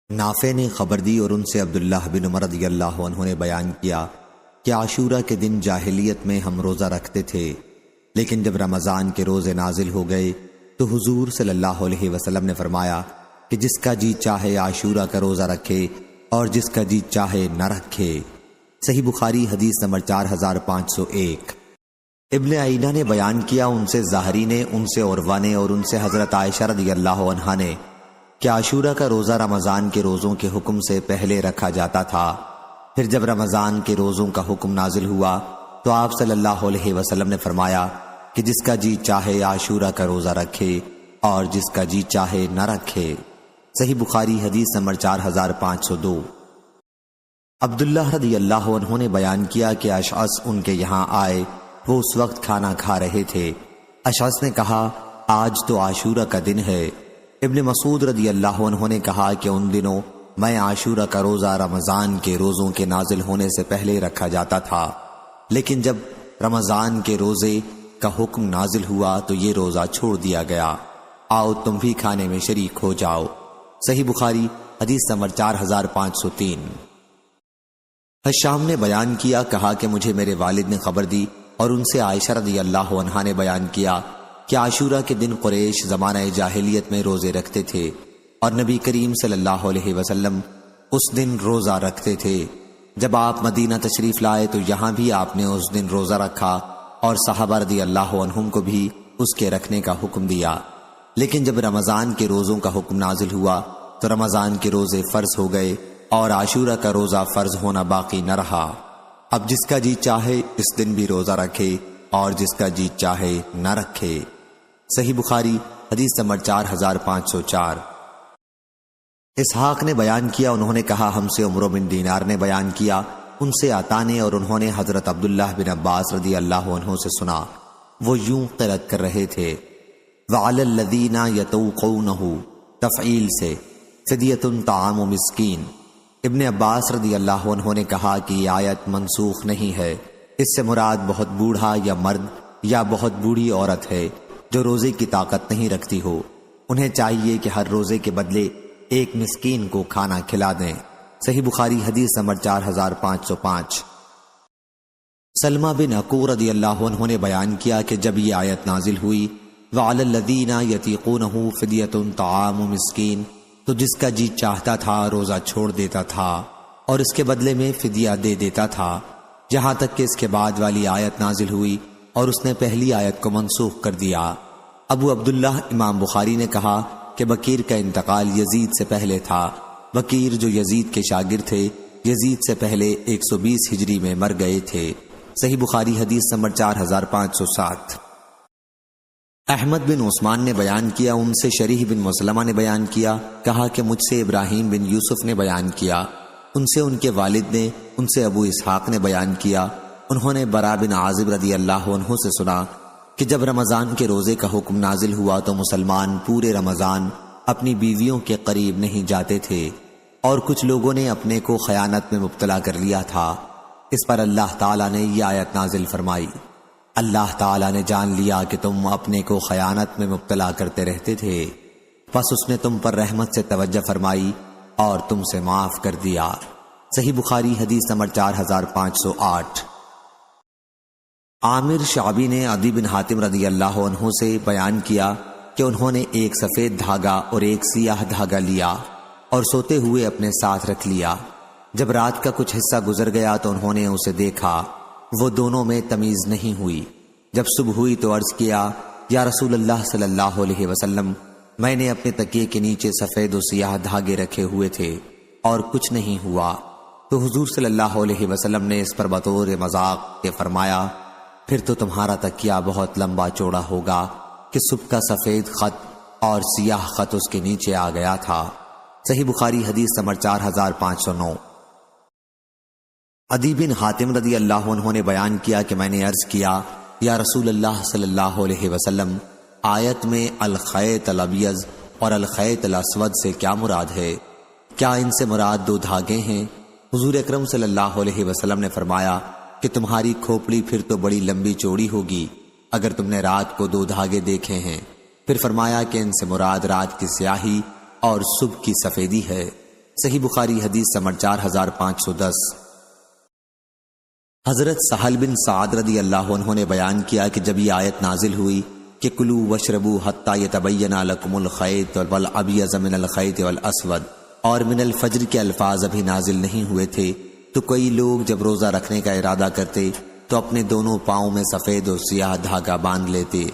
نافع نے خبر دی اور ان سے عبداللہ بن عمر رضی اللہ عنہ نے بیان کیا کہ عاشورہ کے دن جاہلیت میں ہم روزہ رکھتے تھے، لیکن جب رمضان کے روزے نازل ہو گئے تو حضور صلی اللہ علیہ وسلم نے فرمایا کہ جس کا جی چاہے عاشورہ کا روزہ رکھے اور جس کا جی چاہے نہ رکھے۔ صحیح بخاری حدیث نمبر 4501۔ ابن عینہ نے بیان کیا ان سے ظاہری نے، ان سے عروہ نے اور ان سے حضرت عائشہ رضی اللہ عنہا نے کہ عاشورہ کا روزہ رمضان کے روزوں کے حکم سے پہلے رکھا جاتا تھا، پھر جب رمضان کے روزوں کا حکم نازل ہوا تو آپ صلی اللہ علیہ وسلم نے فرمایا کہ جس کا جی چاہے عاشورہ کا روزہ رکھے اور جس کا جی چاہے نہ رکھے۔ صحیح بخاری حدیث نمبر 4502۔ عبداللہ رضی اللہ عنہ نے بیان کیا کہ اشعث ان کے یہاں آئے، وہ اس وقت کھانا کھا رہے تھے۔ اشعث نے کہا آج تو عاشورہ کا دن ہے۔ ابن مسعود رضی اللہ عنہ نے کہا کہ ان دنوں میں عاشورہ کا روزہ رمضان کے روزوں کے نازل ہونے سے پہلے رکھا جاتا تھا، لیکن جب رمضان کے روزے کا حکم نازل ہوا تو یہ روزہ چھوڑ دیا گیا، آؤ تم بھی کھانے میں شریک ہو جاؤ۔ صحیح بخاری حدیث نمبر 4503۔ حشام نے بیان کیا، کہا کہ مجھے میرے والد نے خبر دی اور ان سے عائشہ رضی اللہ عنہا نے بیان کیا کہ عاشورہ کے دن قریش زمانہ جاہلیت میں روزے رکھتے تھے اور نبی کریم صلی اللہ علیہ وسلم اس دن روزہ رکھتے تھے۔ جب آپ مدینہ تشریف لائے تو یہاں بھی آپ نے اس دن روزہ رکھا اور صحابہ رضی اللہ عنہم کو بھی اس کے رکھنے کا حکم دیا، لیکن جب رمضان کے روزوں کا حکم نازل ہوا تو رمضان کے روزے فرض ہو گئے اور عاشورہ کا روزہ فرض ہونا باقی نہ رہا۔ اب جس کا جی چاہے اس دن بھی روزہ رکھے اور جس کا جی چاہے نہ رکھے۔ صحیح بخاری حدیث نمبر 4504۔ اسحاق نے بیان کیا، انہوں نے کہا ہم سے عمرو بن دینار نے بیان کیا، ان سے عطا نے اور انہوں نے حضرت عبداللہ بن عباس رضی اللہ عنہ سے سنا، وہ یوں قرأت کر رہے تھے وَعَلَى الَّذِينَ يَطُوقُونَهُ تفعیل سے فدیۃ طعام مسکین۔ ابن عباس رضی اللہ عنہ نے کہا کہ یہ آیت منسوخ نہیں ہے، اس سے مراد بہت بوڑھا یا مرد یا بہت بوڑھی عورت ہے جو روزے کی طاقت نہیں رکھتی ہو، انہیں چاہیے کہ ہر روزے کے بدلے ایک مسکین کو کھانا کھلا دیں۔ صحیح بخاری حدیث نمبر 4505۔ سلمہ بن عقور رضی اللہ عنہ نے بیان کیا کہ جب یہ آیت نازل ہوئی وَعَلَى الَّذِينَ يَطِيقُونَهُ فِدْيَةٌ طَعَامُ مِسْكِينٍ، تو جس کا جی چاہتا تھا روزہ چھوڑ دیتا تھا اور اس کے بدلے میں فدیہ دے دیتا تھا، یہاں تک کہ اس کے بعد والی آیت نازل ہوئی اور اس نے پہلی آیت کو منسوخ کر دیا۔ ابو عبداللہ امام بخاری نے کہا کہ بکیر کا انتقال یزید سے پہلے تھا۔ بکیر جو یزید کے شاگرد تھے یزید سے پہلے 120 ہجری میں مر گئے تھے۔ صحیح بخاری حدیث نمبر 4507۔ احمد بن عثمان نے بیان کیا، ان سے شریح بن مسلمہ نے بیان کیا، کہا کہ مجھ سے ابراہیم بن یوسف نے بیان کیا، ان سے ان کے والد نے، ان سے ابو اسحاق نے بیان کیا، انہوں نے برا بن عازب رضی اللہ عنہ سے سنا کہ جب رمضان کے روزے کا حکم نازل ہوا تو مسلمان پورے رمضان اپنی بیویوں کے قریب نہیں جاتے تھے اور کچھ لوگوں نے اپنے کو خیانت میں مبتلا کر لیا تھا۔ اس پر اللہ تعالیٰ نے یہ آیت نازل فرمائی، اللہ تعالیٰ نے جان لیا کہ تم اپنے کو خیانت میں مبتلا کرتے رہتے تھے، پس اس نے تم پر رحمت سے توجہ فرمائی اور تم سے معاف کر دیا۔ صحیح بخاری حدیث نمبر 4508۔ عامر شعبی نے عدی بن حاتم رضی اللہ عنہ سے بیان کیا کہ انہوں نے ایک سفید دھاگا اور ایک سیاہ دھاگا لیا اور سوتے ہوئے اپنے ساتھ رکھ لیا۔ جب رات کا کچھ حصہ گزر گیا تو انہوں نے اسے دیکھا، وہ دونوں میں تمیز نہیں ہوئی۔ جب صبح ہوئی تو عرض کیا یا رسول اللہ صلی اللہ علیہ وسلم، میں نے اپنے تکیے کے نیچے سفید و سیاہ دھاگے رکھے ہوئے تھے اور کچھ نہیں ہوا، تو حضور صلی اللہ علیہ وسلم نے اس پر بطور مذاق کے فرمایا پھر تو تمہارا تکیہ بہت لمبا چوڑا ہوگا کہ صبح کا سفید خط اور سیاہ خط اس کے نیچے آ گیا تھا۔ صحیح بخاری حدیث نمبر 4509۔ عدی بن حاتم رضی اللہ عنہ نے بیان کیا کہ میں نے عرض کیا یا رسول اللہ صلی اللہ علیہ وسلم، آیت میں الخیط الابیض اور الخیط الاسود سے کیا مراد ہے؟ کیا ان سے مراد دو دھاگے ہیں؟ حضور اکرم صلی اللہ علیہ وسلم نے فرمایا کہ تمہاری کھوپڑی پھر تو بڑی لمبی چوڑی ہوگی اگر تم نے رات کو دو دھاگے دیکھے ہیں۔ پھر فرمایا کہ ان سے مراد رات کی سیاہی اور صبح کی سفیدی ہے۔ صحیح بخاری حدیث نمبر 4510۔ حضرت سہل بن سعد رضی اللہ عنہ نے بیان کیا کہ جب یہ آیت نازل ہوئی کہ کلوا واشربوا حتی یتبین لکم الخیط الابیض من الخیط الاسود اور من الفجر کے الفاظ ابھی نازل نہیں ہوئے تھے، تو کئی لوگ جب روزہ رکھنے کا ارادہ کرتے تو اپنے دونوں پاؤں میں سفید اور سیاہ دھاگا باندھ لیتے،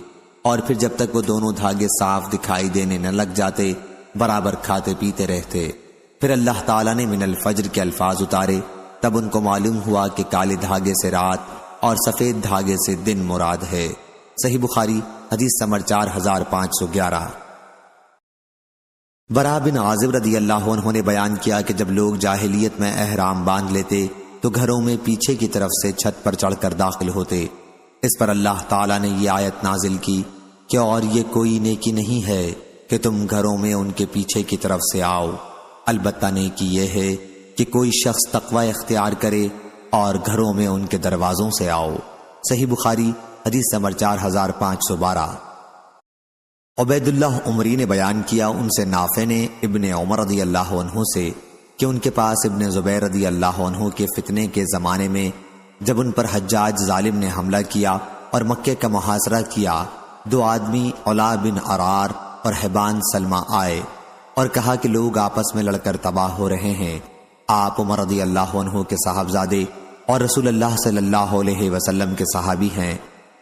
اور پھر جب تک وہ دونوں دھاگے صاف دکھائی دینے نہ لگ جاتے برابر کھاتے پیتے رہتے۔ پھر اللہ تعالیٰ نے من الفجر کے الفاظ اتارے، تب ان کو معلوم ہوا کہ کالے دھاگے سے رات اور سفید دھاگے سے دن مراد ہے۔ صحیح بخاری حدیث نمبر 4511۔ برا بن عازب رضی اللہ عنہ نے بیان کیا کہ جب لوگ جاہلیت میں احرام باندھ لیتے تو گھروں میں پیچھے کی طرف سے چھت پر چڑھ کر داخل ہوتے۔ اس پر اللہ تعالیٰ نے یہ آیت نازل کی کہ اور یہ کوئی نیکی نہیں ہے کہ تم گھروں میں ان کے پیچھے کی طرف سے آؤ، البتہ نیکی یہ ہے کہ کوئی شخص تقوی اختیار کرے اور گھروں میں ان کے دروازوں سے آؤ۔ صحیح بخاری حدیث نمبر 4512۔ عبید اللہ عمری نے بیان کیا، ان سے نافع نے ابن عمر رضی اللہ عنہ سے کہ ان کے پاس ابن زبیر رضی اللہ عنہ کے فتنے کے زمانے میں جب ان پر حجاج ظالم نے حملہ کیا اور مکے کا محاصرہ کیا، دو آدمی علا بن عرار اور حبان سلمہ آئے اور کہا کہ لوگ آپس میں لڑ کر تباہ ہو رہے ہیں، آپ عمر رضی اللہ عنہ کے صاحبزادے اور رسول اللہ صلی اللہ علیہ وسلم کے صحابی ہیں،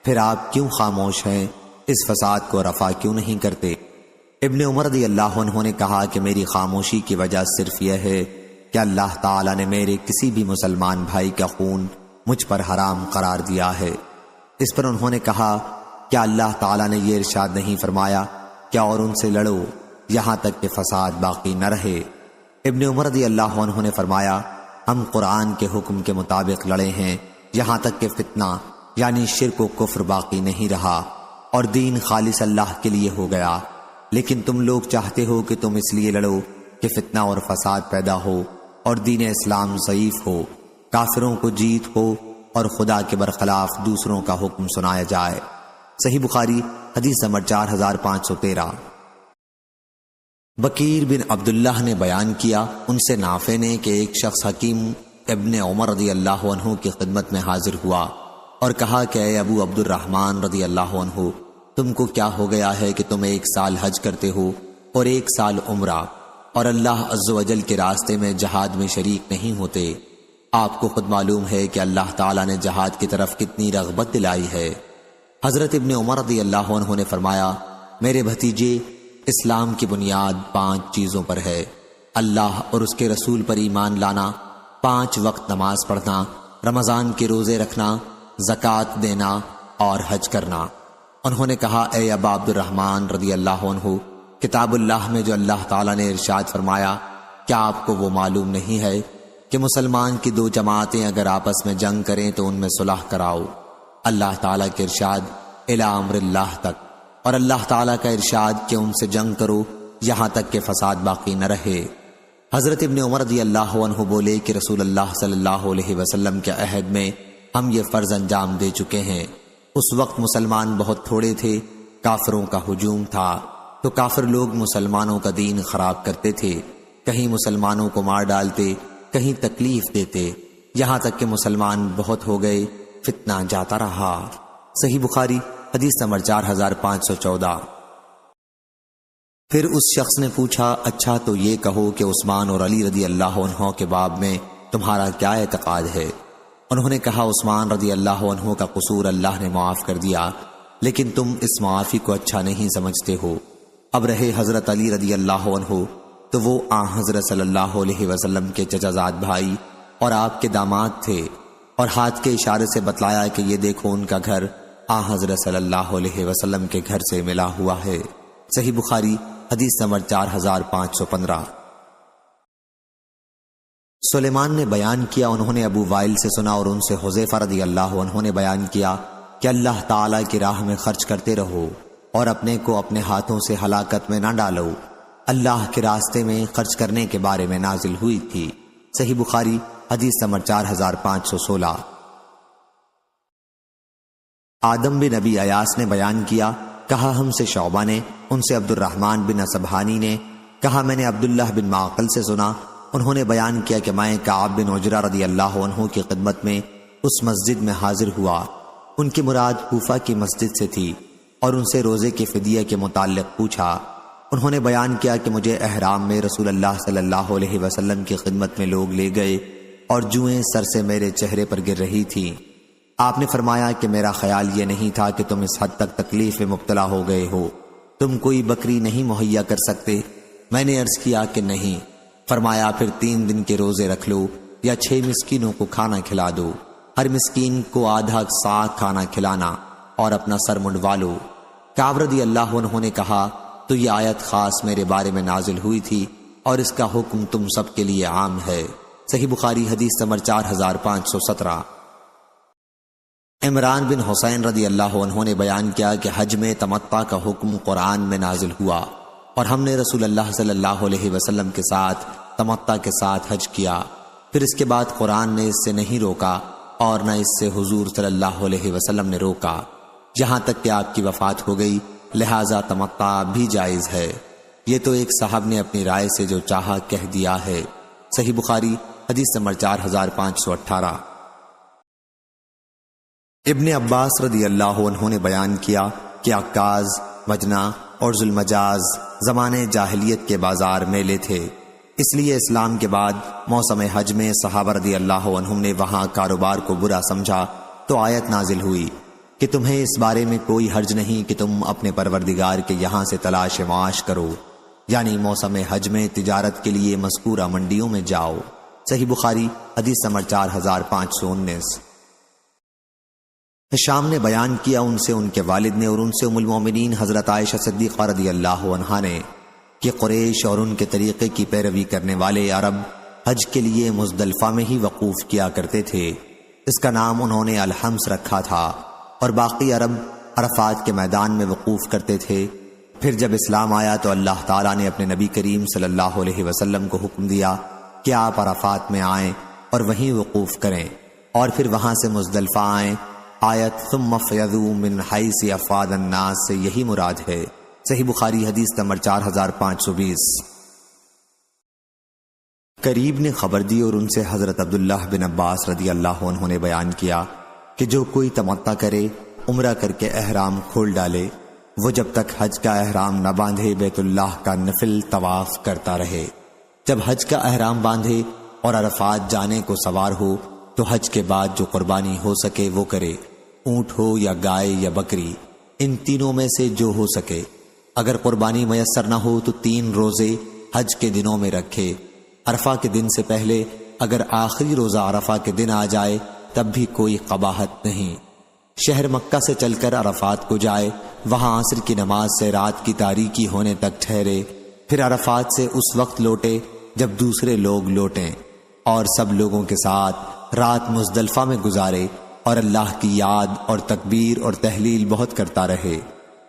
پھر آپ کیوں خاموش ہیں؟ اس فساد کو رفع کیوں نہیں کرتے؟ ابن عمر رضی اللہ عنہ نے کہا کہ میری خاموشی کی وجہ صرف یہ ہے کہ اللہ تعالیٰ نے میرے کسی بھی مسلمان بھائی کا خون مجھ پر حرام قرار دیا ہے۔ اس پر انہوں نے کہا کیا اللہ تعالیٰ نے یہ ارشاد نہیں فرمایا کہ اور ان سے لڑو یہاں تک کہ فساد باقی نہ رہے؟ ابن عمر رضی اللہ عنہ نے فرمایا ہم قرآن کے حکم کے مطابق لڑے ہیں یہاں تک کہ فتنہ یعنی شرک و کفر باقی نہیں رہا اور دین خالص اللہ کے لیے ہو گیا، لیکن تم لوگ چاہتے ہو کہ تم اس لیے لڑو کہ فتنہ اور فساد پیدا ہو اور دین اسلام ضعیف ہو، کافروں کو جیت ہو اور خدا کے برخلاف دوسروں کا حکم سنایا جائے۔ صحیح بخاری حدیث نمبر 4513۔ بکیر بن عبداللہ نے بیان کیا، ان سے نافع نے کہ ایک شخص حکیم ابن عمر رضی اللہ عنہ کی خدمت میں حاضر ہوا اور کہا کہ اے ابو عبد الرحمن رضی اللہ عنہ، تم کو کیا ہو گیا ہے کہ تم 1 سال حج کرتے ہو اور 1 سال عمرہ اور اللہ عز و جل کے راستے میں جہاد میں شریک نہیں ہوتے؟ آپ کو خود معلوم ہے کہ اللہ تعالیٰ نے جہاد کی طرف کتنی رغبت دلائی ہے۔ حضرت ابن عمر رضی اللہ عنہ نے فرمایا میرے بھتیجے، اسلام کی بنیاد 5 چیزوں پر ہے، اللہ اور اس کے رسول پر ایمان لانا، 5 وقت نماز پڑھنا، رمضان کے روزے رکھنا، زکوٰۃ دینا اور حج کرنا۔ انہوں نے کہا اے ابا عبد الرحمن رضی اللہ عنہ، کتاب اللہ میں جو اللہ تعالیٰ نے ارشاد فرمایا کیا آپ کو وہ معلوم نہیں ہے کہ مسلمان کی 2 جماعتیں اگر آپس میں جنگ کریں تو ان میں صلح کراؤ؟ اللہ تعالیٰ کے ارشاد الی امر اللہ تک، اور اللہ تعالیٰ کا ارشاد کہ ان سے جنگ کرو یہاں تک کہ فساد باقی نہ رہے۔ حضرت ابن عمر رضی اللہ عنہ بولے کہ رسول اللہ صلی اللہ علیہ وسلم کے عہد میں ہم یہ فرض انجام دے چکے ہیں۔ اس وقت مسلمان بہت تھوڑے تھے، کافروں کا ہجوم تھا، تو کافر لوگ مسلمانوں کا دین خراب کرتے تھے، کہیں مسلمانوں کو مار ڈالتے، کہیں تکلیف دیتے، یہاں تک کہ مسلمان بہت ہو گئے، فتنہ جاتا رہا۔ صحیح بخاری حدیث نمبر 4514۔ پھر اس شخص نے پوچھا اچھا تو یہ کہو کہ عثمان اور علی رضی اللہ عنہ کے باب میں تمہارا کیا اعتقاد ہے؟ انہوں نے کہا عثمان رضی اللہ عنہ کا قصور اللہ نے معاف کر دیا، لیکن تم اس معافی کو اچھا نہیں سمجھتے ہو۔ اب رہے حضرت علی رضی اللہ عنہ، تو وہ حضرت صلی اللہ علیہ وسلم کے چچا زاد بھائی اور آپ کے داماد تھے، اور ہاتھ کے اشارے سے بتلایا کہ یہ دیکھو ان کا گھر حضرت صلی اللہ علیہ وسلم کے گھر سے ملا ہوا ہے۔ صحیح بخاری حدیث نمبر 4515۔ سلیمان نے بیان کیا، انہوں نے ابو وائل سے سنا اور ان سے حذیفہ رضی اللہ عنہ نے بیان کیا کہ اللہ تعالیٰ کی راہ میں خرچ کرتے رہو اور اپنے کو اپنے ہاتھوں سے ہلاکت میں نہ ڈالو۔ اللہ کے راستے میں خرچ کرنے کے بارے میں نازل ہوئی تھی۔ صحیح بخاری حدیث نمبر 4516۔ آدم بن نبی ایاس نے بیان کیا، کہا ہم سے شعبہ نے، ان سے عبد الرحمن بن اصبہانی نے، کہا میں نے عبداللہ بن معقل سے سنا، انہوں نے بیان کیا کہ میں کعب بن عجرہ رضی اللہ عنہ کی خدمت میں اس مسجد میں حاضر ہوا۔ ان کی مراد کوفہ کی مسجد سے تھی اور ان سے روزے کے فدیہ کے متعلق پوچھا۔ انہوں نے بیان کیا کہ مجھے احرام میں رسول اللہ صلی اللہ علیہ وسلم کی خدمت میں لوگ لے گئے اور جوئیں سر سے میرے چہرے پر گر رہی تھیں۔ آپ نے فرمایا کہ میرا خیال یہ نہیں تھا کہ تم اس حد تک تکلیف میں مبتلا ہو گئے ہو، تم کوئی بکری نہیں مہیا کر سکتے؟ میں نے عرض کیا کہ نہیں۔ فرمایا پھر 3 دن کے روزے رکھ لو یا 6 مسکینوں کو کھانا کھلا دو، ہر مسکین کو آدھا صاع کھانا کھلانا اور اپنا سر منڈوا لو۔ کعب رضی اللہ عنہ نے کہا تو یہ آیت خاص میرے بارے میں نازل ہوئی تھی اور اس کا حکم تم سب کے لیے عام ہے۔ صحیح بخاری حدیث نمبر 4517۔ عمران بن حسین رضی اللہ عنہ نے بیان کیا کہ حج میں تمتع کا حکم قرآن میں نازل ہوا اور ہم نے رسول اللہ صلی اللہ علیہ وسلم کے ساتھ تمتع کے ساتھ حج کیا، پھر اس کے بعد قرآن نے اس سے نہیں روکا اور نہ اس سے حضور صلی اللہ علیہ وسلم نے روکا، یہاں تک کہ آپ کی وفات ہو گئی، لہذا تمتع بھی جائز ہے۔ یہ تو ایک صاحب نے اپنی رائے سے جو چاہا کہہ دیا ہے۔ صحیح بخاری حدیث نمبر 4518۔ ابن عباس رضی اللہ عنہ نے بیان کیا کہ عکاظ، مجنہ اور ذوالمجاز زمانے جاہلیت کے بازار میلے تھے، اس لیے اسلام کے بعد موسم حج میں صحابہ رضی اللہ عنہم نے وہاں کاروبار کو برا سمجھا تو آیت نازل ہوئی کہ تمہیں اس بارے میں کوئی حرج نہیں کہ تم اپنے پروردگار کے یہاں سے تلاش معاش کرو، یعنی موسم حج میں تجارت کے لیے مذکورہ منڈیوں میں جاؤ۔ صحیح بخاری حدیث نمبر 4519۔ شام نے بیان کیا ان سے ان کے والد نے اور ان سے ام المومنین حضرت عائشہ صدیقہ رضی اللہ عنہا نے کہ قریش اور ان کے طریقے کی پیروی کرنے والے عرب حج کے لیے مزدلفہ میں ہی وقوف کیا کرتے تھے، اس کا نام انہوں نے الحمص رکھا تھا، اور باقی عرب عرفات کے میدان میں وقوف کرتے تھے۔ پھر جب اسلام آیا تو اللہ تعالیٰ نے اپنے نبی کریم صلی اللہ علیہ وسلم کو حکم دیا کہ آپ عرفات میں آئیں اور وہیں وقوف کریں اور پھر وہاں سے مزدلفہ آئیں۔ آیت ثم افیضوا من حیث افاض الناس سے یہی مراد ہے۔ صحیح بخاری حدیث نمبر 4520۔ قریب نے خبر دی اور ان سے حضرت عبداللہ بن عباس رضی اللہ عنہ نے بیان کیا کہ جو کوئی تمتع کرے، عمرہ کر کے احرام کھول ڈالے، وہ جب تک حج کا احرام نہ باندھے بیت اللہ کا نفل طواف کرتا رہے، جب حج کا احرام باندھے اور عرفات جانے کو سوار ہو تو حج کے بعد جو قربانی ہو سکے وہ کرے، اونٹ ہو یا گائے یا بکری، ان تینوں میں سے جو ہو سکے۔ اگر قربانی میسر نہ ہو تو 3 روزے حج کے دنوں میں رکھے، عرفہ کے دن سے پہلے اگر آخری روزہ عرفہ کے دن آ جائے تب بھی کوئی قباحت نہیں۔ شہر مکہ سے چل کر عرفات کو جائے، وہاں عصر کی نماز سے رات کی تاریکی ہونے تک ٹھہرے، پھر عرفات سے اس وقت لوٹے جب دوسرے لوگ لوٹیں، اور سب لوگوں کے ساتھ رات مزدلفہ میں گزارے اور اللہ کی یاد اور تکبیر اور تحلیل بہت کرتا رہے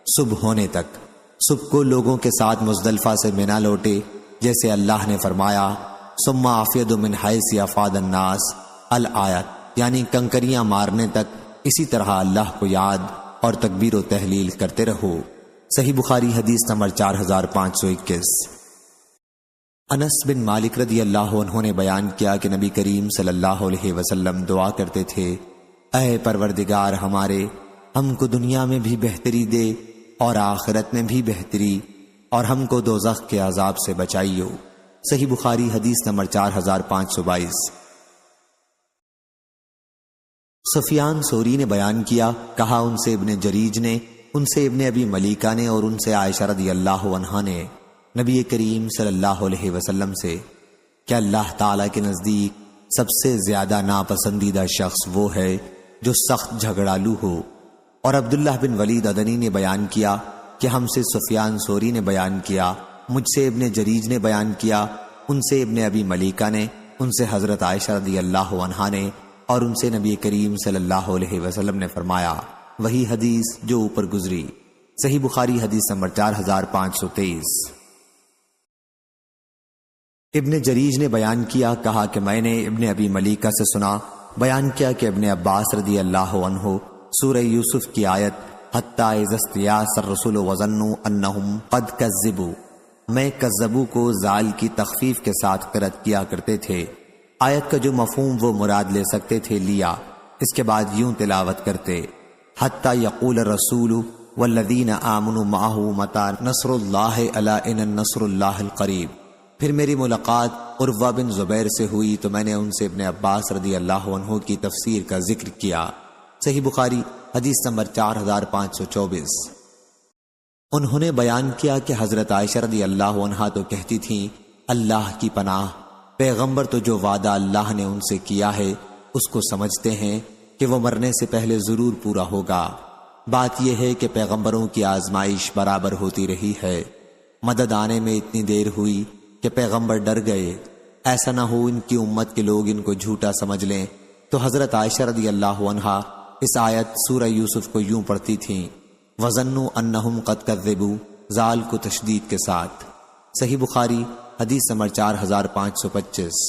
صبح ہونے تک۔ صبح کو لوگوں کے ساتھ مزدلفہ سے منی لوٹے، جیسے اللہ نے فرمایا ثم افیض من حیث افاض الناس الآیت، یعنی کنکریاں مارنے تک اسی طرح اللہ کو یاد اور تکبیر و تحلیل کرتے رہو۔ صحیح بخاری حدیث نمبر 4521۔ انس بن مالک رضی اللہ عنہ نے بیان کیا کہ نبی کریم صلی اللہ علیہ وسلم دعا کرتے تھے، اے پروردگار ہمارے، ہم کو دنیا میں بھی بہتری دے اور آخرت میں بھی بہتری، اور ہم کو دوزخ کے عذاب سے بچائیو۔ صحیح بخاری حدیث نمبر 4522۔ سفیان ثوری نے بیان کیا، کہا ان سے ابن جریج نے، ان سے ابن ابی ملیکہ نے اور ان سے عائشہ رضی اللہ عنہا نے نبی کریم صلی اللہ علیہ وسلم سے کہ اللہ تعالیٰ کے نزدیک سب سے زیادہ ناپسندیدہ شخص وہ ہے جو سخت جھگڑالو ہو۔ اور عبداللہ بن ولید ادنی نے بیان کیا کہ ہم سے سفیان ثوری نے بیان کیا، مجھ سے ابن جریج نے بیان کیا، ان سے ابن ابی ملیکہ نے، ان سے حضرت عائشہ رضی اللہ عنہا نے، اور ان سے نبی کریم صلی اللہ علیہ وسلم نے فرمایا، وہی حدیث جو اوپر گزری۔ صحیح بخاری حدیث نمبر 4523۔ ابن جریج نے بیان کیا، کہا کہ میں نے ابن ابی ملیکہ سے سنا، بیان کیا کہ ابن عباس رضی اللہ عنہ سورہ یوسف کی آیت حتی اذا استیاس الرسل وظنوا انہم قد کذبوا میں کذبو کو زال کی تخفیف کے ساتھ قرأت کیا کرتے تھے۔ آیت کا جو مفہوم وہ مراد لے سکتے تھے لیا، اس کے بعد یوں تلاوت کرتے، حتی یقول الرسول والذین آمنوا معہ متی نصر اللہ الا ان النصر اللہ القریب۔ پھر میری ملاقات عروہ بن زبیر سے ہوئی تو میں نے ان سے ابن عباس رضی اللہ عنہ کی تفسیر کا ذکر کیا۔ صحیح بخاری حدیث نمبر 4524۔ انہوں نے بیان کیا کہ حضرت عائشہ رضی اللہ عنہا تو کہتی تھیں، اللہ کی پناہ، پیغمبر تو جو وعدہ اللہ نے ان سے کیا ہے اس کو سمجھتے ہیں کہ وہ مرنے سے پہلے ضرور پورا ہوگا۔ بات یہ ہے کہ پیغمبروں کی آزمائش برابر ہوتی رہی ہے، مدد آنے میں اتنی دیر ہوئی کہ پیغمبر ڈر گئے، ایسا نہ ہو ان کی امت کے لوگ ان کو جھوٹا سمجھ لیں۔ تو حضرت عائشہ رضی اللہ عنہا اس آیت سورہ یوسف کو یوں پڑھتی تھیں، وَظَنُّوا أَنَّهُمْ قَدْ كَذَّبُوا، زال کو تشدید کے ساتھ۔ صحیح بخاری حدیث نمبر 4525۔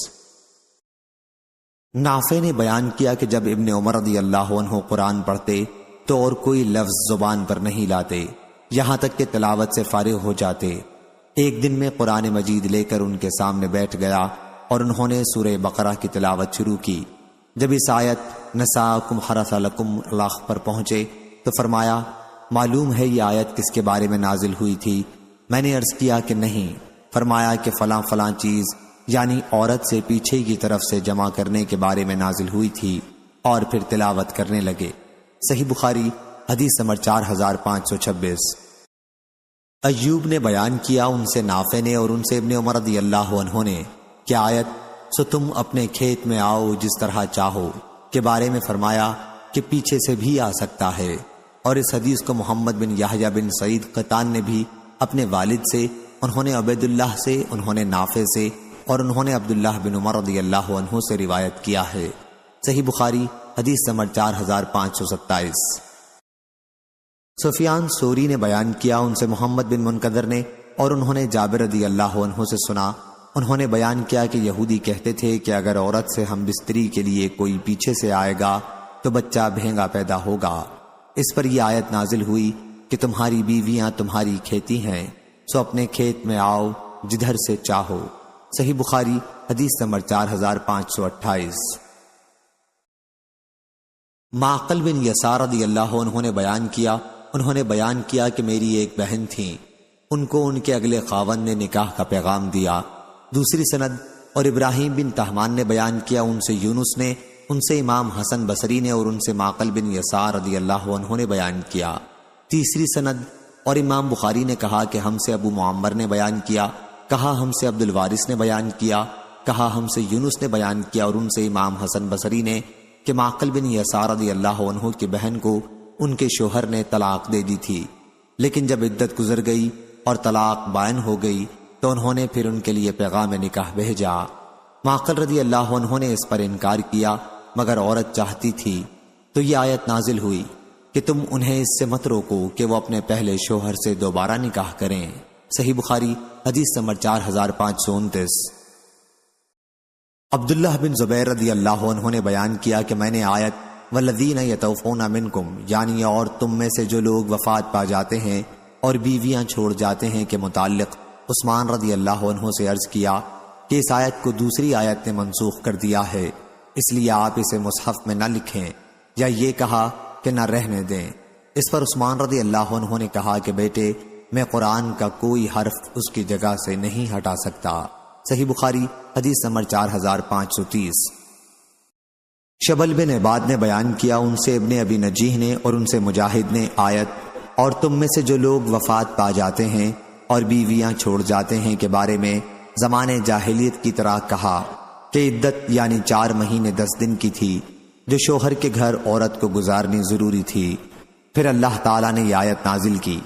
نافع نے بیان کیا کہ جب ابن عمر رضی اللہ عنہ قرآن پڑھتے تو اور کوئی لفظ زبان پر نہیں لاتے، یہاں تک کہ تلاوت سے فارغ ہو جاتے۔ ایک دن میں قرآن مجید لے کر ان کے سامنے بیٹھ گیا اور انہوں نے سورہ بقرہ کی تلاوت شروع کی۔ جب اس آیت نساءکم حرث لکم الاخ پر پہنچے تو فرمایا، معلوم ہے یہ آیت کس کے بارے میں نازل ہوئی تھی؟ میں نے عرض کیا کہ نہیں۔ فرمایا کہ فلاں فلاں چیز یعنی عورت سے پیچھے کی طرف سے جمع کرنے کے بارے میں نازل ہوئی تھی، اور پھر تلاوت کرنے لگے۔ صحیح بخاری حدیث نمبر 4526۔ ایوب نے بیان کیا ان سے نافع نے اور ان سے ابن عمر رضی اللہ عنہ نے کہ آیت سو تم اپنے کھیت میں آؤ جس طرح چاہو کے بارے میں فرمایا کہ پیچھے سے بھی آ سکتا ہے، اور اس حدیث کو محمد بن یحییٰ بن سعید قطان نے بھی اپنے والد سے، انہوں نے عبید اللہ سے، انہوں نے نافع سے، اور انہوں نے عبداللہ بن عمر رضی اللہ عنہ سے روایت کیا ہے۔ صحیح بخاری حدیث نمبر 4527۔ سفیان ثوری نے بیان کیا ان سے محمد بن منکدر نے، اور انہوں نے جابر رضی اللہ عنہ سے سنا، انہوں نے بیان کیا کہ یہودی کہتے تھے کہ اگر عورت سے ہم بستری کے لیے کوئی پیچھے سے آئے گا تو بچہ بھینگا پیدا ہوگا۔ اس پر یہ آیت نازل ہوئی کہ تمہاری بیویاں تمہاری کھیتی ہیں، سو اپنے کھیت میں آؤ جدھر سے چاہو۔ صحیح بخاری حدیث نمبر 4528۔ معقل بن یسار رضی اللہ عنہ نے بیان کیا، انہوں نے بیان کیا کہ میری ایک بہن تھی، ان کو ان کے اگلے خاوند نے نکاح کا پیغام دیا۔ دوسری سند اور ابراہیم بن تہمان نے بیان کیا ان سے یونس نے، ان سے امام حسن بصری نے، اور ان سے معقل بن یسار رضی اللہ عنہ نے بیان کیا۔ تیسری سند اور امام بخاری نے کہا کہ ہم سے ابو معمر نے بیان کیا، کہا ہم سے عبد الوارث نے بیان کیا، کہا ہم سے یونس نے بیان کیا، اور ان سے امام حسن بصری نے کہ معقل بن یسار رضی اللہ عنہ کی بہن کو ان کے شوہر نے طلاق دے دی تھی، لیکن جب عدت گزر گئی اور طلاق بائن ہو گئی تو انہوں نے پھر ان کے لیے پیغام نکاح بھیجا۔ معقل رضی اللہ عنہ نے اس پر انکار کیا مگر عورت چاہتی تھی، تو یہ آیت نازل ہوئی کہ تم انہیں اس سے مت روکو کہ وہ اپنے پہلے شوہر سے دوبارہ نکاح کریں۔ صحیح بخاری حدیث نمبر 4529۔ عبداللہ بن زبیر رضی اللہ عنہ نے بیان کیا کہ میں نے آیت والذین یتوفون منکم یعنی اور تم میں سے جو لوگ وفات پا جاتے ہیں اور بیویاں چھوڑ جاتے ہیں کے متعلق عثمان رضی اللہ عنہ سے عرض کیا کہ اس آیت کو دوسری آیت نے منسوخ کر دیا ہے، اس لیے آپ اسے مصحف میں نہ لکھیں، یا یہ کہا کہ نہ رہنے دیں۔ اس پر عثمان رضی اللہ عنہ نے کہا کہ بیٹے میں قرآن کا کوئی حرف اس کی جگہ سے نہیں ہٹا سکتا۔ صحیح بخاری حدیث نمبر 4530۔ شبل بن عباد نے بیان کیا ان سے ابن ابی نجیح نے اور ان سے مجاہد نے آیت اور تم میں سے جو لوگ وفات پا جاتے ہیں اور بیویاں چھوڑ جاتے ہیں کے بارے میں زمانے جاہلیت کی طرح کہا کہ عدت یعنی 4 مہینے 10 دن کی تھی جو شوہر کے گھر عورت کو گزارنی ضروری تھی۔ پھر اللہ تعالیٰ نے یہ آیت نازل کی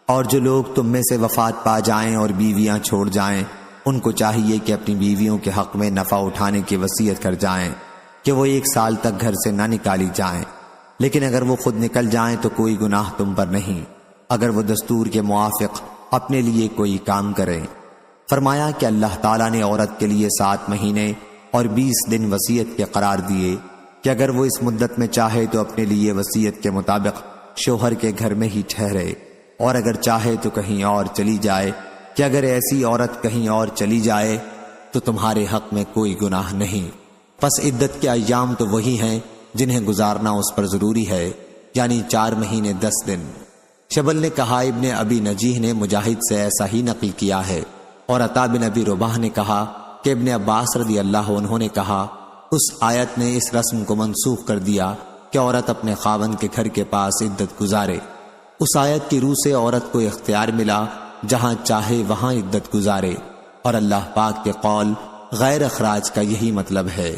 اور جو لوگ تم میں سے وفات پا جائیں اور بیویاں چھوڑ جائیں ان کو چاہیے کہ اپنی بیویوں کے حق میں نفع اٹھانے کی وصیت کر جائیں کہ وہ 1 سال تک گھر سے نہ نکالی جائیں، لیکن اگر وہ خود نکل جائیں تو کوئی گناہ تم پر نہیں اگر وہ دستور کے موافق اپنے لیے کوئی کام کریں۔ فرمایا کہ اللہ تعالیٰ نے عورت کے لیے 7 مہینے اور 20 دن وصیت کے قرار دیے کہ اگر وہ اس مدت میں چاہے تو اپنے لیے وصیت کے مطابق شوہر کے گھر میں ہی ٹھہرے، اور اگر چاہے تو کہیں اور چلی جائے کہ اگر ایسی عورت کہیں اور چلی جائے تو تمہارے حق میں کوئی گناہ نہیں، پس عدت کے ایام تو وہی ہیں جنہیں گزارنا اس پر ضروری ہے، یعنی 4 مہینے 10 دن۔ شبل نے کہا ابن ابی نجیح نے مجاہد سے ایسا ہی نقل کیا ہے، اور عطا بن ابی رباح نے کہا کہ ابن عباس رضی اللہ عنہ نے کہا اس آیت نے اس رسم کو منسوخ کر دیا کہ عورت اپنے خاوند کے گھر کے پاس عدت گزارے۔ اس آیت کی روح سے عورت کو اختیار ملا جہاں چاہے وہاں عدت گزارے، اور اللہ پاک کے قول غیر اخراج کا یہی مطلب ہے۔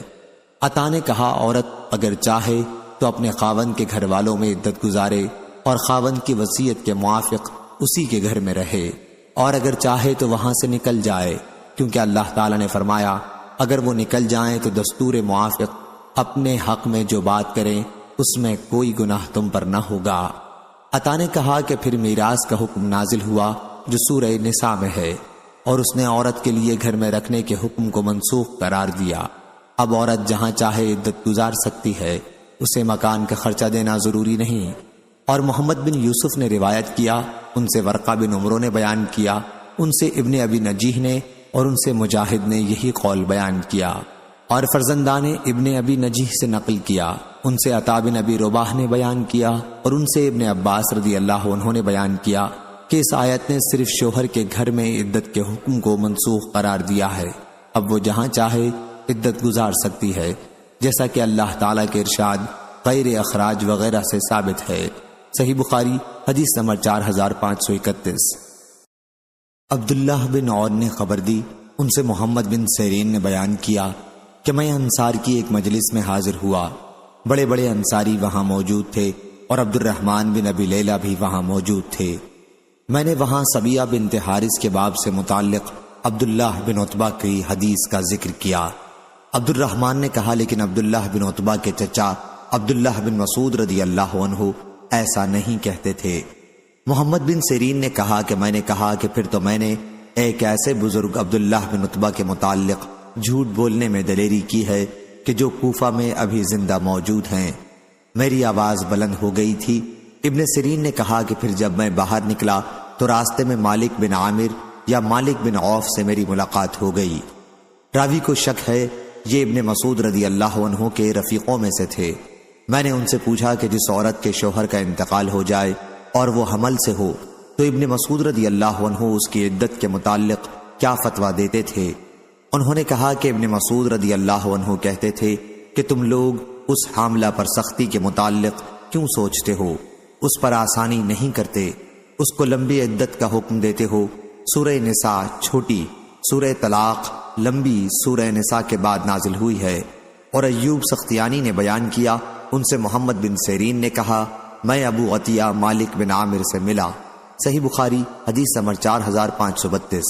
عطا نے کہا عورت اگر چاہے تو اپنے خاوند کے گھر والوں میں عدت گزارے اور خاوند کی وصیت کے موافق اسی کے گھر میں رہے، اور اگر چاہے تو وہاں سے نکل جائے، کیونکہ اللہ تعالیٰ نے فرمایا اگر وہ نکل جائیں تو دستور موافق اپنے حق میں جو بات کریں اس میں کوئی گناہ تم پر نہ ہوگا۔ عطا نے کہا کہ پھر میراث کا حکم نازل ہوا جو سورہ نساء میں ہے، اور اس نے عورت کے لیے گھر میں رکھنے کے حکم کو منسوخ قرار دیا۔ اب عورت جہاں چاہے عدت گزار سکتی ہے، اسے مکان کا خرچہ دینا ضروری نہیں۔ اور محمد بن یوسف نے روایت کیا، ان سے ورقہ بن عمرو نے بیان کیا، ان سے ابن ابی نجیح نے، اور ان سے مجاہد نے یہی قول بیان کیا، اور فرزندان ابن ابی نجیح سے نقل کیا، ان سے عطا بن ابی رباح نے بیان کیا، اور ان سے ابن عباس رضی اللہ عنہ نے بیان کیا کہ اس آیت نے صرف شوہر کے گھر میں عدت کے حکم کو منسوخ قرار دیا ہے، اب وہ جہاں چاہے عدت گزار سکتی ہے، جیسا کہ اللہ تعالیٰ کے ارشاد غیر اخراج وغیرہ سے ثابت ہے۔ صحیح بخاری حدیث نمبر 4531۔ عبداللہ بن عون نے خبر دی، ان سے محمد بن سیرین نے بیان کیا کہ میں انصار کی ایک مجلس میں حاضر ہوا، بڑے بڑے انصاری وہاں موجود تھے، اور عبد الرحمن بن ابی لیلہ بھی وہاں موجود تھے۔ میں نے وہاں سبیہ بنت حارث کے باب سے متعلق عبداللہ بن عتبہ کی حدیث کا ذکر کیا۔ عبد الرحمن نے کہا لیکن عبداللہ بن عتبہ کے چچا عبداللہ بن مسعود رضی اللہ عنہ ایسا نہیں کہتے تھے۔ محمد بن سیرین نے کہا کہ میں نے کہا کہ پھر تو میں نے ایک ایسے بزرگ عبداللہ بن عتبہ کے متعلق جھوٹ بولنے میں دلیری کی ہے کہ جو کوفہ میں ابھی زندہ موجود ہیں۔ میری آواز بلند ہو گئی تھی۔ ابن سیرین نے کہا کہ پھر جب میں باہر نکلا تو راستے میں مالک بن عامر یا مالک بن عوف سے میری ملاقات ہو گئی۔ راوی کو شک ہے یہ ابن مسعود رضی اللہ عنہ کے رفیقوں میں سے تھے۔ میں نے ان سے پوچھا کہ جس عورت کے شوہر کا انتقال ہو جائے اور وہ حمل سے ہو تو ابن مسعود رضی اللہ عنہ اس کی عدت کے متعلق کیا فتویٰ دیتے تھے؟ انہوں نے کہا کہ ابن مسعود رضی اللہ عنہ کہتے تھے کہ تم لوگ اس حاملہ پر سختی کے متعلق کیوں سوچتے ہو، اس پر آسانی نہیں کرتے، اس کو لمبی عدت کا حکم دیتے ہو۔ سورہ نساء چھوٹی، سورہ طلاق لمبی سورہ نساء کے بعد نازل ہوئی ہے۔ اور ایوب سختیانی نے بیان کیا، ان سے محمد بن سیرین نے کہا میں ابو عطیہ مالک بن عامر سے ملا۔ صحیح بخاری حدیث نمبر 4532۔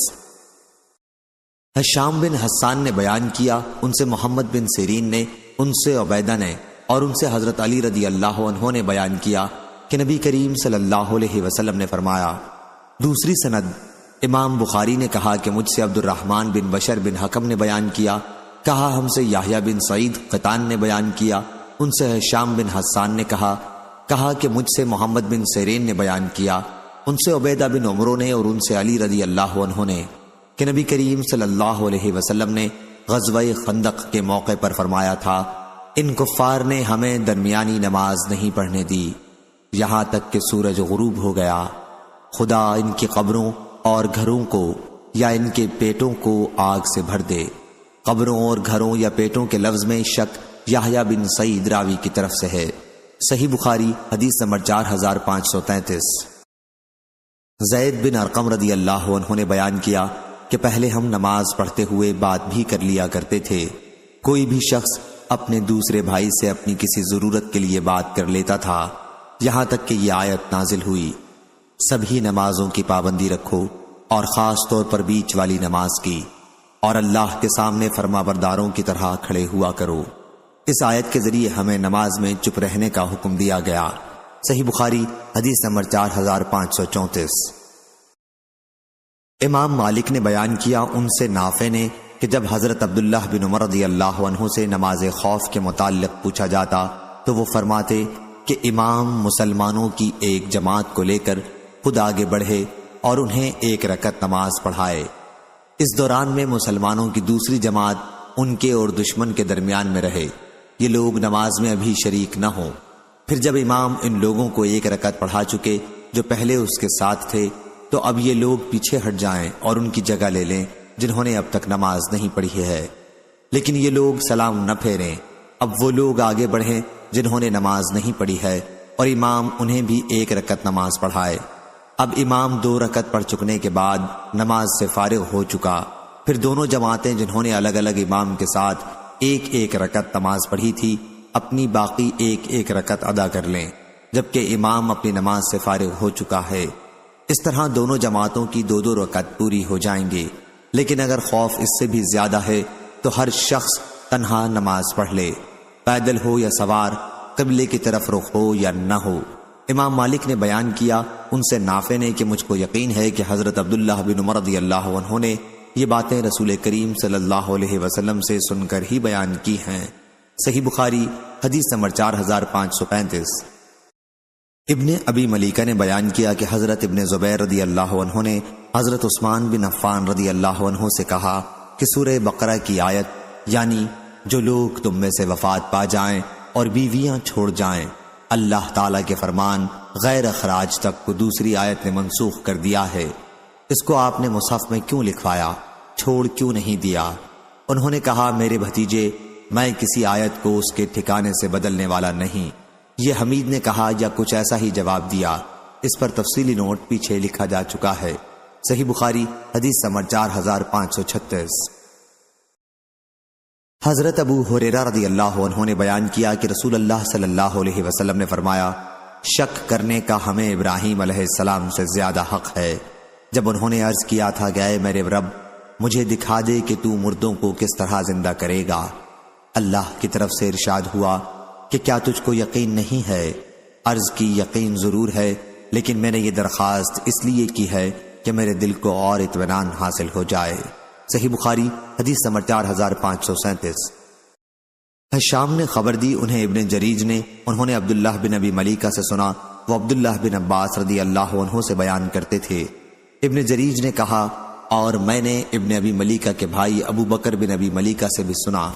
حشام بن حسان نے بیان کیا، ان سے محمد بن سیرین نے، ان سے عبیدہ نے، اور ان سے حضرت علی رضی اللہ عنہ نے بیان کیا کہ نبی کریم صلی اللہ علیہ وسلم نے فرمایا۔ دوسری سند امام بخاری نے کہا کہ مجھ سے عبد الرحمن بن بشر بن حکم نے بیان کیا، کہا ہم سے یحییٰ بن سعید قطان نے بیان کیا، ان سے حشام بن حسان نے کہا کہ مجھ سے محمد بن سیرین نے بیان کیا، ان سے عبیدہ بن عمرو نے، اور ان سے علی رضی اللہ عنہ نے کہ نبی کریم صلی اللہ علیہ وسلم نے غزوہ خندق کے موقع پر فرمایا تھا ان کفار نے ہمیں درمیانی نماز نہیں پڑھنے دی یہاں تک کہ سورج غروب ہو گیا، خدا ان کی قبروں اور گھروں کو یا ان کے پیٹوں کو آگ سے بھر دے۔ قبروں اور گھروں یا پیٹوں کے لفظ میں شک یحییٰ بن سعید راوی کی طرف سے ہے۔ صحیح بخاری حدیث نمبر 4533۔ زید بن ارقم رضی اللہ عنہ نے بیان کیا کہ پہلے ہم نماز پڑھتے ہوئے بات بھی کر لیا کرتے تھے، کوئی بھی شخص اپنے دوسرے بھائی سے اپنی کسی ضرورت کے لیے بات کر لیتا تھا، یہاں تک کہ یہ آیت نازل ہوئی، سبھی نمازوں کی پابندی رکھو اور خاص طور پر بیچ والی نماز کی، اور اللہ کے سامنے فرما برداروں کی طرح کھڑے ہوا کرو۔ اس آیت کے ذریعے ہمیں نماز میں چپ رہنے کا حکم دیا گیا۔ صحیح بخاری حدیث نمبر 4534۔ امام مالک نے بیان کیا، ان سے نافع نے کہ جب حضرت عبداللہ بن عمر رضی اللہ عنہ سے نماز خوف کے متعلق پوچھا جاتا تو وہ فرماتے کہ امام مسلمانوں کی ایک جماعت کو لے کر خود آگے بڑھے اور انہیں 1 رکعت نماز پڑھائے۔ اس دوران میں مسلمانوں کی دوسری جماعت ان کے اور دشمن کے درمیان میں رہے، یہ لوگ نماز میں ابھی شریک نہ ہوں۔ پھر جب امام ان لوگوں کو 1 رکعت پڑھا چکے جو پہلے اس کے ساتھ تھے، تو اب یہ لوگ پیچھے ہٹ جائیں اور ان کی جگہ لے لیں جنہوں نے اب تک نماز نہیں پڑھی ہے، لیکن یہ لوگ سلام نہ پھیریں۔ اب وہ لوگ آگے بڑھیں جنہوں نے نماز نہیں پڑھی ہے، اور امام انہیں بھی 1 رکعت نماز پڑھائے۔ اب امام 2 رکعت پڑھ چکنے کے بعد نماز سے فارغ ہو چکا، پھر دونوں جماعتیں جنہوں نے الگ الگ امام کے ساتھ 1 رکعت نماز پڑھی تھی اپنی باقی 1 رکعت ادا کر لیں، جبکہ امام اپنی نماز سے فارغ ہو چکا ہے۔ اس طرح دونوں جماعتوں کی 2 رکعت پوری ہو جائیں گی، لیکن اگر خوف اس سے بھی زیادہ ہے تو ہر شخص تنہا نماز پڑھ لے، پیدل ہو یا سوار، قبلے کی طرف رخ ہو یا نہ ہو۔ امام مالک نے بیان کیا ان سے نافع نے کہ مجھ کو یقین ہے کہ حضرت عبداللہ بن عمر رضی اللہ عنہ نے یہ باتیں رسول کریم صلی اللہ علیہ وسلم سے سن کر ہی بیان کی ہیں۔ صحیح بخاری حدیث نمبر 4535۔ ابن ابی ملیکہ نے بیان کیا کہ حضرت ابن زبیر رضی اللہ عنہ نے حضرت عثمان بن عفان رضی اللہ عنہ سے کہا کہ سورہ بقرہ کی آیت یعنی جو لوگ تم میں سے وفات پا جائیں اور بیویاں چھوڑ جائیں، اللہ تعالیٰ کے فرمان غیر اخراج تک کو دوسری آیت نے منسوخ کر دیا ہے، اس کو آپ نے مصحف میں کیوں لکھوایا، چھوڑ کیوں نہیں دیا؟ انہوں نے کہا میرے بھتیجے، میں کسی آیت کو اس کے ٹھکانے سے بدلنے والا نہیں۔ یہ حمید نے کہا یا کچھ ایسا ہی جواب دیا، اس پر تفصیلی نوٹ پیچھے لکھا جا چکا ہے۔ صحیح بخاری حدیث نمبر 4536۔ حضرت ابو ہریرہ رضی اللہ عنہ نے بیان کیا کہ رسول اللہ صلی اللہ علیہ وسلم نے فرمایا شک کرنے کا ہمیں ابراہیم علیہ السلام سے زیادہ حق ہے۔ جب انہوں نے عرض کیا تھا کہ اے میرے رب مجھے دکھا دے کہ تو مردوں کو کس طرح زندہ کرے گا، اللہ کی طرف سے ارشاد ہوا کہ کیا تجھ کو یقین نہیں ہے؟ عرض کی یقین ضرور ہے، لیکن میں نے یہ درخواست اس لیے کی ہے کہ میرے دل کو اور اطمینان حاصل ہو جائے۔ صحیح بخاری حدیث نمبر 4537۔ حشام نے خبر دی انہیں ابن جریج نے، انہوں نے عبداللہ بن ابی ملیکہ سے سنا، وہ عبداللہ بن عباس رضی اللہ عنہ سے بیان کرتے تھے۔ ابن جریج نے کہا اور میں نے ابن ابی ملیکہ کے بھائی ابو بکر بن ابی ملیکہ سے بھی سنا،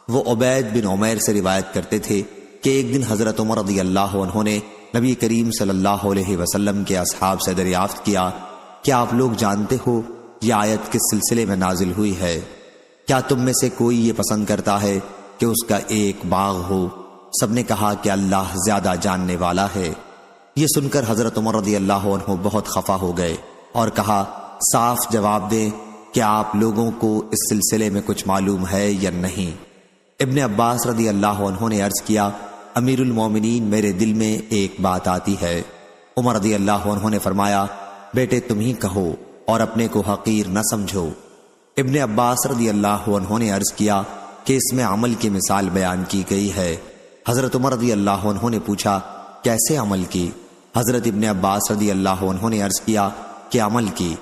وہ عبید بن عمیر سے روایت کرتے تھے کہ ایک دن حضرت عمر رضی اللہ عنہ نے نبی کریم صلی اللہ علیہ وسلم کے اصحاب سے دریافت کیا کیا آپ لوگ جانتے ہو یہ آیت کس سلسلے میں نازل ہوئی ہے؟ کیا تم میں سے کوئی یہ پسند کرتا ہے کہ اس کا ایک باغ ہو؟ سب نے کہا کہ اللہ زیادہ جاننے والا ہے۔ یہ سن کر حضرت عمر رضی اللہ عنہ بہت خفا ہو گئے اور کہا صاف جواب دیں کہ آپ لوگوں کو اس سلسلے میں کچھ معلوم ہے یا نہیں؟ ابن عباس رضی اللہ عنہ نے عرض کیا امیر المومنین میرے دل میں ایک بات آتی ہے۔ عمر رضی اللہ عنہ نے فرمایا بیٹے تم ہی کہو اور اپنے کو حقیر نہ سمجھو۔ ابن عباس رضی اللہ عنہ نے عرض کیا کہ اس میں عمل کی مثال بیان کی گئی ہے۔ حضرت عمر رضی اللہ عنہ نے پوچھا کیسے عمل کی؟ حضرت ابن عباس رضی اللہ عنہ نے عرض کیا کہ عمل کی۔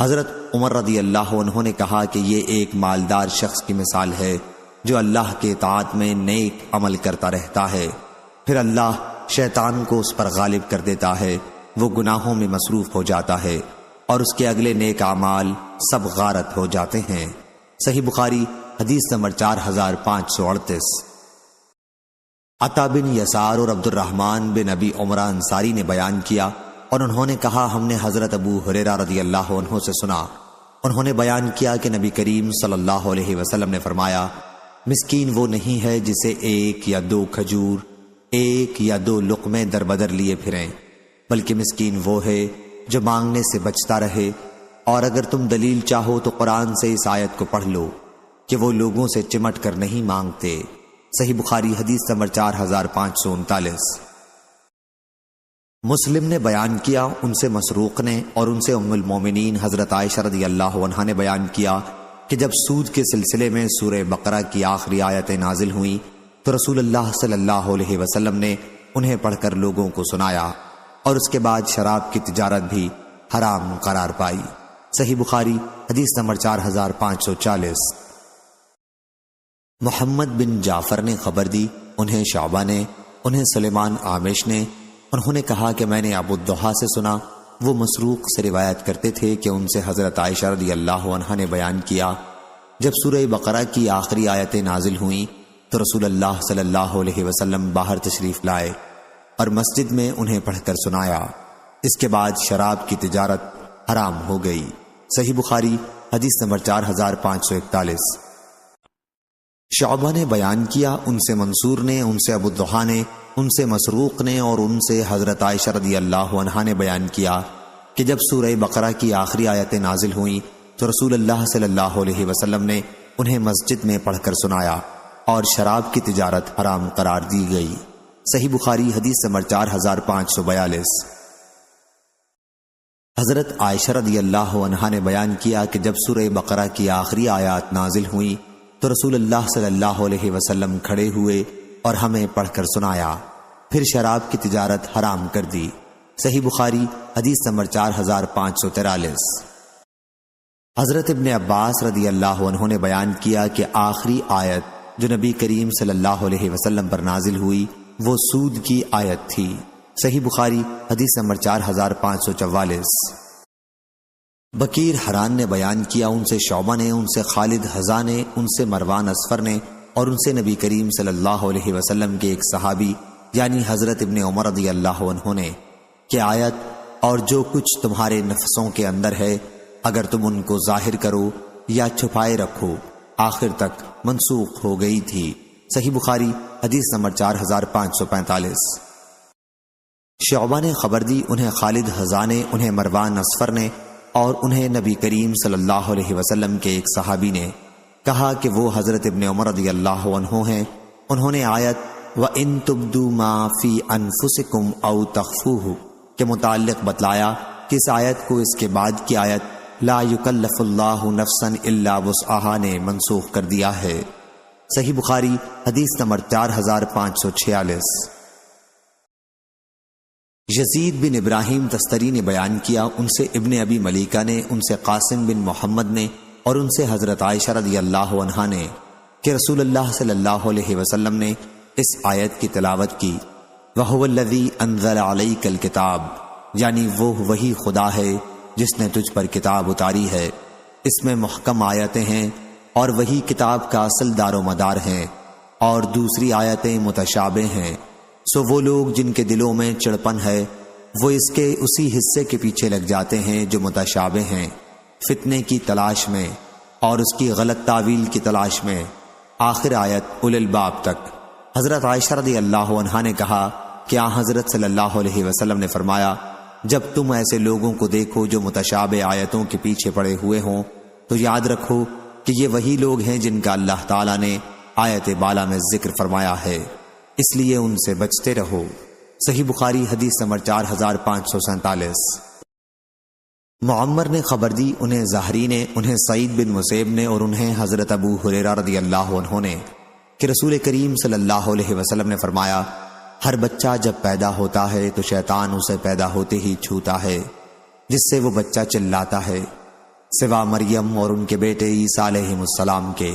حضرت عمر رضی اللہ عنہ نے کہا کہ یہ ایک مالدار شخص کی مثال ہے جو اللہ کے اطاعت میں نیک عمل کرتا رہتا ہے، پھر اللہ شیطان کو اس پر غالب کر دیتا ہے، وہ گناہوں میں مصروف ہو جاتا ہے اور اس کے اگلے نیک اعمال سب غارت ہو جاتے ہیں۔ صحیح بخاری حدیث نمبر 4538۔ عطا بن یسار اور عبد الرحمن بن ابی عمرہ انصاری نے بیان کیا اور انہوں نے کہا ہم نے حضرت ابو ہریرہ رضی اللہ عنہ سے سنا، انہوں نے بیان کیا کہ نبی کریم صلی اللہ علیہ وسلم نے فرمایا مسکین وہ نہیں ہے جسے 1 یا 2 کھجور 1 یا 2 لقمے در بدر لیے پھریں، بلکہ مسکین وہ ہے جو مانگنے سے بچتا رہے، اور اگر تم دلیل چاہو تو قرآن سے اس آیت کو پڑھ لو کہ وہ لوگوں سے چمٹ کر نہیں مانگتے۔ صحیح بخاری حدیث نمبر 4539۔ مسلم نے بیان کیا ان سے مسروق نے اور ان سے ام المومنین حضرت عائشہ رضی اللہ عنہا نے بیان کیا کہ جب سود کے سلسلے میں سورہ بقرہ کی آخری آیتیں نازل ہوئیں تو رسول اللہ صلی اللہ علیہ وسلم نے انہیں پڑھ کر لوگوں کو سنایا اور اس کے بعد شراب کی تجارت بھی حرام قرار پائی۔ صحیح بخاری حدیث نمبر 4540۔ محمد بن جعفر نے خبر دی انہیں شعبہ نے، انہیں سلیمان عامش نے، انہوں نے کہا کہ میں نے ابو الضحیٰ سے سنا، وہ مسروق سے روایت کرتے تھے کہ ان سے حضرت عائشہ رضی اللہ عنہا نے بیان کیا، جب سورہ بقرہ کی آخری آیتیں نازل ہوئیں تو رسول اللہ صلی اللہ علیہ وسلم باہر تشریف لائے اور مسجد میں انہیں پڑھ کر سنایا۔ اس کے بعد شراب کی تجارت حرام ہو گئی۔ صحیح بخاری حدیث نمبر 4541۔ شعبہ نے بیان کیا، ان سے منصور نے، ان سے ابو الضحیٰ نے، ان سے مسروق نے اور ان سے حضرت عائشہ رضی اللہ عنہا نے بیان کیا کہ جب سورہ بقرہ کی آخری آیتیں نازل ہوئیں تو رسول اللہ صلی اللہ علیہ وسلم نے انہیں مسجد میں پڑھ کر سنایا اور شراب کی تجارت حرام قرار دی گئی۔ صحیح بخاری حدیث نمبر 4542۔ حضرت عائشہ رضی اللہ عنہا نے بیان کیا کہ جب سورہ بقرہ کی آخری آیات نازل ہوئیں تو رسول اللہ صلی اللہ علیہ وسلم کھڑے ہوئے اور ہمیں پڑھ کر سنایا، پھر شراب کی تجارت حرام کر دی۔ صحیح بخاری حدیث نمبر 4543۔ حضرت ابن عباس رضی اللہ عنہ نے بیان کیا کہ آخری آیت جو نبی کریم صلی اللہ علیہ وسلم پر نازل ہوئی وہ سود کی آیت تھی۔ صحیح بخاری حدیث نمبر 4544۔ بکیر حران نے بیان کیا، ان سے شعبہ نے، ان سے خالد حذا نے، ان سے مروان اصفر نے اور ان سے نبی کریم صلی اللہ علیہ وسلم کے ایک صحابی یعنی حضرت ابن عمر رضی اللہ عنہ نے کہ آیت اور جو کچھ تمہارے نفسوں کے اندر ہے اگر تم ان کو ظاہر کرو یا چھپائے رکھو آخر تک منسوخ ہو گئی تھی۔ صحیح بخاری حدیث نمبر 4545۔ شعبہ نے خبر دی، انہیں خالد حذا نے، انہیں مروان اصفر نے اور انہیں نبی کریم صلی اللہ علیہ وسلم کے ایک صحابی نے کہا کہ وہ حضرت ابن عمر رضی اللہ عنہ ہیں، انہوں نے آیت وَإِن تُبْدُوا مَا فِي أَنفُسِكُمْ أَوْ تَخْفُوهُ کے متعلق بتلایا کہ اس آیت کو اس کے بعد کی آیت لا یکلف اللہ نفسا الا وسعها نے منسوخ کر دیا ہے۔ صحیح بخاری حدیث نمبر 4546۔ یزید بن ابراہیم تستری نے بیان کیا، ان سے ابن ابی ملیکہ نے، ان سے قاسم بن محمد نے اور ان سے حضرت عائشہ رضی اللہ عنہا نے کہ رسول اللہ صلی اللہ علیہ وسلم نے اس آیت کی تلاوت کی وَهُوَ الَّذِي أَنزَلَ عَلَيْكَ الْكِتَابَ، یعنی وہ وہی خدا ہے جس نے تجھ پر کتاب اتاری ہے، اس میں محکم آیتیں ہیں اور وہی کتاب کا اصل دار و مدار ہیں اور دوسری آیتیں متشابہ ہیں، سو وہ لوگ جن کے دلوں میں چڑپن ہے وہ اس کے اسی حصے کے پیچھے لگ جاتے ہیں جو متشابہ ہیں، فتنے کی تلاش میں اور اس کی غلط تعویل کی تلاش میں، آخر آیت اولی الباب تک۔ حضرت عائشہ رضی اللہ عنہا نے کہا کہ حضرت صلی اللہ علیہ وسلم نے فرمایا جب تم ایسے لوگوں کو دیکھو جو متشابہ آیتوں کے پیچھے پڑے ہوئے ہوں تو یاد رکھو کہ یہ وہی لوگ ہیں جن کا اللہ تعالیٰ نے آیت بالا میں ذکر فرمایا ہے، اس لیے ان سے بچتے رہو۔ صحیح بخاری حدیث نمبر 4547۔ معمر نے خبر دی، انہیں زہری نے، انہیں سعید بن مسیب نے اور انہیں حضرت ابو ہریرہ رضی اللہ عنہ نے کہ رسول کریم صلی اللہ علیہ وسلم نے فرمایا ہر بچہ جب پیدا ہوتا ہے تو شیطان اسے پیدا ہوتے ہی چھوتا ہے جس سے وہ بچہ چلاتا ہے سوا مریم اور ان کے بیٹے عیسیٰ علیہ السلام کے۔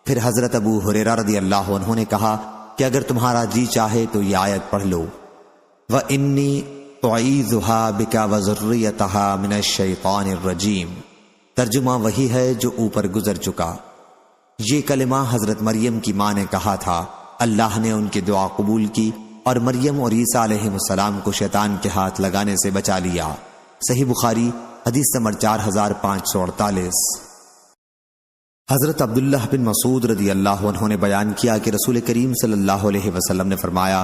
پھر حضرت ابو ہریرہ رضی اللہ عنہ نے کہا کہ اگر تمہارا جی چاہے تو یہ آیت پڑھ لو وَإِنِّي أُعِيذُهَا بِكَ وَذُرِّيَّتَهَا مِنَ الشَّيْطَانِ الرَّجِيمِ، ترجمہ وہی ہے جو اوپر گزر چکا۔ یہ کلمہ حضرت مریم کی ماں نے کہا تھا، اللہ نے ان کی دعا قبول کی اور مریم اور عیسیٰ علیہ السلام کو شیطان کے ہاتھ لگانے سے بچا لیا۔ صحیح بخاری حدیث نمبر 4548۔ حضرت عبداللہ بن مسعود رضی اللہ عنہ نے بیان کیا کہ رسول کریم صلی اللہ علیہ وسلم نے فرمایا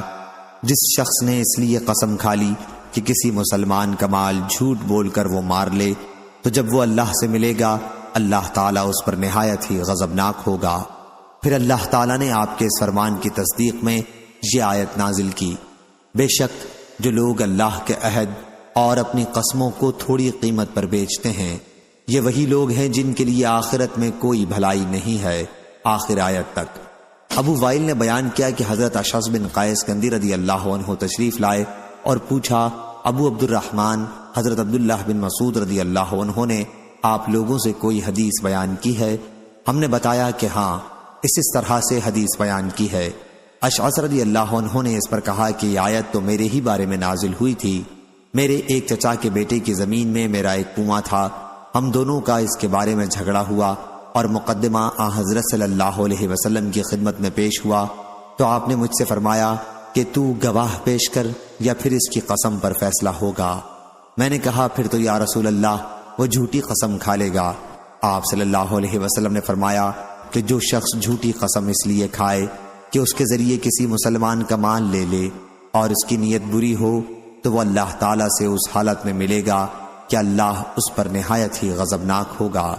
جس شخص نے اس لیے قسم کھا لی کہ کسی مسلمان کا مال جھوٹ بول کر وہ مار لے تو جب وہ اللہ سے ملے گا اللہ تعالیٰ اس پر نہایت ہی غضبناک ہوگا۔ پھر اللہ تعالیٰ نے آپ کے اس فرمان کی تصدیق میں یہ آیت نازل کی، بے شک جو لوگ اللہ کے عہد اور اپنی قسموں کو تھوڑی قیمت پر بیچتے ہیں یہ وہی لوگ ہیں جن کے لیے آخرت میں کوئی بھلائی نہیں ہے، آخر آیت تک۔ ابو وائل نے بیان کیا کہ حضرت اشعث بن قیس کندی رضی اللہ عنہ تشریف لائے اور پوچھا ابو عبد الرحمن حضرت عبداللہ بن مسعود رضی اللہ عنہ نے آپ لوگوں سے کوئی حدیث بیان کی ہے؟ ہم نے بتایا کہ ہاں اس طرح سے حدیث بیان کی ہے۔ اشعث رضی اللہ عنہ نے اس پر کہا کہ یہ آیت تو میرے ہی بارے میں نازل ہوئی تھی، میرے ایک چچا کے بیٹے کی زمین میں میرا ایک کنواں تھا، ہم دونوں کا اس کے بارے میں جھگڑا ہوا اور مقدمہ آن حضرت صلی اللہ علیہ وسلم کی خدمت میں پیش ہوا تو آپ نے مجھ سے فرمایا کہ تو گواہ پیش کر یا پھر اس کی قسم پر فیصلہ ہوگا۔ میں نے کہا پھر تو یا رسول اللہ وہ جھوٹی قسم کھا لے گا۔ آپ صلی اللہ علیہ وسلم نے فرمایا کہ جو شخص جھوٹی قسم اس لیے کھائے کہ اس کے ذریعے کسی مسلمان کا مال لے لے اور اس کی نیت بری ہو تو وہ اللہ تعالیٰ سے اس حالت میں ملے گا کہ اللہ اس پر نہایت ہی غضبناک ہوگا۔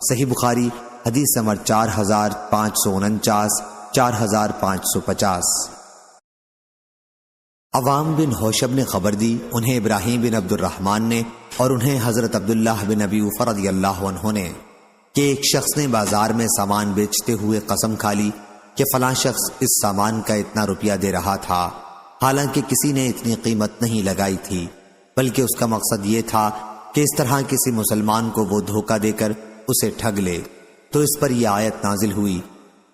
صحیح بخاری حدیث نمبر 4549 4550۔ عوام بن حوشب نے خبر دی، انہیں ابراہیم بن عبد الرحمن نے اور انہیں حضرت عبداللہ بن ابی اوفا رضی اللہ عنہ نے کہ ایک شخص نے بازار میں سامان بیچتے ہوئے قسم کھا لی کہ فلاں شخص اس سامان کا اتنا روپیہ دے رہا تھا، حالانکہ کسی نے اتنی قیمت نہیں لگائی تھی، بلکہ اس کا مقصد یہ تھا کہ اس طرح کسی مسلمان کو وہ دھوکہ دے کر اسے ٹھگ لے۔ تو اس پر یہ آیت نازل ہوئی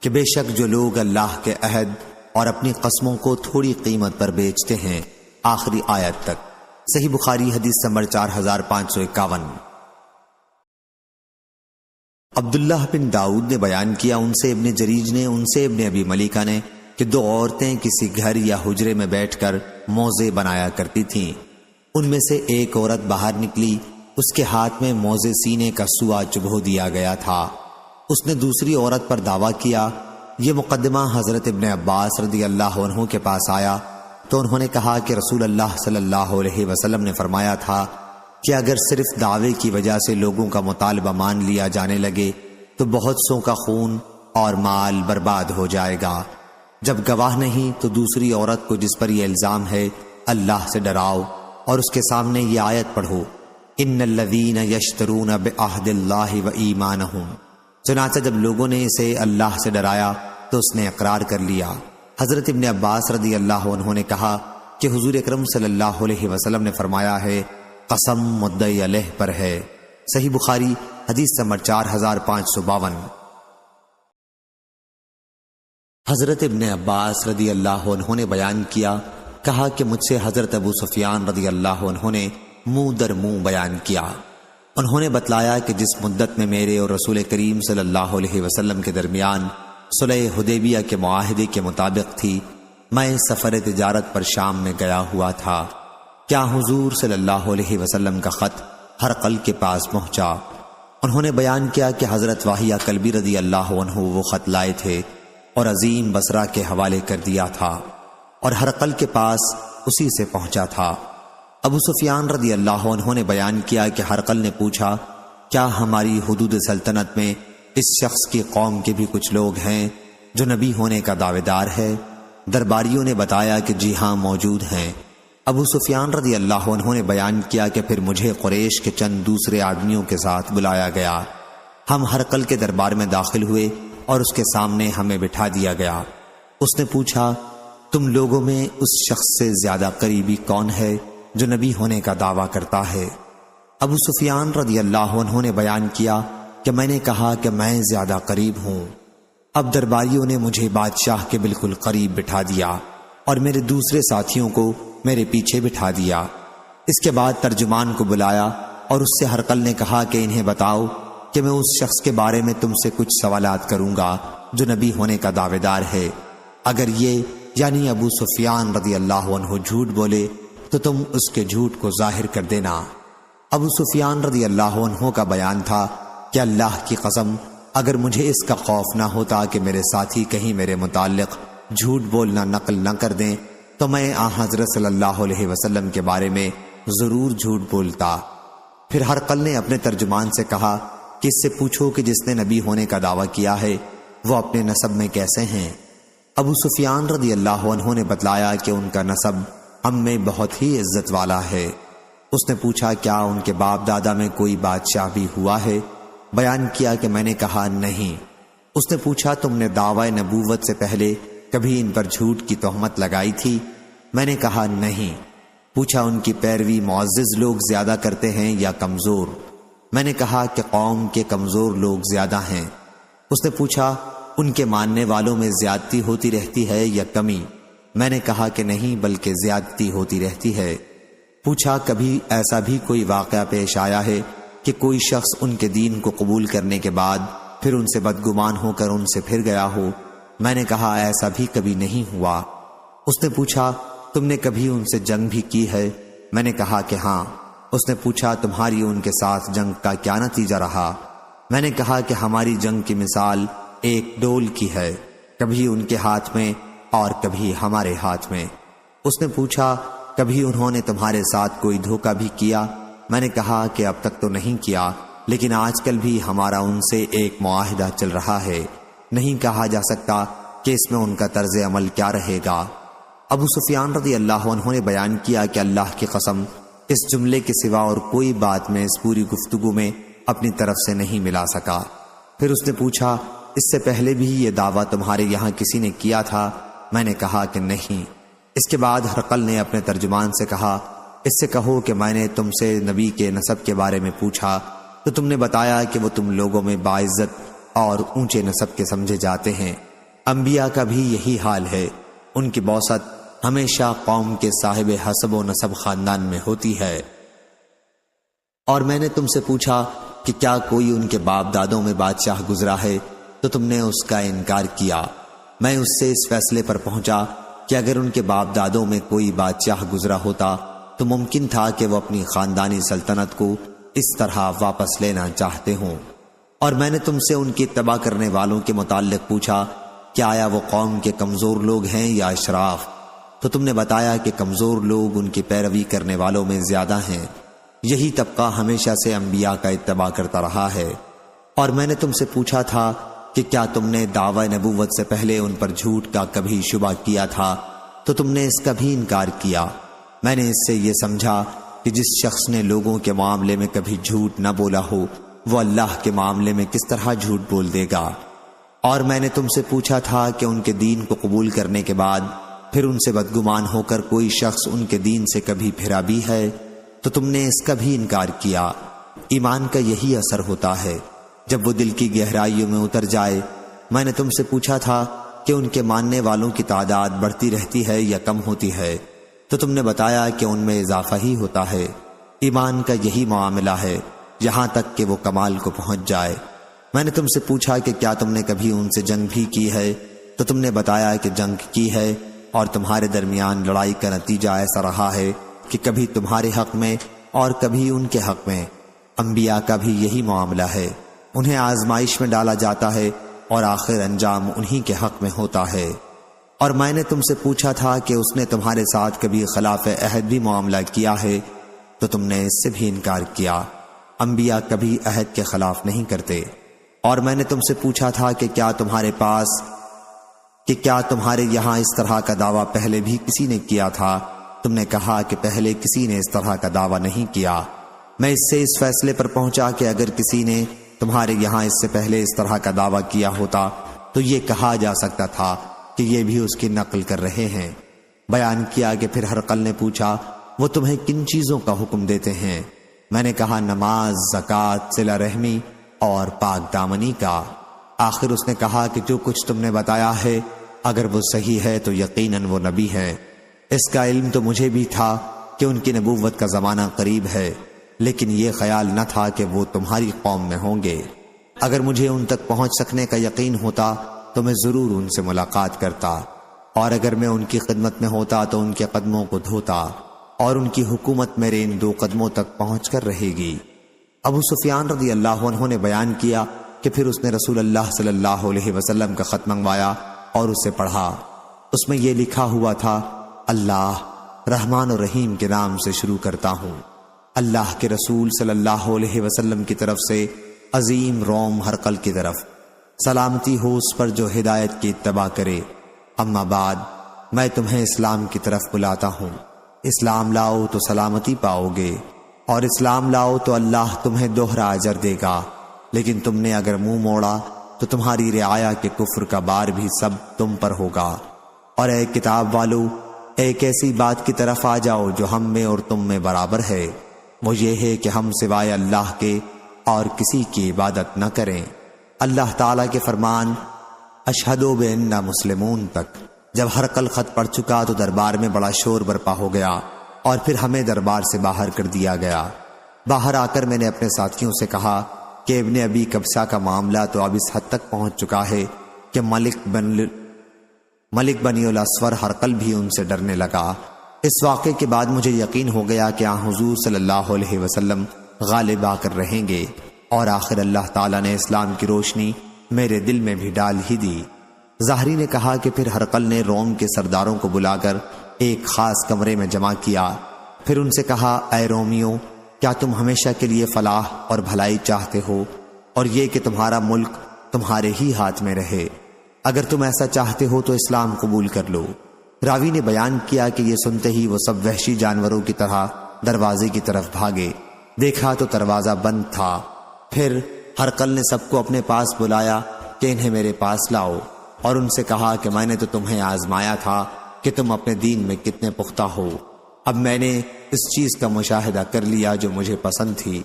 کہ بے شک جو لوگ اللہ کے عہد اور اپنی قسموں کو تھوڑی قیمت پر بیچتے ہیں، آخری آیت تک۔ صحیح بخاری حدیث نمبر 4551۔ عبداللہ بن داؤد نے بیان کیا، ان سے ابن جریج نے، ان سے ابن ابی ملیکہ نے کہ دو عورتیں کسی گھر یا حجرے میں بیٹھ کر موزے بنایا کرتی تھیں۔ ان میں سے ایک عورت باہر نکلی، اس کے ہاتھ میں موزے سینے کا سوا چبھو دیا گیا تھا۔ اس نے دوسری عورت پر دعویٰ کیا۔ یہ مقدمہ حضرت ابن عباس رضی اللہ عنہ کے پاس آیا تو انہوں نے کہا کہ رسول اللہ صلی اللہ علیہ وسلم نے فرمایا تھا کہ اگر صرف دعوے کی وجہ سے لوگوں کا مطالبہ مان لیا جانے لگے تو بہت سوں کا خون اور مال برباد ہو جائے گا۔ جب گواہ نہیں تو دوسری عورت کو جس پر یہ الزام ہے اللہ سے ڈراؤ اور اس کے سامنے یہ آیت پڑھو، ان الذین یشترون بعہد اللہ و ایمانہم۔ چنانچہ جب لوگوں نے اسے اللہ سے ڈرایا تو اس نے اقرار کر لیا۔ حضرت ابن عباس رضی اللہ عنہ نے کہا کہ حضور اکرم صلی اللہ علیہ وسلم نے فرمایا ہے قسم مدعی علیہ پر ہے۔ صحیح بخاری حدیث نمبر 4552۔ حضرت ابن عباس رضی اللہ عنہ نے بیان کیا، کہا کہ مجھ سے حضرت ابو سفیان رضی اللہ عنہ نے منہ در منہ بیان کیا۔ انہوں نے بتلایا کہ جس مدت میں میرے اور رسول کریم صلی اللہ علیہ وسلم کے درمیان صلح حدیبیہ کے معاہدے کے مطابق تھی، میں سفر تجارت پر شام میں گیا ہوا تھا۔ کیا حضور صلی اللہ علیہ وسلم کا خط ہرقل کے پاس پہنچا؟ انہوں نے بیان کیا کہ حضرت واہیہ کلبی رضی اللہ عنہ وہ خط لائے تھے اور عظیم بصرہ کے حوالے کر دیا تھا اور ہرقل کے پاس اسی سے پہنچا تھا۔ ابو سفیان رضی اللہ عنہ نے بیان کیا کہ ہرقل نے پوچھا کیا ہماری حدود سلطنت میں اس شخص کی قوم کے بھی کچھ لوگ ہیں جو نبی ہونے کا دعوے دار ہے؟ درباریوں نے بتایا کہ جی ہاں موجود ہیں۔ ابو سفیان رضی اللہ عنہ نے بیان کیا کہ پھر مجھے قریش کے چند دوسرے آدمیوں کے ساتھ بلایا گیا۔ ہم ہرقل کے دربار میں داخل ہوئے اور اس کے سامنے ہمیں بٹھا دیا گیا۔ اس نے پوچھا تم لوگوں میں اس شخص سے زیادہ قریبی کون ہے جو نبی ہونے کا دعویٰ کرتا ہے؟ ابو سفیان رضی اللہ عنہ نے بیان کیا کہ میں نے کہا کہ میں زیادہ قریب ہوں۔ اب درباریوں نے مجھے بادشاہ کے بالکل قریب بٹھا دیا اور میرے دوسرے ساتھیوں کو میرے پیچھے بٹھا دیا۔ اس کے بعد ترجمان کو بلایا اور اس سے ہرقل نے کہا کہ انہیں بتاؤ کہ میں اس شخص کے بارے میں تم سے کچھ سوالات کروں گا جو نبی ہونے کا دعوے دار ہے۔ اگر یہ یعنی ابو سفیان رضی اللہ عنہ جھوٹ بولے تو تم اس کے جھوٹ کو ظاہر کر دینا۔ ابو سفیان رضی اللہ عنہ کا بیان تھا کہ اللہ کی قسم اگر مجھے اس کا خوف نہ ہوتا کہ میرے ساتھی کہیں میرے متعلق جھوٹ بولنا نقل نہ کر دیں تو میں آن حضرت صلی اللہ علیہ وسلم کے بارے میں ضرور جھوٹ بولتا۔ پھر ہرقل نے اپنے ترجمان سے کہا کہ اس سے پوچھو کہ جس نے نبی ہونے کا دعویٰ کیا ہے وہ اپنے نسب میں کیسے ہیں؟ ابو سفیان رضی اللہ عنہ نے بتلایا کہ ان کا نسب ہم میں بہت ہی عزت والا ہے۔ اس نے پوچھا کیا ان کے باپ دادا میں کوئی بادشاہ بھی ہوا ہے؟ بیان کیا کہ میں نے کہا نہیں۔ اس نے پوچھا تم نے دعوی نبوت سے پہلے کبھی ان پر جھوٹ کی تہمت لگائی تھی؟ میں نے کہا نہیں۔ پوچھا ان کی پیروی معزز لوگ زیادہ کرتے ہیں یا کمزور؟ میں نے کہا کہ قوم کے کمزور لوگ زیادہ ہیں۔ اس نے پوچھا ان کے ماننے والوں میں زیادتی ہوتی رہتی ہے یا کمی؟ میں نے کہا کہ نہیں بلکہ زیادتی ہوتی رہتی ہے۔ پوچھا کبھی ایسا بھی کوئی واقعہ پیش آیا ہے کہ کوئی شخص ان کے دین کو قبول کرنے کے بعد پھر ان سے بدگمان ہو کر ان سے پھر گیا ہو؟ میں نے کہا ایسا بھی کبھی نہیں ہوا۔ اس نے پوچھا تم نے کبھی ان سے جنگ بھی کی ہے؟ میں نے کہا کہ ہاں۔ اس نے پوچھا تمہاری ان کے ساتھ جنگ کا کیا نتیجہ رہا؟ میں نے کہا کہ ہماری جنگ کی مثال ایک ڈول کی ہے، کبھی ان کے ہاتھ میں اور کبھی ہمارے ہاتھ میں۔ اس نے پوچھا کبھی انہوں نے تمہارے ساتھ کوئی دھوکہ بھی کیا؟ میں نے کہا کہ اب تک تو نہیں کیا، لیکن آج کل بھی ہمارا ان سے ایک معاہدہ چل رہا ہے، نہیں کہا جا سکتا کہ اس میں ان کا طرز عمل کیا رہے گا۔ ابو سفیان رضی اللہ عنہ نے بیان کیا کہ اللہ کی قسم اس جملے کے سوا اور کوئی بات میں اس پوری گفتگو میں اپنی طرف سے نہیں ملا سکا۔ پھر اس نے پوچھا اس سے پہلے بھی یہ دعویٰ تمہارے یہاں کسی نے کیا تھا؟ میں نے کہا کہ نہیں۔ اس کے بعد ہرقل نے اپنے ترجمان سے کہا اس سے کہو کہ میں نے تم سے نبی کے نسب کے بارے میں پوچھا تو تم نے بتایا کہ وہ تم لوگوں میں باعزت اور اونچے نسب کے سمجھے جاتے ہیں۔ انبیاء کا بھی یہی حال ہے، ان کی بعثت ہمیشہ قوم کے صاحب حسب و نسب خاندان میں ہوتی ہے۔ اور میں نے تم سے پوچھا کہ کیا کوئی ان کے باپ دادوں میں بادشاہ گزرا ہے تو تم نے اس کا انکار کیا۔ میں اس سے اس فیصلے پر پہنچا کہ اگر ان کے باپ دادوں میں کوئی بادشاہ گزرا ہوتا تو ممکن تھا کہ وہ اپنی خاندانی سلطنت کو اس طرح واپس لینا چاہتے ہوں۔ اور میں نے تم سے ان کی اتباع کرنے والوں کے متعلق پوچھا کہ آیا وہ قوم کے کمزور لوگ ہیں یا اشراف؟ تو تم نے بتایا کہ کمزور لوگ ان کی پیروی کرنے والوں میں زیادہ ہیں، یہی طبقہ ہمیشہ سے انبیاء کا اتباع کرتا رہا ہے۔ اور میں نے تم سے پوچھا تھا کہ کیا تم نے دعوی نبوت سے پہلے ان پر جھوٹ کا کبھی شبہ کیا تھا تو تم نے اس کا بھی انکار کیا۔ میں نے اس سے یہ سمجھا کہ جس شخص نے لوگوں کے معاملے میں کبھی جھوٹ نہ بولا ہو وہ اللہ کے معاملے میں کس طرح جھوٹ بول دے گا۔ اور میں نے تم سے پوچھا تھا کہ ان کے دین کو قبول کرنے کے بعد پھر ان سے بدگمان ہو کر کوئی شخص ان کے دین سے کبھی پھرا بھی ہے تو تم نے اس کا بھی انکار کیا۔ ایمان کا یہی اثر ہوتا ہے جب وہ دل کی گہرائیوں میں اتر جائے۔ میں نے تم سے پوچھا تھا کہ ان کے ماننے والوں کی تعداد بڑھتی رہتی ہے یا کم ہوتی ہے تو تم نے بتایا کہ ان میں اضافہ ہی ہوتا ہے۔ ایمان کا یہی معاملہ ہے یہاں تک کہ وہ کمال کو پہنچ جائے۔ میں نے تم سے پوچھا کہ کیا تم نے کبھی ان سے جنگ بھی کی ہے تو تم نے بتایا کہ جنگ کی ہے، اور تمہارے درمیان لڑائی کا نتیجہ ایسا رہا ہے کہ کبھی تمہارے حق میں اور کبھی ان کے حق میں۔ انبیاء کا بھی یہی معاملہ ہے، انہیں آزمائش میں ڈالا جاتا ہے اور آخر انجام انہی کے حق میں ہوتا ہے۔ اور میں نے تم سے پوچھا تھا کہ اس نے تمہارے ساتھ کبھی خلاف عہد بھی معاملہ کیا ہے تو تم نے اس سے بھی انکار کیا۔ انبیاء کبھی عہد کے خلاف نہیں کرتے۔ اور میں نے تم سے پوچھا تھا کہ کیا تمہارے یہاں اس طرح کا دعویٰ پہلے بھی کسی نے کیا تھا؟ تم نے کہا کہ پہلے کسی نے اس طرح کا دعویٰ نہیں کیا۔ میں اس سے اس فیصلے پر پہنچا کہ اگر کسی نے تمہارے یہاں اس سے پہلے اس طرح کا دعویٰ کیا ہوتا تو یہ کہا جا سکتا تھا کہ یہ بھی اس کی نقل کر رہے ہیں۔ بیان کیا کہ پھر ہرقل نے پوچھا وہ تمہیں کن چیزوں کا حکم دیتے ہیں؟ میں نے کہا نماز، زکوٰۃ، صلہ رحمی اور پاک دامنی کا۔ آخر اس نے کہا کہ جو کچھ تم نے بتایا ہے اگر وہ صحیح ہے تو یقیناً وہ نبی ہے۔ اس کا علم تو مجھے بھی تھا کہ ان کی نبوت کا زمانہ قریب ہے، لیکن یہ خیال نہ تھا کہ وہ تمہاری قوم میں ہوں گے۔ اگر مجھے ان تک پہنچ سکنے کا یقین ہوتا تو میں ضرور ان سے ملاقات کرتا، اور اگر میں ان کی خدمت میں ہوتا تو ان کے قدموں کو دھوتا، اور ان کی حکومت میرے ان 2 قدموں تک پہنچ کر رہے گی۔ ابو سفیان رضی اللہ عنہ نے بیان کیا کہ پھر اس نے رسول اللہ صلی اللہ علیہ وسلم کا خط منگوایا اور اسے پڑھا۔ اس میں یہ لکھا ہوا تھا اللہ رحمان و رحیم کے نام سے شروع کرتا ہوں، اللہ کے رسول صلی اللہ علیہ وسلم کی طرف سے عظیم روم ہرقل کی طرف، سلامتی ہو اس پر جو ہدایت کی اتباع کرے۔ اما بعد، میں تمہیں اسلام کی طرف بلاتا ہوں۔ اسلام لاؤ تو سلامتی پاؤ گے، اور اسلام لاؤ تو اللہ تمہیں دوہرا اجر دے گا، لیکن تم نے اگر منہ موڑا تو تمہاری رعایا کے کفر کا بار بھی سب تم پر ہوگا۔ اور اے کتاب والو، ایک ایسی بات کی طرف آ جاؤ جو ہم میں اور تم میں برابر ہے، وہ یہ ہے کہ ہم سوائے اللہ کے اور کسی کی عبادت نہ کریں۔ اللہ تعالیٰ کے فرمان اشہدوا بأننا مسلمون تک جب ہرقل خط پڑھ چکا تو دربار میں بڑا شور برپا ہو گیا، اور پھر ہمیں دربار سے باہر کر دیا گیا۔ باہر آ کر میں نے اپنے ساتھیوں سے کہا کہ ابن ابی کبسہ کا معاملہ تو اب اس حد تک پہنچ چکا ہے کہ ملک بنی الاسور ہرقل بھی ان سے ڈرنے لگا۔ اس واقعے کے بعد مجھے یقین ہو گیا کہ حضور صلی اللہ علیہ وسلم غالب آ کر رہیں گے، اور آخر اللہ تعالیٰ نے اسلام کی روشنی میرے دل میں بھی ڈال ہی دی۔ ظاہری نے کہا کہ پھر ہرقل نے روم کے سرداروں کو بلا کر ایک خاص کمرے میں جمع کیا، پھر ان سے کہا، اے رومیوں، کیا تم ہمیشہ کے لیے فلاح اور بھلائی چاہتے ہو، اور یہ کہ تمہارا ملک تمہارے ہی ہاتھ میں رہے؟ اگر تم ایسا چاہتے ہو تو اسلام قبول کر لو۔ راوی نے بیان کیا کہ یہ سنتے ہی وہ سب وحشی جانوروں کی طرح دروازے کی طرف بھاگے۔ دیکھا تو دروازہ بند تھا۔ پھر ہرقل نے سب کو اپنے پاس بلایا کہ انہیں میرے پاس لاؤ، اور ان سے کہا کہ میں نے تو تمہیں آزمایا تھا کہ تم اپنے دین میں کتنے پختہ ہو۔ اب میں نے اس چیز کا مشاہدہ کر لیا جو مجھے پسند تھی۔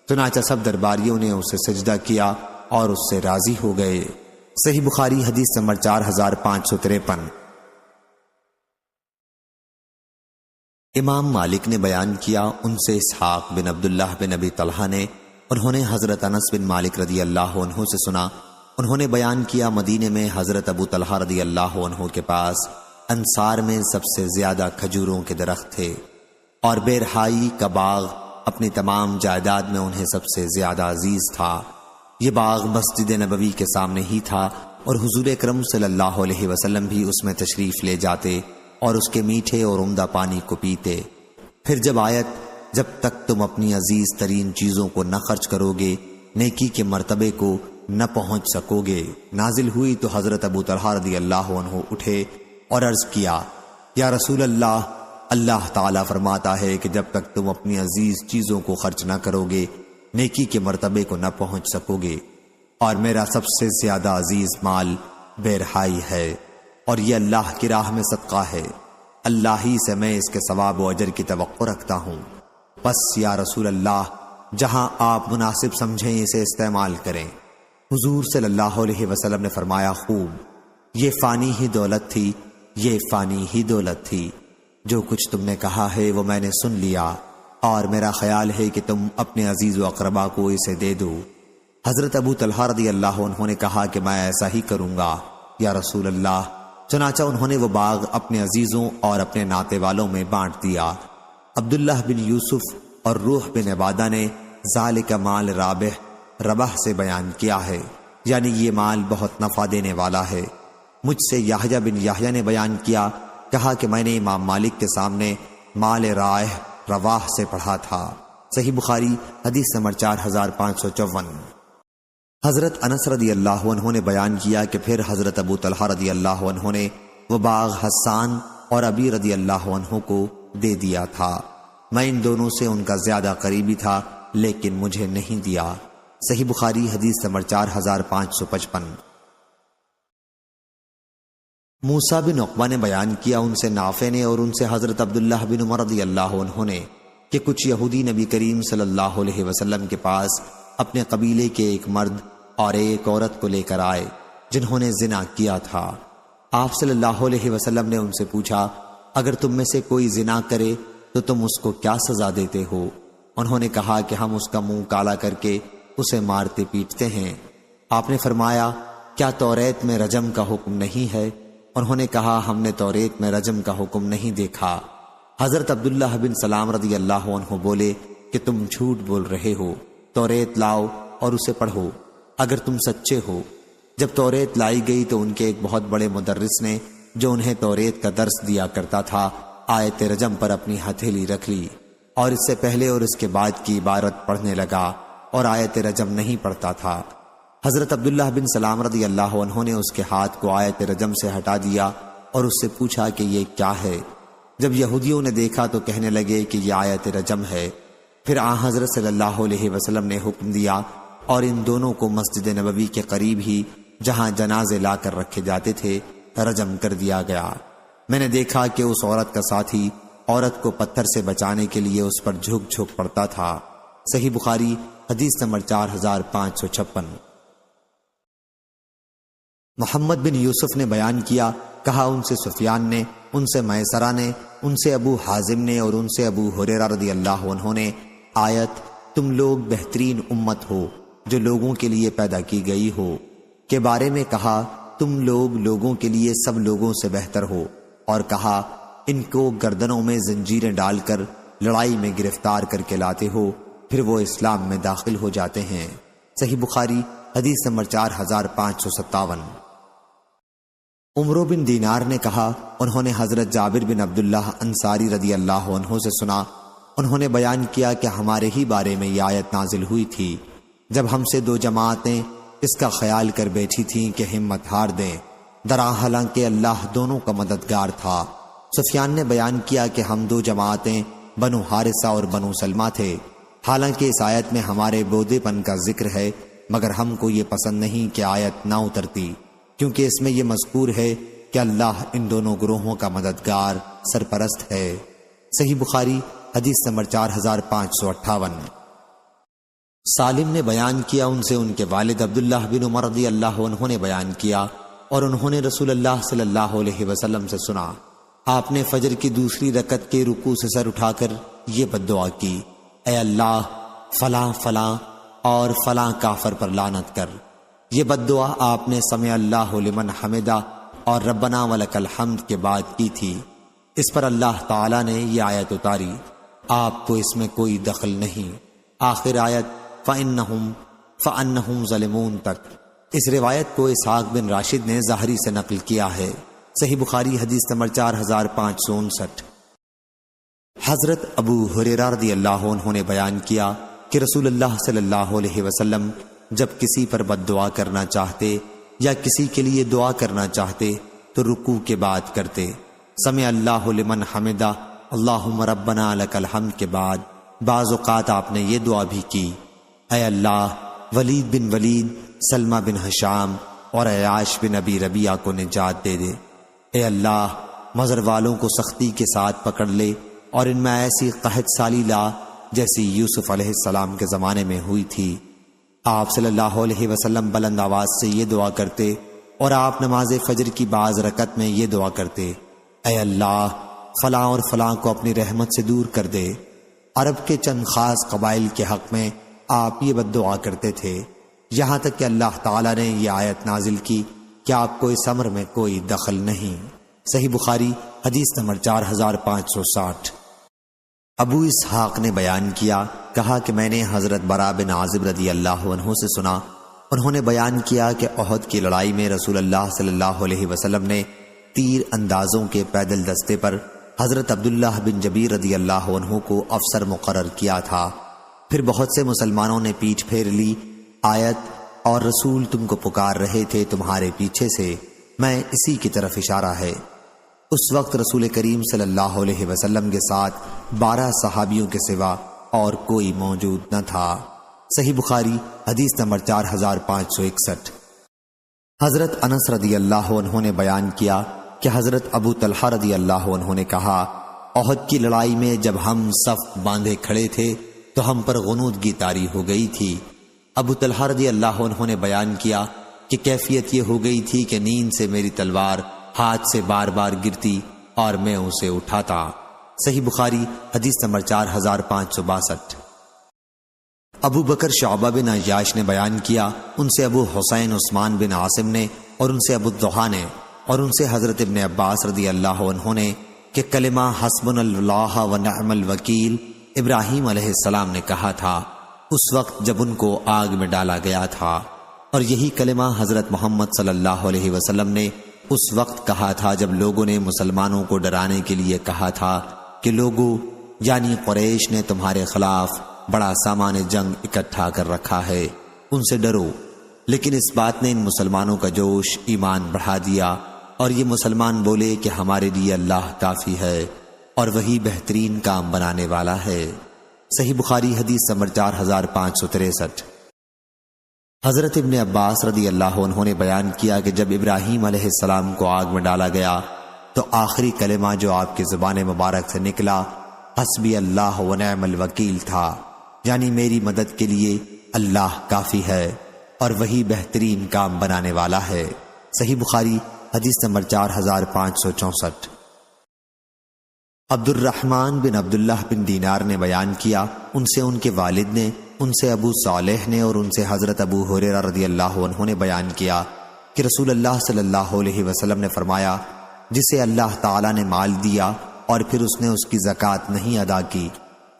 چنانچہ سب درباریوں نے اسے سجدہ کیا اور اس سے راضی ہو گئے۔ صحیح بخاری حدیث نمبر 4553۔ امام مالک نے بیان کیا، ان سے اسحاق بن عبداللہ بن ابی طلحہ نے، انہوں نے حضرت انس بن مالک رضی اللہ عنہ سے سنا، انہوں نے بیان کیا، مدینے میں حضرت ابو طلحہ رضی اللہ عنہ کے پاس انصار میں سب سے زیادہ کھجوروں کے درخت تھے، اور بے رحائی کا باغ اپنی تمام جائیداد میں انہیں سب سے زیادہ عزیز تھا۔ یہ باغ مسجد نبوی کے سامنے ہی تھا، اور حضور اکرم صلی اللہ علیہ وسلم بھی اس میں تشریف لے جاتے اور اس کے میٹھے اور عمدہ پانی کو پیتے۔ پھر جب آیت جب تک تم اپنی عزیز ترین چیزوں کو نہ خرچ کرو گے نیکی کے مرتبے کو نہ پہنچ سکو گے نازل ہوئی تو حضرت ابو طلحہ رضی اللہ عنہ اٹھے اور عرض کیا، یا رسول اللہ، اللہ تعالیٰ فرماتا ہے کہ جب تک تم اپنی عزیز چیزوں کو خرچ نہ کرو گے نیکی کے مرتبے کو نہ پہنچ سکو گے، اور میرا سب سے زیادہ عزیز مال بے رحائی ہے، اور یہ اللہ کی راہ میں صدقہ ہے، اللہ ہی سے میں اس کے ثواب و اجر کی توقع رکھتا ہوں، بس یا رسول اللہ جہاں آپ مناسب سمجھیں اسے استعمال کریں۔ حضور صلی اللہ علیہ وسلم نے فرمایا، خوب، یہ فانی ہی دولت تھی، یہ فانی ہی دولت تھی، جو کچھ تم نے کہا ہے وہ میں نے سن لیا، اور میرا خیال ہے کہ تم اپنے عزیز و اقربا کو اسے دے دو۔ حضرت ابو طلحہ رضی اللہ عنہ نے کہا کہ میں ایسا ہی کروں گا یا رسول اللہ۔ چنانچہ انہوں نے وہ باغ اپنے عزیزوں اور اپنے ناتے والوں میں بانٹ دیا۔ عبداللہ بن یوسف اور روح بن عبادہ نے ذالک مال ربح سے بیان کیا ہے، یعنی یہ مال بہت نفع دینے والا ہے۔ مجھ سے یحییٰ بن یحییٰ نے بیان کیا، کہا کہ میں نے امام مالک کے سامنے مال رواح سے پڑھا تھا۔ صحیح بخاری حدیث نمبر 4554۔ حضرت انس رضی اللہ عنہ نے بیان کیا کہ پھر حضرت ابو طلحہ رضی اللہ عنہ نے وہ باغ حسان اور ابی رضی اللہ عنہ کو دے دیا تھا۔ میں ان دونوں سے ان کا زیادہ قریبی تھا لیکن مجھے نہیں دیا۔ صحیح بخاری حدیث نمبر 4555۔ موسیٰ بن عقبہ نے بیان کیا، ان سے نافع نے اور ان سے حضرت عبداللہ بن عمر رضی اللہ عنہ نے، کہ کچھ یہودی نبی کریم صلی اللہ علیہ وسلم کے پاس اپنے قبیلے کے ایک مرد اور ایک عورت کو لے کر آئے جنہوں نے زنا کیا تھا۔ آپ صلی اللہ علیہ وسلم نے ان سے پوچھا، اگر تم میں سے کوئی زنا کرے تو تم اس کو کیا سزا دیتے ہو؟ انہوں نے کہا کہ ہم اس کا منہ کالا کر کے اسے مارتے پیٹتے ہیں۔ آپ نے فرمایا، کیا توریت میں رجم کا حکم نہیں ہے؟ انہوں نے کہا، ہم نے توریت میں رجم کا حکم نہیں دیکھا۔ حضرت عبداللہ بن سلام رضی اللہ عنہ بولے کہ تم جھوٹ بول رہے ہو، توریت لاؤ اور اسے پڑھو اگر تم سچے ہو۔ جب توریت لائی گئی تو ان کے ایک بہت بڑے مدرس نے، جو انہیں توریت کا درس دیا کرتا تھا، آیت رجم پر اپنی ہتھیلی رکھ لی اور اس سے پہلے اور اس کے بعد کی عبارت پڑھنے لگا اور آیت رجم نہیں پڑھتا تھا۔ حضرت عبداللہ بن سلام رضی اللہ عنہ نے اس کے ہاتھ کو آیت رجم سے ہٹا دیا اور اس سے پوچھا کہ یہ کیا ہے؟ جب یہودیوں نے دیکھا تو کہنے لگے کہ یہ آیت رجم ہے۔ پھر حضرت صلی اللہ علیہ وسلم نے حکم دیا اور ان دونوں کو مسجد نبوی کے قریب ہی جہاں جنازے لا کر رکھے جاتے تھے رجم کر دیا گیا۔ میں نے دیکھا کہ اس عورت کا ساتھی عورت کو پتھر سے بچانے کے لیے اس پر جھک جھک پڑتا تھا۔ صحیح بخاری حدیث نمبر 4556۔ محمد بن یوسف نے بیان کیا، کہا ان سے سفیان نے، ان سے میسرہ نے، ان سے ابو حازم نے اور ان سے ابو ہریرہ رضی اللہ عنہ نے آیت تم لوگ بہترین امت ہو جو لوگوں کے لیے پیدا کی گئی ہو کے بارے میں کہا تم لوگ لوگوں کے لیے سب لوگوں سے بہتر ہو، اور کہا ان کو گردنوں میں زنجیریں ڈال کر لڑائی میں گرفتار کر کے لاتے ہو، پھر وہ اسلام میں داخل ہو جاتے ہیں۔ صحیح بخاری حدیث نمبر 4557۔ عمرو بن دینار نے کہا انہوں نے حضرت جابر بن عبداللہ انصاری رضی اللہ عنہ سے سنا، انہوں نے بیان کیا کہ ہمارے ہی بارے میں یہ آیت نازل ہوئی تھی جب ہم سے 2 جماعتیں اس کا خیال کر بیٹھی تھیں کہ ہمت ہار دیں، درا حالانکہ اللہ دونوں کا مددگار تھا۔ سفیان نے بیان کیا کہ ہم 2 جماعتیں بنو حارثہ اور بنو سلمہ تھے، حالانکہ اس آیت میں ہمارے بودے پن کا ذکر ہے، مگر ہم کو یہ پسند نہیں کہ آیت نہ اترتی، کیونکہ اس میں یہ مذکور ہے کہ اللہ ان دونوں گروہوں کا مددگار سرپرست ہے۔ صحیح بخاری حدیث نمبر 4558۔ سالم نے بیان کیا ان سے ان کے والد عبداللہ بن عمر رضی اللہ عنہ نے بیان کیا، اور انہوں نے رسول اللہ صلی اللہ علیہ وسلم سے سنا، آپ نے فجر کی دوسری رکعت کے رکوع سے سر اٹھا کر یہ بد دعا کی، اے اللہ فلاں فلاں اور فلاں کافر پر لعنت کر۔ یہ بد دعا آپ نے سمع اللہ لمن حمدہ اور ربنا ولک الحمد کے بعد کی تھی۔ اس پر اللہ تعالی نے یہ آیت اتاری، آپ کو اس میں کوئی دخل نہیں، آخر آیت فَأَنَّهُمْ ظَلِمُونَ تک۔ اس روایت کو اسحاق بن راشد نے ظاہری سے نقل کیا ہے۔ صحیح بخاری حدیث نمبر 4559۔ حضرت ابو ہریرہ رضی اللہ عنہ نے بیان کیا کہ رسول اللہ صلی اللہ علیہ وسلم جب کسی پر بد دعا کرنا چاہتے یا کسی کے لیے دعا کرنا چاہتے تو رکوع کے بعد کرتے، سمع اللہ لمن حمدہ اللہم ربنا لک الحمد کے بعد بعض اوقات آپ نے یہ دعا بھی کی، اے اللہ ولید بن ولید، سلمہ بن ہشام اور عیاش بن ابی ربیعہ کو نجات دے دے، اے اللہ مضر والوں کو سختی کے ساتھ پکڑ لے اور ان میں ایسی قحط سالی لا جیسی یوسف علیہ السلام کے زمانے میں ہوئی تھی۔ آپ صلی اللہ علیہ وسلم بلند آواز سے یہ دعا کرتے، اور آپ نماز فجر کی بعض رکعت میں یہ دعا کرتے، اے اللہ فلاں اور فلاں کو اپنی رحمت سے دور کر دے۔ عرب کے چند خاص قبائل کے حق میں آپ یہ بد دعا کرتے تھے، یہاں تک کہ اللہ تعالیٰ نے یہ آیت نازل کی کہ آپ کو اس امر میں کوئی دخل نہیں۔ صحیح بخاری حدیث نمبر 4560۔ ابو اسحاق نے بیان کیا، کہا کہ میں نے حضرت براء بن عازب رضی اللہ عنہ سے سنا، انہوں نے بیان کیا کہ احد کی لڑائی میں رسول اللہ صلی اللہ علیہ وسلم نے تیر اندازوں کے پیدل دستے پر حضرت عبداللہ بن جبیر رضی اللہ عنہ کو افسر مقرر کیا تھا۔ پھر بہت سے مسلمانوں نے پیٹھ پھیر لی، آیت اور رسول تم کو پکار رہے تھے تمہارے پیچھے سے، میں اسی کی طرف اشارہ ہے۔ اس وقت رسول کریم صلی اللہ علیہ وسلم کے ساتھ 12 صحابیوں کے سوا اور کوئی موجود نہ تھا۔ صحیح بخاری حدیث نمبر 4561۔ حضرت انس رضی اللہ عنہ نے بیان کیا کہ حضرت ابو طلحہ رضی اللہ عنہ نے کہا، احد کی لڑائی میں جب ہم صف باندھے کھڑے تھے تو ہم پر غنودگی طاری ہو گئی تھی۔ ابو طلحہ رضی اللہ عنہ نے بیان کیا کہ کیفیت یہ ہو گئی تھی کہ نیند سے میری تلوار ہاتھ سے بار بار گرتی اور میں اسے اٹھاتا۔ صحیح بخاری حدیث نمبر 4562۔ ابو بکر شعبہ بن عیاش نے بیان کیا، ان سے ابو حسین عثمان بن عاصم نے، اور ان سے ابو الضحیٰ نے، اور ان سے حضرت ابن عباس رضی اللہ عنہ نے کہ کلمہ حسبنا اللہ و نعم الوکیل ابراہیم علیہ السلام نے کہا تھا اس وقت جب ان کو آگ میں ڈالا گیا تھا، اور یہی کلمہ حضرت محمد صلی اللہ علیہ وسلم نے اس وقت کہا تھا جب لوگوں نے مسلمانوں کو ڈرانے کے لیے کہا تھا کہ لوگوں یعنی قریش نے تمہارے خلاف بڑا سامان جنگ اکٹھا کر رکھا ہے، ان سے ڈرو۔ لیکن اس بات نے ان مسلمانوں کا جوش ایمان بڑھا دیا، اور یہ مسلمان بولے کہ ہمارے لیے اللہ کافی ہے اور وہی بہترین کام بنانے والا ہے۔ صحیح بخاری حدیث نمبر 4563۔ حضرت ابن عباس رضی اللہ عنہ نے بیان کیا کہ جب ابراہیم علیہ السلام کو آگ میں ڈالا گیا تو آخری کلمہ جو آپ کی زبان مبارک سے نکلا حسبی اللہ و نعم الوکیل تھا، یعنی میری مدد کے لیے اللہ کافی ہے اور وہی بہترین کام بنانے والا ہے۔ صحیح بخاری حدیث نمبر 4564۔ عبد الرحمن بن عبداللہ بن دینار نے بیان کیا، ان سے ان کے والد نے، ان سے ابو صالح نے اور ان سے حضرت ابو ہریرہ رضی اللہ عنہ نے بیان کیا کہ رسول اللہ صلی اللہ علیہ وسلم نے فرمایا، جسے اللہ تعالیٰ نے مال دیا اور پھر اس نے اس کی زکوٰۃ نہیں ادا کی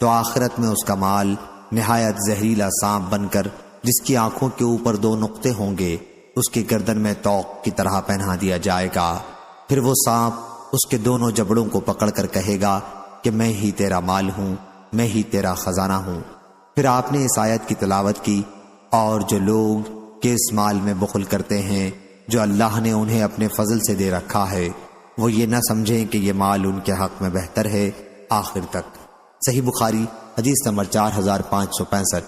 تو آخرت میں اس کا مال نہایت زہریلا سانپ بن کر، جس کی آنکھوں کے اوپر 2 نقطے ہوں گے، اس کی گردن میں توق کی طرح پہنا دیا جائے گا۔ پھر وہ سانپ اس کے دونوں جبڑوں کو پکڑ کر کہے گا کہ میں ہی تیرا مال ہوں، میں ہی تیرا خزانہ ہوں۔ پھر آپ نے اس آیت کی تلاوت کی، اور جو لوگ کہ اس مال میں بخل کرتے ہیں جو اللہ نے انہیں اپنے فضل سے دے رکھا ہے، وہ یہ نہ سمجھیں کہ یہ مال ان کے حق میں بہتر ہے، آخر تک۔ صحیح بخاری حدیث نمبر 4565۔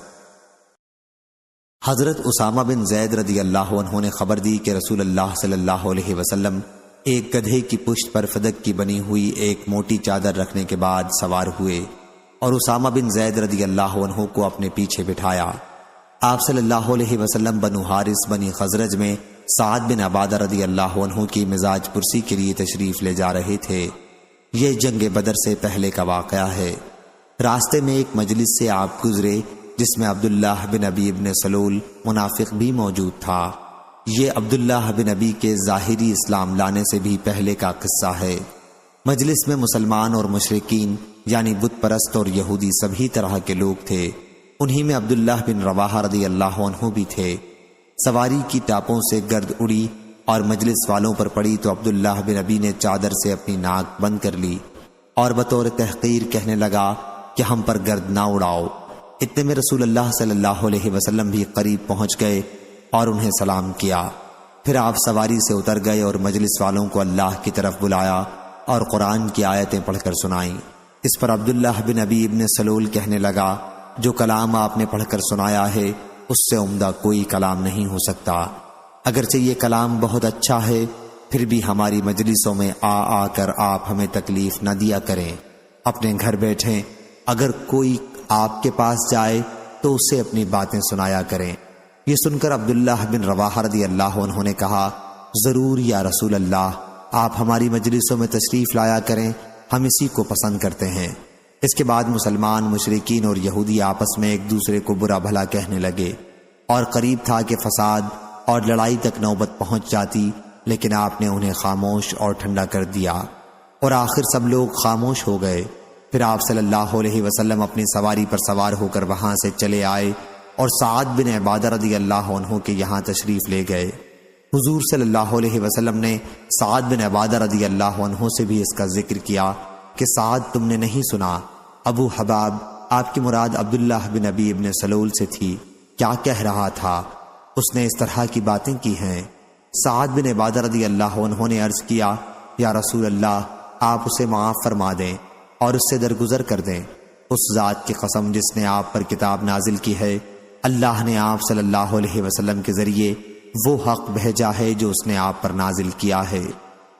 حضرت اسامہ بن زید رضی اللہ عنہ نے خبر دی کہ رسول اللہ صلی اللہ علیہ وسلم ایک گدھے کی پشت پر فدق کی بنی ہوئی ایک موٹی چادر رکھنے کے بعد سوار ہوئے اور اسامہ بن زید رضی اللہ عنہ کو اپنے پیچھے بٹھایا۔ آپ صلی اللہ علیہ وسلم بنو حارث بنی خزرج میں سعد بن عبادہ رضی اللہ عنہ کی مزاج پرسی کے لیے تشریف لے جا رہے تھے۔ یہ جنگ بدر سے پہلے کا واقعہ ہے۔ راستے میں ایک مجلس سے آپ گزرے جس میں عبداللہ بن ابی بن سلول منافق بھی موجود تھا۔ یہ عبداللہ بن ابی کے ظاہری اسلام لانے سے بھی پہلے کا قصہ ہے۔ مجلس میں مسلمان اور مشرکین یعنی بت پرست اور یہودی سبھی طرح کے لوگ تھے۔ انہی میں عبداللہ بن رواحہ رضی اللہ عنہ بھی تھے۔ سواری کی ٹاپوں سے گرد اڑی اور مجلس والوں پر پڑی تو عبداللہ بن ابی نے چادر سے اپنی ناک بند کر لی اور بطور تحقیر کہنے لگا کہ ہم پر گرد نہ اڑاؤ۔ اتنے میں رسول اللہ صلی اللہ علیہ وسلم بھی قریب پہنچ گئے اور انہیں سلام کیا۔ پھر آپ سواری سے اتر گئے اور مجلس والوں کو اللہ کی طرف بلایا اور قرآن کی آیتیں پڑھ کر سنائیں۔ اس پر عبداللہ بن ابی بن سلول کہنے لگا، جو کلام آپ نے پڑھ کر سنایا ہے اس سے عمدہ کوئی کلام نہیں ہو سکتا۔ اگرچہ یہ کلام بہت اچھا ہے، پھر بھی ہماری مجلسوں میں آ کر آپ ہمیں تکلیف نہ دیا کریں، اپنے گھر بیٹھیں، اگر کوئی آپ کے پاس جائے تو اسے اپنی باتیں سنایا کریں۔ یہ سن کر عبداللہ بن رواحہ رضی اللہ عنہ نے کہا، ضرور یا رسول اللہ، آپ ہماری مجلسوں میں تشریف لایا کریں، ہم اسی کو پسند کرتے ہیں۔ اس کے بعد مسلمان، مشرکین اور یہودی آپس میں ایک دوسرے کو برا بھلا کہنے لگے اور قریب تھا کہ فساد اور لڑائی تک نوبت پہنچ جاتی، لیکن آپ نے انہیں خاموش اور ٹھنڈا کر دیا اور آخر سب لوگ خاموش ہو گئے۔ پھر آپ صلی اللہ علیہ وسلم اپنی سواری پر سوار ہو کر وہاں سے چلے آئے اور سعد بن عبادہ رضی اللہ عنہ کے یہاں تشریف لے گئے۔ حضور صلی اللہ علیہ وسلم نے سعد بن عبادہ رضی اللہ عنہ سے بھی اس کا ذکر کیا کہ سعد، تم نے نہیں سنا ابو حباب، آپ کی مراد عبداللہ بن ابی بن سلول سے تھی، کیا کہہ رہا تھا؟ اس نے اس طرح کی باتیں کی ہیں۔ سعد بن عبادہ رضی اللہ عنہ نے عرض کیا، یا رسول اللہ، آپ اسے معاف فرما دیں اور اس سے درگزر کر دیں۔ اس ذات کی قسم جس نے آپ پر کتاب نازل کی ہے، اللہ نے آپ صلی اللہ علیہ وسلم کے ذریعے وہ حق بھیجا ہے جو اس نے آپ پر نازل کیا ہے۔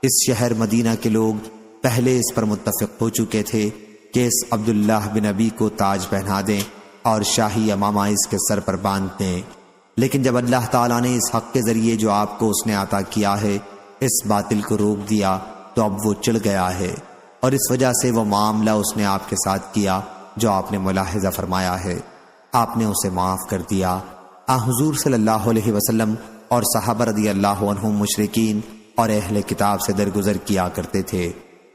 اس شہر مدینہ کے لوگ پہلے اس پر متفق ہو چکے تھے کہ اس عبداللہ بن ابی کو تاج پہنا دیں اور شاہی امامہ اس کے سر پر باندھ دیں، لیکن جب اللہ تعالیٰ نے اس حق کے ذریعے جو آپ کو اس نے عطا کیا ہے اس باطل کو روک دیا تو اب وہ چڑھ گیا ہے، اور اس وجہ سے وہ معاملہ اس نے آپ کے ساتھ کیا جو آپ نے ملاحظہ فرمایا ہے، آپ نے اسے معاف کر دیا۔ حضور صلی اللہ علیہ وسلم اور صحابہ رضی اللہ عنہم مشرکین اور اہل کتاب سے درگزر کیا کرتے تھے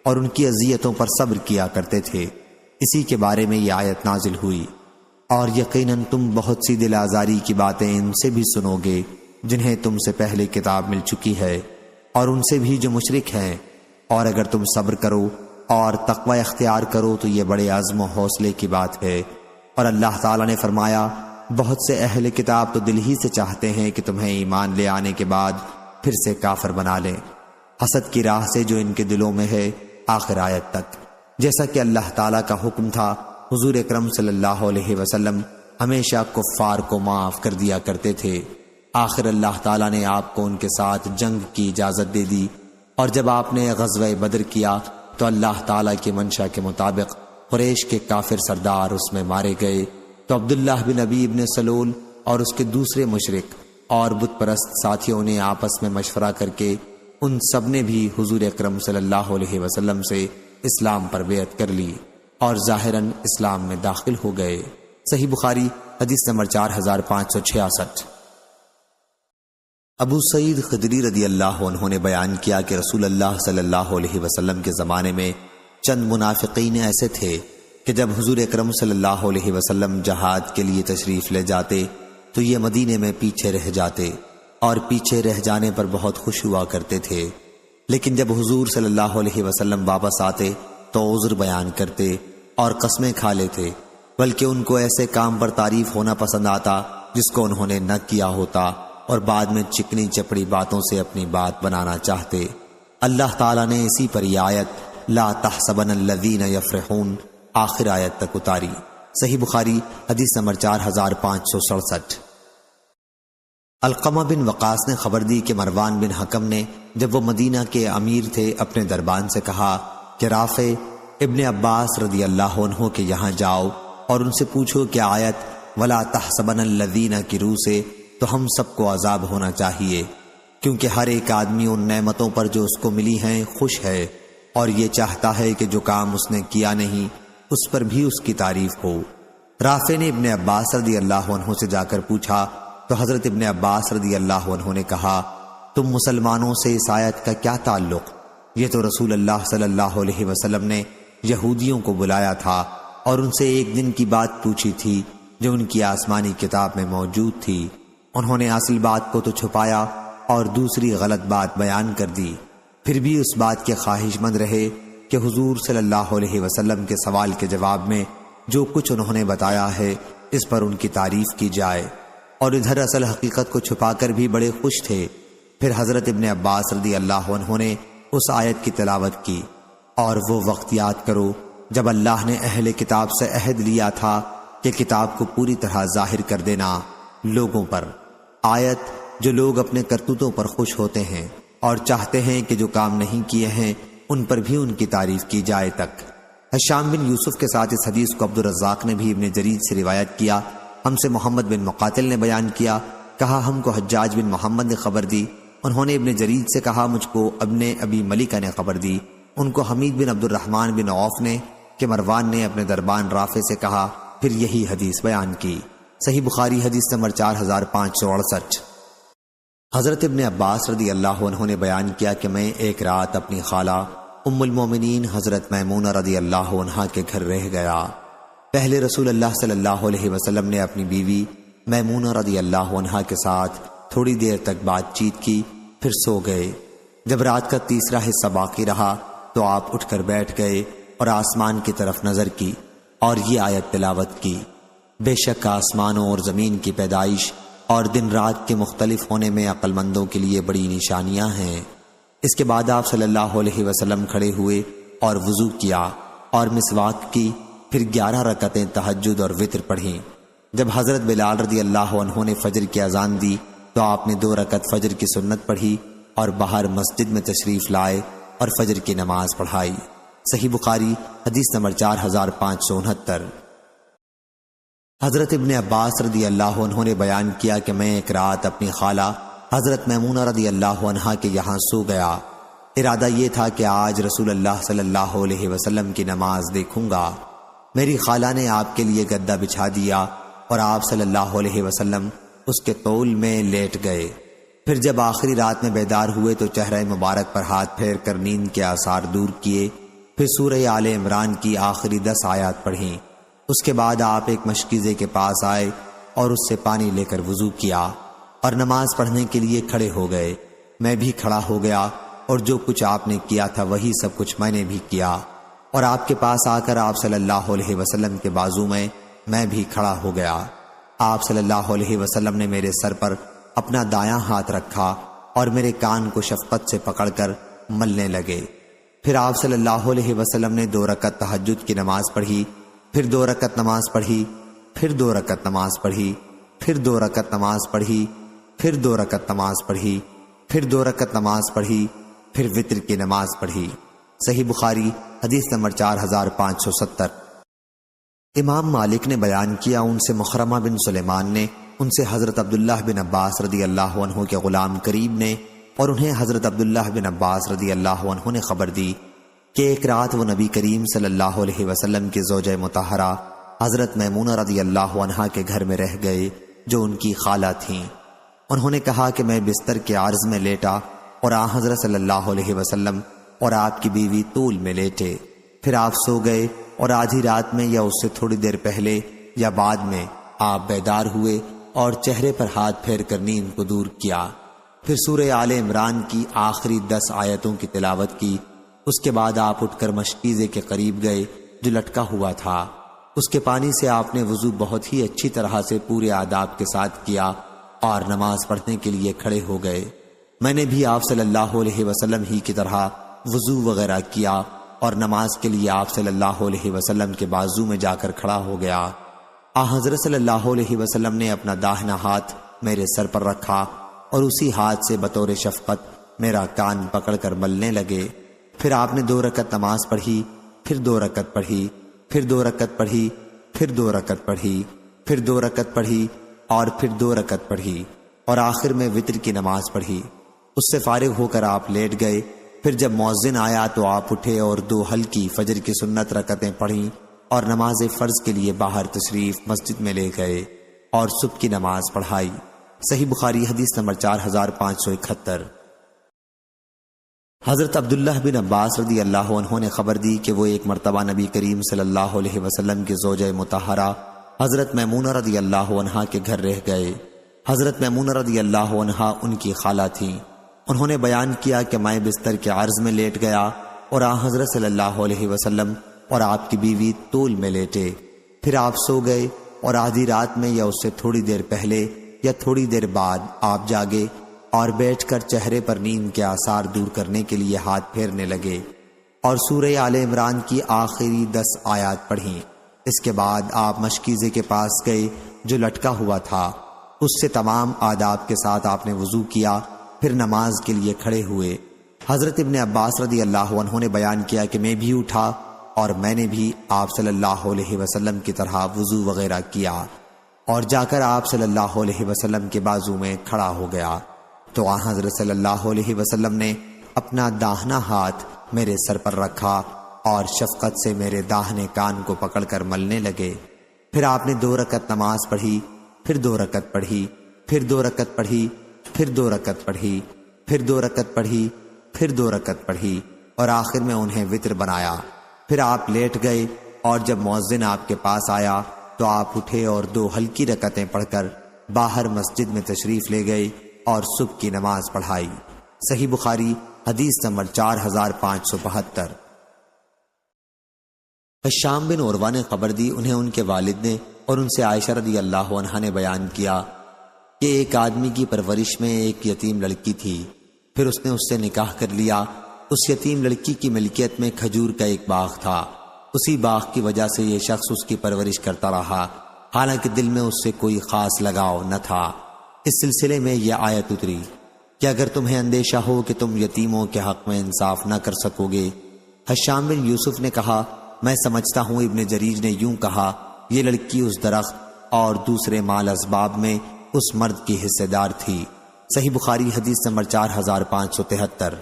اور ان کی اذیتوں پر صبر کیا کرتے تھے۔ اسی کے بارے میں یہ آیت نازل ہوئی، اور یقیناً تم بہت سی دل آزاری کی باتیں ان سے بھی سنو گے جنہیں تم سے پہلے کتاب مل چکی ہے، اور ان سے بھی جو مشرک ہیں، اور اگر تم صبر کرو اور تقوی اختیار کرو تو یہ بڑے عزم و حوصلے کی بات ہے۔ اور اللہ تعالیٰ نے فرمایا، بہت سے اہل کتاب تو دل ہی سے چاہتے ہیں کہ تمہیں ایمان لے آنے کے بعد پھر سے کافر بنا لیں، حسد کی راہ سے جو ان کے دلوں میں ہے، آخر آیت تک۔ جیسا کہ اللہ تعالیٰ کا حکم تھا، حضور اکرم صلی اللہ علیہ وسلم ہمیشہ کفار کو معاف کر دیا کرتے تھے۔ آخر اللہ تعالیٰ نے آپ کو ان کے ساتھ جنگ کی اجازت دے دی، اور جب آپ نے غزوہ بدر کیا تو اللہ تعالیٰ کی منشا کے مطابق قریش کے کافر سردار اس میں مارے گئے، تو عبداللہ بن ابی بن سلول اور اس کے دوسرے مشرک اور بت پرست ساتھیوں نے آپس میں مشورہ کر کے ان سب نے بھی حضور اکرم صلی اللہ علیہ وسلم سے اسلام پر بیعت کر لی اور ظاہراً اسلام میں داخل ہو گئے۔ صحیح بخاری حدیث نمبر 4566۔ ابو سعید خدری رضی اللہ عنہ نے بیان کیا کہ رسول اللہ صلی اللہ علیہ وسلم کے زمانے میں چند منافقین ایسے تھے کہ جب حضور اکرم صلی اللہ علیہ وسلم جہاد کے لیے تشریف لے جاتے تو یہ مدینے میں پیچھے رہ جاتے اور پیچھے رہ جانے پر بہت خوش ہوا کرتے تھے، لیکن جب حضور صلی اللہ علیہ وسلم واپس آتے تو عذر بیان کرتے اور قسمیں کھا لیتے، بلکہ ان کو ایسے کام پر تعریف ہونا پسند آتا جس کو انہوں نے نہ کیا ہوتا، اور بعد میں چکنی چپڑی باتوں سے اپنی بات بنانا چاہتے۔ اللہ تعالیٰ نے اسی پر یہ آیت لا تحسبن الذین یفرحون آخر آیت تک اتاری۔ صحیح بخاری حدیث نمبر 4567۔ علقمہ بن وقاص نے خبر دی کہ مروان بن حکم نے جب وہ مدینہ کے امیر تھے اپنے دربان سے کہا کہ رافع ابن عباس رضی اللہ عنہ کے یہاں جاؤ اور ان سے پوچھو کہ آیت ولا تحسبن الذین کی روح سے تو ہم سب کو عذاب ہونا چاہیے، کیونکہ ہر ایک آدمی ان نعمتوں پر جو اس کو ملی ہیں خوش ہے اور یہ چاہتا ہے کہ جو کام اس نے کیا نہیں اس پر بھی اس کی تعریف ہو۔ رافع نے ابن عباس رضی اللہ عنہ سے جا کر پوچھا تو حضرت ابن عباس رضی اللہ عنہ نے کہا تم مسلمانوں سے اس آیت کا کیا تعلق؟ یہ تو رسول اللہ صلی اللہ علیہ وسلم نے یہودیوں کو بلایا تھا اور ان سے ایک دن کی بات پوچھی تھی جو ان کی آسمانی کتاب میں موجود تھی، انہوں نے اصل بات کو تو چھپایا اور دوسری غلط بات بیان کر دی، پھر بھی اس بات کے خواہش مند رہے کہ حضور صلی اللہ علیہ وسلم کے سوال کے جواب میں جو کچھ انہوں نے بتایا ہے اس پر ان کی تعریف کی جائے، اور ادھر اصل حقیقت کو چھپا کر بھی بڑے خوش تھے۔ پھر حضرت ابن عباس رضی اللہ عنہ نے اس آیت کی تلاوت کی، اور وہ وقت یاد کرو جب اللہ نے اہل کتاب سے عہد لیا تھا کہ کتاب کو پوری طرح ظاہر کر دینا لوگوں پر، آیت جو لوگ اپنے کرتوتوں پر خوش ہوتے ہیں اور چاہتے ہیں کہ جو کام نہیں کیے ہیں ان پر بھی ان کی تعریف کی جائے تک۔ ہشام بن یوسف کے ساتھ اس حدیث کو عبد الرزاق نے بھی ابن جریر سے روایت کیا، ہم سے محمد بن مقاتل نے بیان کیا، کہا ہم کو حجاج بن محمد نے خبر دی، انہوں نے ابن جریر سے کہا مجھ کو ابن ابی ملیکہ نے خبر دی، ان کو حمید بن عبد الرحمن بن عوف نے کہ مروان نے اپنے دربان رافع سے کہا، پھر یہی حدیث بیان کی۔ صحیح بخاری حدیث نمبر 4568۔ حضرت ابن عباس رضی اللہ عنہ نے بیان کیا کہ میں ایک رات اپنی خالہ ام المومنین حضرت میمونہ رضی اللہ عنہا کے گھر رہ گیا۔ پہلے رسول اللہ صلی اللہ علیہ وسلم نے اپنی بیوی میمونہ رضی اللہ عنہا کے ساتھ تھوڑی دیر تک بات چیت کی، پھر سو گئے۔ جب رات کا تیسرا حصہ باقی رہا تو آپ اٹھ کر بیٹھ گئے اور آسمان کی طرف نظر کی اور یہ آیت تلاوت کی، بے شک آسمانوں اور زمین کی پیدائش اور دن رات کے مختلف ہونے میں عقل مندوں کے لیے بڑی نشانیاں ہیں۔ اس کے بعد آپ صلی اللہ علیہ وسلم کھڑے ہوئے اور وضو کیا اور مسواک کی، پھر 11 رکعتیں تہجد اور وتر پڑھیں۔ جب حضرت بلال رضی اللہ عنہ نے فجر کی اذان دی تو آپ نے 2 رکعت فجر کی سنت پڑھی اور باہر مسجد میں تشریف لائے اور فجر کی نماز پڑھائی۔ صحیح بخاری حدیث نمبر 4569۔ حضرت ابن عباس رضی اللہ عنہ نے بیان کیا کہ میں ایک رات اپنی خالہ حضرت میمونہ رضی اللہ عنہا کے یہاں سو گیا، ارادہ یہ تھا کہ آج رسول اللہ صلی اللہ علیہ وسلم کی نماز دیکھوں گا۔ میری خالہ نے آپ کے لیے گدا بچھا دیا اور آپ صلی اللہ علیہ وسلم اس کے طول میں لیٹ گئے۔ پھر جب آخری رات میں بیدار ہوئے تو چہرہ مبارک پر ہاتھ پھیر کر نیند کے آثار دور کیے، پھر سورہ آل عمران کی آخری 10 آیات پڑھیں۔ اس کے بعد آپ ایک مشکیزے کے پاس آئے اور اس سے پانی لے کر وضو کیا اور نماز پڑھنے کے لیے کھڑے ہو گئے۔ میں بھی کھڑا ہو گیا اور جو کچھ آپ نے کیا تھا وہی سب کچھ میں نے بھی کیا، اور آپ کے پاس آ کر آپ صلی اللہ علیہ وسلم کے بازو میں بھی کھڑا ہو گیا۔ آپ صلی اللہ علیہ وسلم نے میرے سر پر اپنا دایاں ہاتھ رکھا اور میرے کان کو شفقت سے پکڑ کر ملنے لگے۔ پھر آپ صلی اللہ علیہ وسلم نے 2 رکعت تہجد کی نماز پڑھی، پھر 2 رکعت نماز پڑھی، پھر 2 رکعت نماز پڑھی، پھر 2 رکعت نماز پڑھی، پھر 2 رکعت نماز پڑھی، پھر 2 رکعت نماز پڑھی، پھر وتر کی نماز پڑھی۔ صحیح بخاری حدیث نمبر 4570۔ امام مالک نے بیان کیا ان سے مخرمہ بن سلیمان نے ان سے حضرت عبداللہ بن عباس رضی اللہ عنہ کے غلام قریب نے اور انہیں حضرت عبداللہ بن عباس رضی اللہ عنہ نے خبر دی کہ ایک رات وہ نبی کریم صلی اللہ علیہ وسلم کی زوجہ مطہرہ حضرت میمونہ رضی اللہ عنہا کے گھر میں رہ گئے جو ان کی خالہ تھیں۔ انہوں نے کہا کہ میں بستر کے عرض میں لیٹا اور حضرت صلی اللہ علیہ وسلم اور آپ کی بیوی طول میں لیٹے، پھر آپ سو گئے اور آدھی رات میں یا اس سے تھوڑی دیر پہلے یا بعد میں آپ بیدار ہوئے اور چہرے پر ہاتھ پھیر کر نیند کو دور کیا، پھر سورہ آل عمران کی آخری 10 آیتوں کی تلاوت کی۔ اس کے بعد آپ اٹھ کر مشکیزے کے قریب گئے جو لٹکا ہوا تھا، اس کے پانی سے آپ نے وضو بہت ہی اچھی طرح سے پورے آداب کے ساتھ کیا اور نماز پڑھنے کے لیے کھڑے ہو گئے۔ میں نے بھی آپ صلی اللہ علیہ وسلم ہی کی طرح وضو وغیرہ کیا اور نماز کے لیے آپ صلی اللہ علیہ وسلم کے بازو میں جا کر کھڑا ہو گیا۔ حضرت صلی اللہ علیہ وسلم نے اپنا داہنا ہاتھ میرے سر پر رکھا اور اسی ہاتھ سے بطور شفقت میرا کان پکڑ کر ملنے لگے۔ پھر آپ نے 2 رکعت نماز پڑھی، پھر 2 رکعت پڑھی، پھر 2 رکعت پڑھی، پھر 2 رکعت پڑھی، پھر 2 رکعت پڑھی اور پھر 2 رکعت پڑھی اور آخر میں وتر کی نماز پڑھی۔ اس سے فارغ ہو کر آپ لیٹ گئے۔ پھر جب مؤذن آیا تو آپ اٹھے اور 2 ہلکی فجر کی سنت رکعتیں پڑھیں اور نماز فرض کے لیے باہر تشریف مسجد میں لے گئے اور صبح کی نماز پڑھائی۔ صحیح بخاری حدیث نمبر 4571۔ حضرت عبداللہ بن عباس رضی اللہ عنہ نے خبر دی کہ وہ ایک مرتبہ نبی کریم صلی اللہ علیہ وسلم کی زوجہ مطہرہ حضرت میمونہ رضی اللہ عنہا کے گھر رہ گئے۔ حضرت میمونہ رضی اللہ عنہا ان کی خالہ تھیں۔ انہوں نے بیان کیا کہ میں بستر کے عرض میں لیٹ گیا اور حضرت صلی اللہ علیہ وسلم اور آپ کی بیوی طول میں لیٹے، پھر آپ سو گئے اور آدھی رات میں یا اس سے تھوڑی دیر پہلے یا تھوڑی دیر بعد آپ جاگے اور بیٹھ کر چہرے پر نیند کے آثار دور کرنے کے لیے ہاتھ پھیرنے لگے اور سورہ آل عمران کی آخری 10 آیات پڑھیں۔ اس کے بعد آپ مشکیزے کے پاس گئے جو لٹکا ہوا تھا، اس سے تمام آداب کے ساتھ آپ نے وضو کیا، پھر نماز کے لیے کھڑے ہوئے۔ حضرت ابن عباس رضی اللہ عنہ نے بیان کیا کہ میں بھی اٹھا اور میں نے بھی آپ صلی اللہ علیہ وسلم کی طرح وضو وغیرہ کیا اور جا کر آپ صلی اللہ علیہ وسلم کے بازو میں کھڑا ہو گیا تو حضرت صلی اللہ علیہ وسلم نے اپنا داہنا ہاتھ میرے سر پر رکھا اور شفقت سے میرے داہنے کان کو پکڑ کر ملنے لگے۔ پھر آپ نے 2 رکعت نماز پڑھی، پھر 2 رکعت پڑھی، پھر 2 رکعت پڑھی، پھر 2 رکعت پڑھی، پھر 2 رکعت پڑھی، پھر 2 رکعت پڑھی اور آخر میں انہیں وتر بنایا۔ پھر آپ لیٹ گئے اور جب مؤذن آپ کے پاس آیا تو آپ اٹھے اور 2 ہلکی رکعتیں پڑھ کر باہر مسجد میں تشریف لے گئے اور صبح کی نماز پڑھائی۔ صحیح بخاری حدیث نمبر 4572۔ ہشام بن عروہ نے خبر دی، انہیں ان کے والد نے اور ان سے عائشہ رضی اللہ عنہا نے بیان کیا کہ ایک آدمی کی پرورش میں ایک یتیم لڑکی تھی، پھر اس نے اس سے نکاح کر لیا۔ اس یتیم لڑکی کی ملکیت میں کھجور کا ایک باغ تھا، اسی باغ کی وجہ سے یہ شخص اس کی پرورش کرتا رہا، حالانکہ دل میں اس سے کوئی خاص لگاؤ نہ تھا۔ اس سلسلے میں یہ آیت اتری کہ اگر تمہیں اندیشہ ہو کہ تم یتیموں کے حق میں انصاف نہ کر سکو گے۔ ہشام بن یوسف نے کہا، میں سمجھتا ہوں ابن جریج نے یوں کہا، یہ لڑکی اس درخت اور دوسرے مال اسباب میں اس مرد کی حصے دار تھی۔ صحیح بخاری حدیث نمبر 4573۔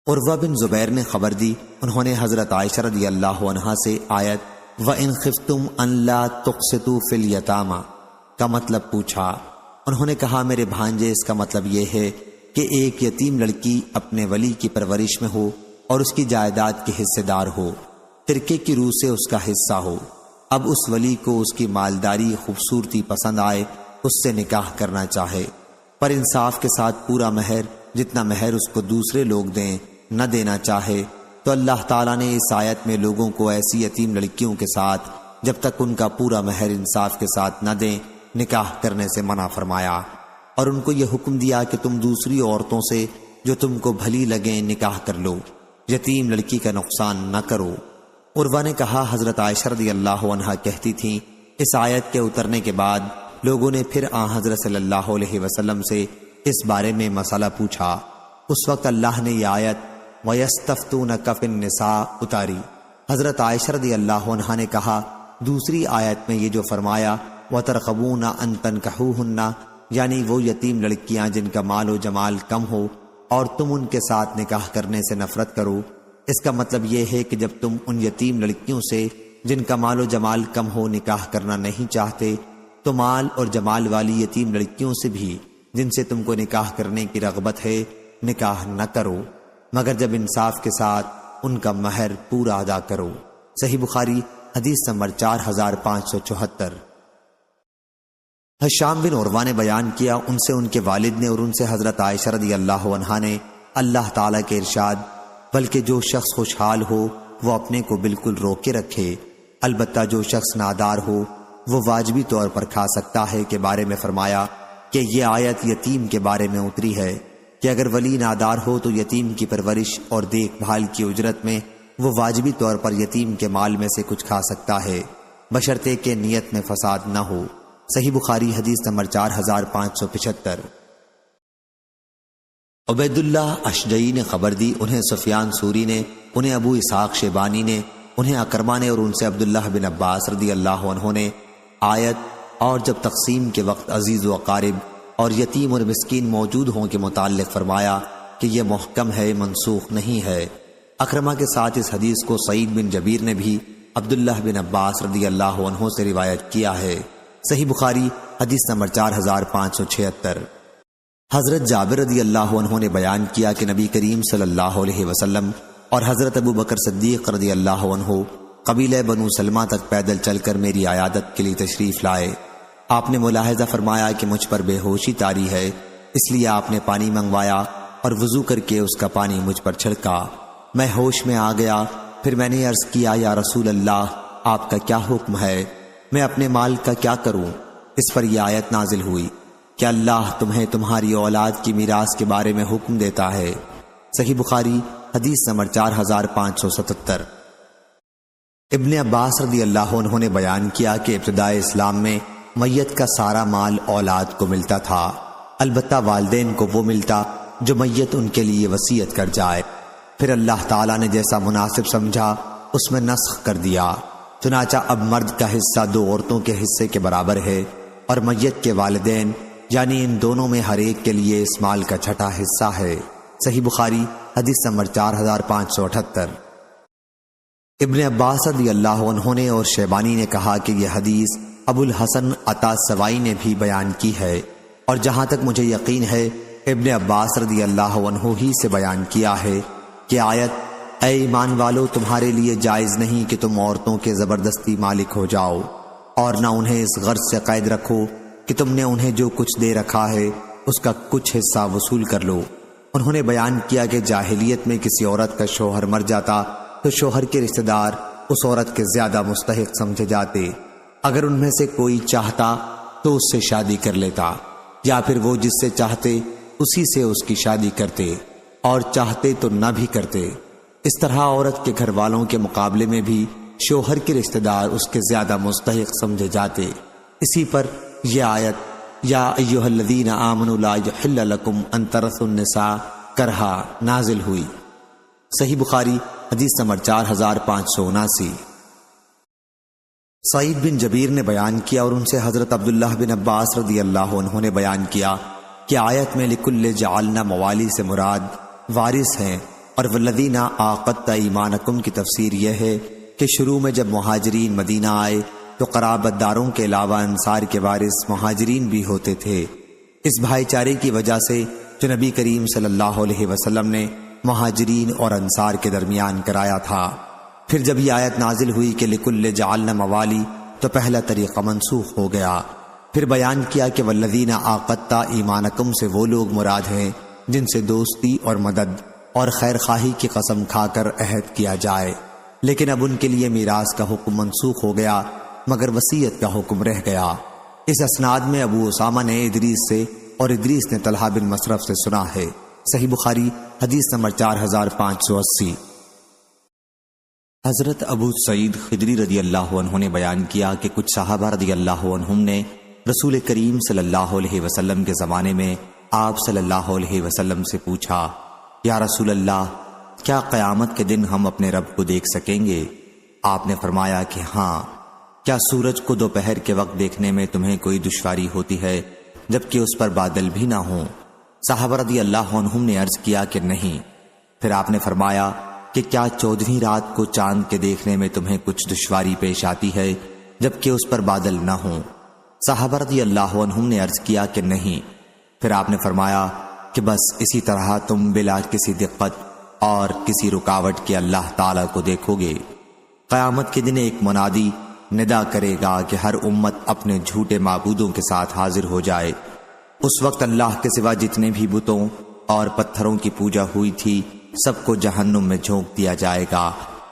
عروہ بن زبیر نے خبر دی، انہوں نے حضرت عائشہ رضی اللہ عنہا سے آیت وَإِنْ خِفْتُمْ أَنْ لَا تُقْسِطُوا فِي الْيَتَامَى کا مطلب پوچھا۔ انہوں نے کہا، میرے بھانجے، اس کا مطلب یہ ہے کہ ایک یتیم لڑکی اپنے ولی کی پرورش میں ہو اور اس کی جائیداد کے حصے دار ہو، ترکے کی روح سے اس کا حصہ ہو۔ اب اس ولی کو اس کی مالداری خوبصورتی پسند آئے، اس سے نکاح کرنا چاہے، پر انصاف کے ساتھ پورا مہر جتنا مہر اس کو دوسرے لوگ دیں نہ دینا چاہے، تو اللہ تعالیٰ نے اس آیت میں لوگوں کو ایسی یتیم لڑکیوں کے ساتھ جب تک ان کا پورا مہر انصاف کے ساتھ نہ دیں نکاح کرنے سے منع فرمایا، اور ان کو یہ حکم دیا کہ تم دوسری عورتوں سے جو تم کو بھلی لگیں نکاح کر لو، یتیم لڑکی کا نقصان نہ کرو۔ عروہ نے کہا، حضرت عائشہ رضی اللہ عنہا کہتی تھیں، اس آیت کے اترنے کے بعد لوگوں نے پھر حضرت صلی اللہ علیہ وسلم سے اس بارے میں مسئلہ پوچھا۔ اس وقت اللہ نے یہ آیت وَيَسْتَفْتُونَكَ فِي النِّسَاءِ اتاری۔ حضرت عائشہ رضی اللہ عنہا نے کہا، دوسری آیت میں یہ جو فرمایا وَتَرْغَبُونَ أَن تَنكَحُوهُنَّ، یعنی وہ یتیم لڑکیاں جن کا مال و جمال کم ہو اور تم ان کے ساتھ نکاح کرنے سے نفرت کرو، اس کا مطلب یہ ہے کہ جب تم ان یتیم لڑکیوں سے جن کا مال و جمال کم ہو نکاح کرنا نہیں چاہتے تو مال اور جمال والی یتیم لڑکیوں سے بھی جن سے تم کو نکاح کرنے کی رغبت ہے نکاح نہ کرو، مگر جب انصاف کے ساتھ ان کا مہر پورا ادا کرو۔ صحیح بخاری حدیث نمبر 4574۔ ہشام بن عروہ نے بیان کیا، ان سے ان کے والد نے اور ان سے حضرت عائشہ رضی اللہ عنہا نے اللہ تعالیٰ کے ارشاد بلکہ جو شخص خوشحال ہو وہ اپنے کو بالکل روکے رکھے، البتہ جو شخص نادار ہو وہ واجبی طور پر کھا سکتا ہے کے بارے میں فرمایا کہ یہ آیت یتیم کے بارے میں اتری ہے کہ اگر ولی نادار ہو تو یتیم کی پرورش اور دیکھ بھال کی اجرت میں وہ واجبی طور پر یتیم کے مال میں سے کچھ کھا سکتا ہے، بشرطے کہ نیت میں فساد نہ ہو۔ صحیح بخاری حدیث نمبر 4575۔ عبید اللہ اشجعی نے خبر دی، انہیں سفیان سوری نے، انہیں ابو اسحاق شیبانی نے، انہیں اکرمہ نے اور ان سے عبداللہ بن عباس رضی اللہ عنہ نے آیت اور جب تقسیم کے وقت عزیز و اقارب اور یتیم اور مسکین موجود ہوں کے متعلق فرمایا کہ یہ محکم ہے، منسوخ نہیں ہے۔ اکرمہ کے ساتھ اس حدیث کو سعید بن جبیر نے بھی عبداللہ بن عباس رضی اللہ عنہ سے روایت کیا ہے۔ صحیح بخاری حدیث نمبر 4576۔ حضرت جابر رضی اللہ عنہ نے بیان کیا کہ نبی کریم صلی اللہ علیہ وسلم اور حضرت ابو بکر صدیق رضی اللہ عنہ قبیلہ بنو سلمہ تک پیدل چل کر میری عیادت کے لیے تشریف لائے۔ آپ نے ملاحظہ فرمایا کہ مجھ پر بے ہوشی طاری ہے، اس لیے آپ نے پانی منگوایا اور وضو کر کے اس کا پانی مجھ پر چھڑکا۔ میں ہوش میں آ گیا، پھر میں نے عرض کیا یا رسول اللہ آپ کا کیا حکم ہے، میں اپنے مال کا کیا کروں؟ اس پر یہ آیت نازل ہوئی کہ اللہ تمہیں تمہاری اولاد کی میراث کے بارے میں حکم دیتا ہے۔ صحیح بخاری حدیث نمبر 4577۔ ابن عباس رضی اللہ عنہ نے بیان کیا کہ ابتدائے اسلام میں میت کا سارا مال اولاد کو ملتا تھا، البتہ والدین کو وہ ملتا جو میت ان کے لیے وصیت کر جائے، پھر اللہ تعالیٰ نے جیسا مناسب سمجھا اس میں نسخ کر دیا، چنانچہ اب مرد کا حصہ 2 عورتوں کے حصے کے برابر ہے اور میت کے والدین یعنی ان دونوں میں ہر ایک کے لیے اس مال کا چھٹا حصہ ہے۔ صحیح بخاری حدیث نمبر 4578۔ ابن عباس رضی اللہ عنہ نے اور شیبانی نے کہا کہ یہ حدیث ابو الحسن عطا سوائی نے بھی بیان کی ہے، اور جہاں تک مجھے یقین ہے ابن عباس رضی اللہ عنہ ہی سے بیان کیا ہے کہ آیت اے ایمان والو تمہارے لیے جائز نہیں کہ تم عورتوں کے زبردستی مالک ہو جاؤ، اور نہ انہیں اس غرض سے قید رکھو کہ تم نے انہیں جو کچھ دے رکھا ہے اس کا کچھ حصہ وصول کر لو۔ انہوں نے بیان کیا کہ جاہلیت میں کسی عورت کا شوہر مر جاتا تو شوہر کے رشتہ دار اس عورت کے زیادہ مستحق سمجھے جاتے، اگر ان میں سے کوئی چاہتا تو اس سے شادی کر لیتا، یا پھر وہ جس سے چاہتے اسی سے اس کی شادی کرتے، اور چاہتے تو نہ بھی کرتے۔ اس طرح عورت کے گھر والوں کے مقابلے میں بھی شوہر کے رشتہ دار اس کے زیادہ مستحق سمجھے جاتے۔ اسی پر یہ آیت یا ایھا الذین آمنوا لا یحل لکم ان ترثوا النساء کرہا نازل ہوئی۔ صحیح بخاری حدیث نمبر 4579۔ سعید بن جبیر نے بیان کیا اور ان سے حضرت عبداللہ بن عباس رضی اللہ عنہ نے بیان کیا کہ آیت میں لکل جعلنا موالی سے مراد وارث ہیں، اور والذین عاقدت ایمانکم کی تفسیر یہ ہے کہ شروع میں جب مہاجرین مدینہ آئے تو قرابت داروں کے علاوہ انصار کے وارث مہاجرین بھی ہوتے تھے۔ اس بھائی چارے کی وجہ سے جو نبی کریم صلی اللہ علیہ وسلم نے مہاجرین اور انصار کے درمیان کرایا تھا۔ پھر جب یہ آیت نازل ہوئی کہ لکل جعلنا موالی تو پہلا طریقہ منسوخ ہو گیا۔ پھر بیان کیا کہ والذین عاقدت ایمانکم سے وہ لوگ مراد ہیں جن سے دوستی اور مدد اور خیر خواہی کی قسم کھا کر عہد کیا جائے، لیکن اب ان کے لیے میراث کا حکم منسوخ ہو گیا مگر وصیت کا حکم رہ گیا۔ اس اسناد میں ابو اسامہ نے ادریس سے اور ادریس نے طلحہ بن مصرف سے سنا ہے۔ صحیح بخاری حدیث نمبر 4580۔ حضرت ابو سعید خدری رضی اللہ عنہ نے بیان کیا کہ کچھ صحابہ رضی اللہ عنہم نے رسول کریم صلی اللہ علیہ وسلم کے زمانے میں آپ صلی اللہ علیہ وسلم سے پوچھا، یا رسول اللہ کیا قیامت کے دن ہم اپنے رب کو دیکھ سکیں گے؟ آپ نے فرمایا کہ ہاں۔ کیا سورج کو دوپہر کے وقت دیکھنے میں تمہیں کوئی دشواری ہوتی ہے جبکہ اس پر بادل بھی نہ ہوں؟ صحابہ رضی اللہ عنہم نے عرض کیا کہ نہیں۔ پھر آپ نے فرمایا کہ کیا 14ویں رات کو چاند کے دیکھنے میں تمہیں کچھ دشواری پیش آتی ہے جبکہ اس پر بادل نہ ہوں؟ صحابہ رضی اللہ عنہم نے عرض کیا کہ نہیں۔ پھر آپ نے فرمایا کہ بس اسی طرح تم بلا کسی دقت اور کسی رکاوٹ کے اللہ تعالیٰ کو دیکھو گے۔ قیامت کے دن ایک منادی ندا کرے گا کہ ہر امت اپنے جھوٹے معبودوں کے ساتھ حاضر ہو جائے۔ اس وقت اللہ کے سوا جتنے بھی بتوں اور پتھروں کی پوجا ہوئی تھی سب کو جہنم میں جھونک دیا جائے گا۔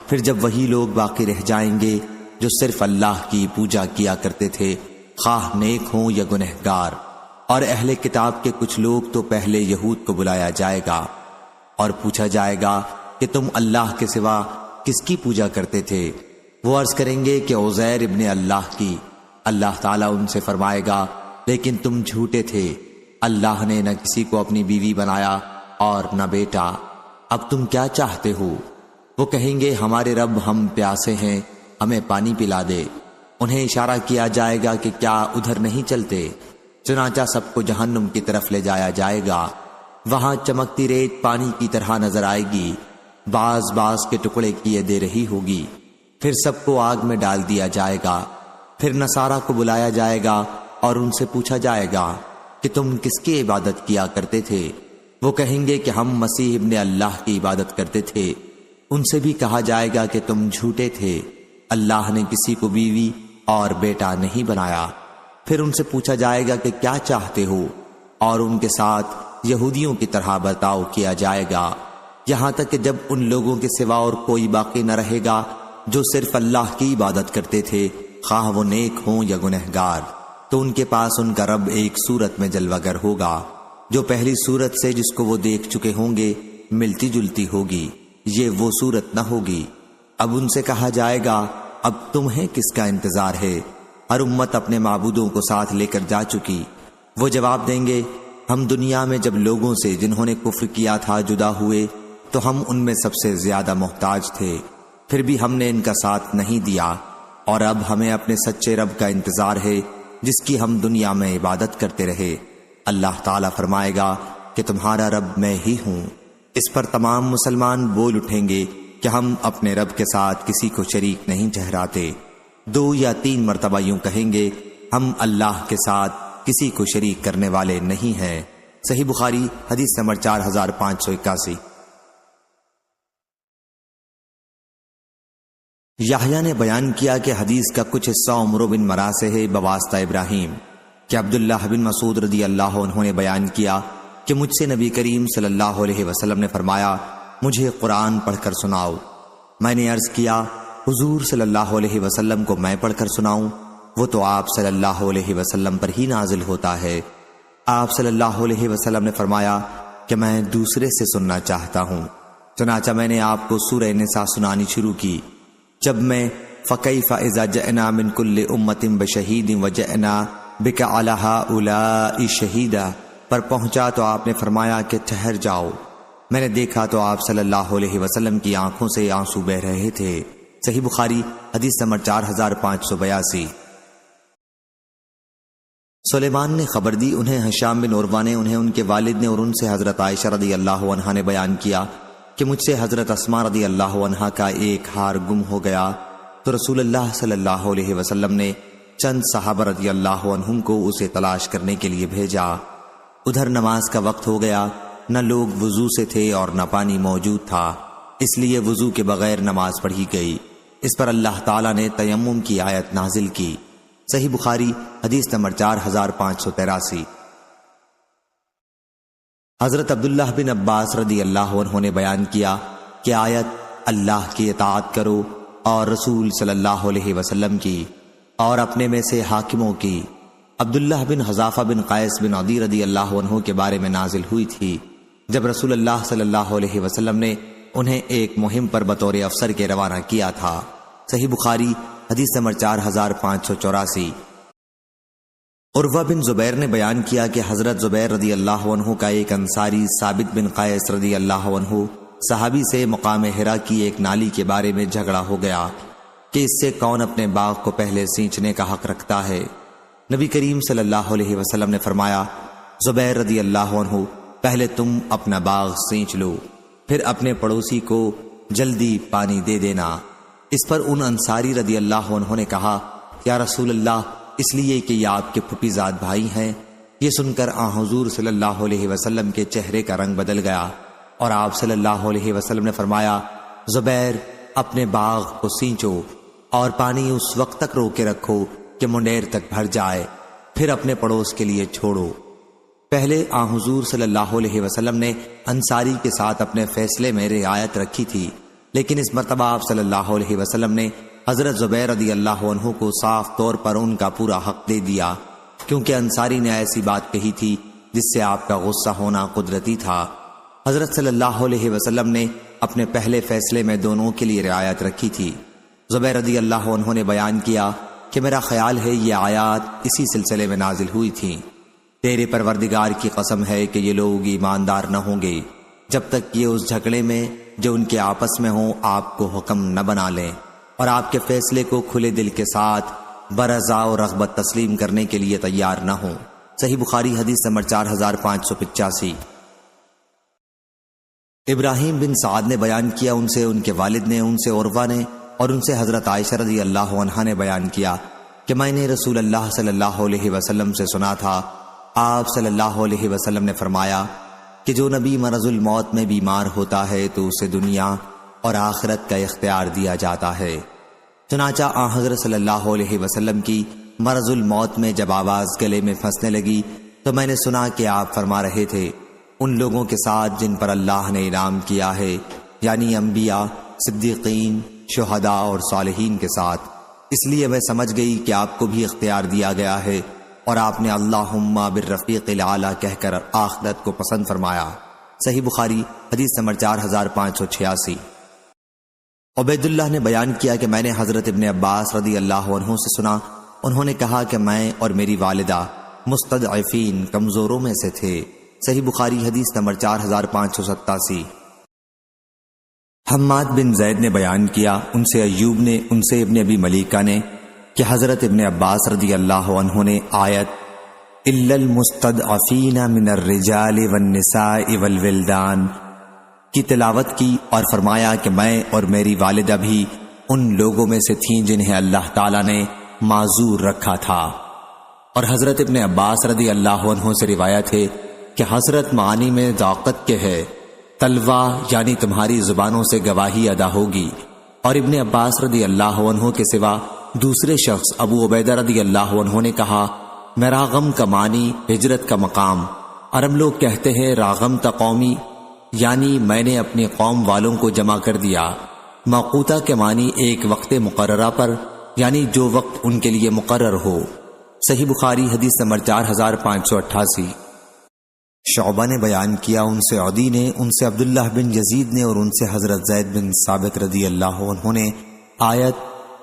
پھر جب وہی لوگ باقی رہ جائیں گے جو صرف اللہ کی پوجا کیا کرتے تھے، خواہ نیک ہوں یا گنہگار، اور اہل کتاب کے کچھ لوگ تو پہلے یہود کو بلایا جائے گا اور پوچھا جائے گا کہ تم اللہ کے سوا کس کی پوجا کرتے تھے؟ وہ عرض کریں گے کہ عزیر ابن اللہ کی۔ اللہ تعالیٰ ان سے فرمائے گا لیکن تم جھوٹے تھے، اللہ نے نہ کسی کو اپنی بیوی بنایا اور نہ بیٹا، اب تم کیا چاہتے ہو؟ وہ کہیں گے ہمارے رب ہم پیاسے ہیں، ہمیں پانی پلا دے۔ انہیں اشارہ کیا جائے گا کہ کیا ادھر نہیں چلتے؟ چنانچہ سب کو جہنم کی طرف لے جایا جائے گا۔ وہاں چمکتی ریت پانی کی طرح نظر آئے گی، باز باز کے ٹکڑے کیے دے رہی ہوگی۔ پھر سب کو آگ میں ڈال دیا جائے گا۔ پھر نصارہ کو بلایا جائے گا اور ان سے پوچھا جائے گا کہ تم کس کی عبادت کیا کرتے تھے؟ وہ کہیں گے کہ ہم مسیح ابن اللہ کی عبادت کرتے تھے۔ ان سے بھی کہا جائے گا کہ تم جھوٹے تھے، اللہ نے کسی کو بیوی اور بیٹا نہیں بنایا۔ پھر ان سے پوچھا جائے گا کہ کیا چاہتے ہو، اور ان کے ساتھ یہودیوں کی طرح برتاؤ کیا جائے گا، یہاں تک کہ جب ان لوگوں کے سوا اور کوئی باقی نہ رہے گا جو صرف اللہ کی عبادت کرتے تھے، خواہ وہ نیک ہوں یا گنہگار، تو ان کے پاس ان کا رب ایک صورت میں جلوہ گر ہوگا جو پہلی صورت سے جس کو وہ دیکھ چکے ہوں گے ملتی جلتی ہوگی، یہ وہ صورت نہ ہوگی۔ اب ان سے کہا جائے گا اب تمہیں کس کا انتظار ہے؟ ہر امت اپنے معبودوں کو ساتھ لے کر جا چکی۔ وہ جواب دیں گے ہم دنیا میں جب لوگوں سے جنہوں نے کفر کیا تھا جدا ہوئے تو ہم ان میں سب سے زیادہ محتاج تھے، پھر بھی ہم نے ان کا ساتھ نہیں دیا، اور اب ہمیں اپنے سچے رب کا انتظار ہے جس کی ہم دنیا میں عبادت کرتے رہے۔ اللہ تعالیٰ فرمائے گا کہ تمہارا رب میں ہی ہوں۔ اس پر تمام مسلمان بول اٹھیں گے کہ ہم اپنے رب کے ساتھ کسی کو شریک نہیں ٹھہراتے۔ 2 یا 3 مرتبہ یوں کہیں گے ہم اللہ کے ساتھ کسی کو شریک کرنے والے نہیں ہیں۔ صحیح بخاری حدیث نمبر 4581۔ یحییٰ نے بیان کیا کہ حدیث کا کچھ حصہ عمرو بن مرہ سے ہے بواسطہ ابراہیم کہ عبداللہ بن مسعود رضی اللہ عنہ نے بیان کیا کہ مجھ سے نبی کریم صلی اللہ علیہ وسلم نے فرمایا مجھے قرآن پڑھ کر سناؤ۔ میں نے عرض کیا حضور صلی اللہ علیہ وسلم کو میں پڑھ کر سناؤں؟ وہ تو آپ صلی اللہ علیہ وسلم پر ہی نازل ہوتا ہے۔ آپ صلی اللہ علیہ وسلم نے فرمایا کہ میں دوسرے سے سننا چاہتا ہوں۔ چنانچہ میں نے آپ کو سورہ نساء سنانی شروع کی۔ جب میں فَكَيْفَ إِذَا جَئْنَا مِن كُلِّ أُمَّةٍ بِشَهِيدٍ وَجِئْنَا بِكَ عَلَى هَؤُلَاءِ شَهِيدًا پر پہنچا تو آپ نے فرمایا کہ ٹھہر جاؤ۔ میں نے دیکھا تو آپ صلی اللہ علیہ وسلم کی آنکھوں سے آنسو بہہ رہے تھے۔ صحیح بخاری حدیث نمبر 4582۔ سلیمان نے خبر دی، انہیں ہشام بن عروہ نے، انہیں ان کے والد نے، اور ان سے حضرت عائشہ رضی اللہ عنہا نے بیان کیا کہ مجھ سے حضرت اسماء رضی اللہ عنہا کا ایک ہار گم ہو گیا تو رسول اللہ صلی اللہ علیہ وسلم نے چند صحابہ رضی اللہ عنہم کو اسے تلاش کرنے کے لیے بھیجا۔ ادھر نماز کا وقت ہو گیا، نہ لوگ وضو سے تھے اور نہ پانی موجود تھا، اس لیے وضو کے بغیر نماز پڑھی گئی۔ اس پر اللہ تعالیٰ نے تیمم کی آیت نازل کی۔ صحیح بخاری حدیث نمبر 4583۔ حضرت عبداللہ بن عباس رضی اللہ عنہ نے بیان کیا کہ آیت اللہ کی اطاعت کرو اور رسول صلی اللہ علیہ وسلم کی اور اپنے میں سے حاکموں کی، عبداللہ بن حذافہ بن قیس بن عدی رضی اللہ عنہ کے بارے میں نازل ہوئی تھی جب رسول اللہ صلی اللہ علیہ وسلم نے انہیں ایک مہم پر بطور افسر کے روانہ کیا تھا۔ صحیح بخاری حدیث نمبر 4584۔ عروہ بن زبیر نے بیان کیا کہ حضرت زبیر رضی اللہ عنہ کا ایک انصاری ثابت بن قیس رضی اللہ عنہ صحابی سے مقام حرا کی ایک نالی کے بارے میں جھگڑا ہو گیا کہ اس سے کون اپنے باغ کو پہلے سینچنے کا حق رکھتا ہے۔ نبی کریم صلی اللہ علیہ وسلم نے فرمایا زبیر رضی اللہ عنہ پہلے تم اپنا باغ سینچ لو، پھر اپنے پڑوسی کو جلدی پانی دے دینا۔ اس پر ان انصاری رضی اللہ عنہ نے کہا یا رسول اللہ، اس لیے کہ یہ آپ کے پھوپھی زاد بھائی ہیں۔ یہ سن کر حضور صلی اللہ علیہ وسلم کے چہرے کا رنگ بدل گیا اور آپ صلی اللہ علیہ وسلم نے فرمایا، زبیر اپنے باغ کو سینچو اور پانی اس وقت تک روکے رکھو کہ منڈیر تک بھر جائے، پھر اپنے پڑوس کے لیے چھوڑو۔ پہلے حضور صلی اللہ علیہ وسلم نے انصاری کے ساتھ اپنے فیصلے میں رعایت رکھی تھی، لیکن اس مرتبہ آپ صلی اللہ علیہ وسلم نے حضرت زبیر رضی اللہ عنہ کو صاف طور پر ان کا پورا حق دے دیا، کیونکہ انصاری نے ایسی بات کہی تھی جس سے آپ کا غصہ ہونا قدرتی تھا۔ حضرت صلی اللہ علیہ وسلم نے اپنے پہلے فیصلے میں دونوں کے لیے رعایت رکھی تھی۔ زبیر رضی اللہ عنہ نے بیان کیا کہ میرا خیال ہے یہ آیات اسی سلسلے میں نازل ہوئی تھیں، تیرے پروردگار کی قسم ہے کہ یہ لوگ ایماندار نہ ہوں گے جب تک یہ اس جھگڑے میں جو ان کے آپس میں ہوں آپ کو حکم نہ بنا لیں اور آپ کے فیصلے کو کھلے دل کے ساتھ برضا و رغبت تسلیم کرنے کے لیے تیار نہ ہوں۔ صحیح بخاری حدیث نمبر 4585۔ ابراہیم بن سعد نے بیان کیا، ان سے ان کے والد نے، ان سے عروہ نے اور ان سے حضرت عائشہ رضی اللہ عنہا نے بیان کیا کہ میں نے رسول اللہ صلی اللہ علیہ وسلم سے سنا تھا، آپ صلی اللہ علیہ وسلم نے فرمایا کہ جو نبی مرض الموت میں بیمار ہوتا ہے تو اسے دنیا اور آخرت کا اختیار دیا جاتا ہے۔ چنانچہ حضرت صلی اللہ علیہ وسلم کی مرض الموت میں جب آواز گلے میں پھنسنے لگی تو میں نے سنا کہ آپ فرما رہے تھے، ان لوگوں کے ساتھ جن پر اللہ نے انعام کیا ہے، یعنی انبیاء، صدیقین، شہداء اور صالحین کے ساتھ۔ اس لیے میں سمجھ گئی کہ آپ کو بھی اختیار دیا گیا ہے اور آپ نے اللہم بالرفیق الاعلی کہہ کر آخرت کو پسند فرمایا۔ صحیح بخاری حدیث نمبر 4586۔ عبید اللہ نے بیان کیا کہ میں نے حضرت ابن عباس رضی اللہ عنہ سے سنا، انہوں نے کہا کہ میں اور میری والدہ مستضعفین کمزوروں میں سے تھے۔ صحیح بخاری حدیث نمبر 4587۔ حماد بن زید نے بیان کیا، ان سے ایوب نے، ان سے ابن ابی ملیکہ نے کہ حضرت ابن عباس رضی اللہ عنہ نے آیت الا المستضعفین من الرجال والنساء والولدان کی تلاوت کی اور فرمایا کہ میں اور میری والدہ بھی ان لوگوں میں سے تھیں جنہیں اللہ تعالیٰ نے معذور رکھا تھا۔ اور حضرت ابن عباس رضی اللہ عنہ سے روایت ہے کہ حضرت معانی میں ذاقت کے ہے، تلوہ یعنی تمہاری زبانوں سے گواہی ادا ہوگی۔ اور ابن عباس رضی اللہ عنہ کے سوا دوسرے شخص ابو عبیدہ رضی اللہ عنہ نے کہا، میں راغم کا معنی ہجرت کا مقام، عرب لوگ کہتے ہیں راغم تا قومی، یعنی میں نے اپنی قوم والوں کو جمع کر دیا۔ موقوتہ کے معنی ایک وقت مقررہ پر، یعنی جو وقت ان کے لیے مقرر ہو۔ صحیح بخاری حدیث نمبر 4588۔ شعبہ نے بیان کیا، ان سے عدی نے، ان سے عبداللہ بن یزید نے اور ان سے حضرت زید بن ثابت رضی اللہ عنہ نے آیت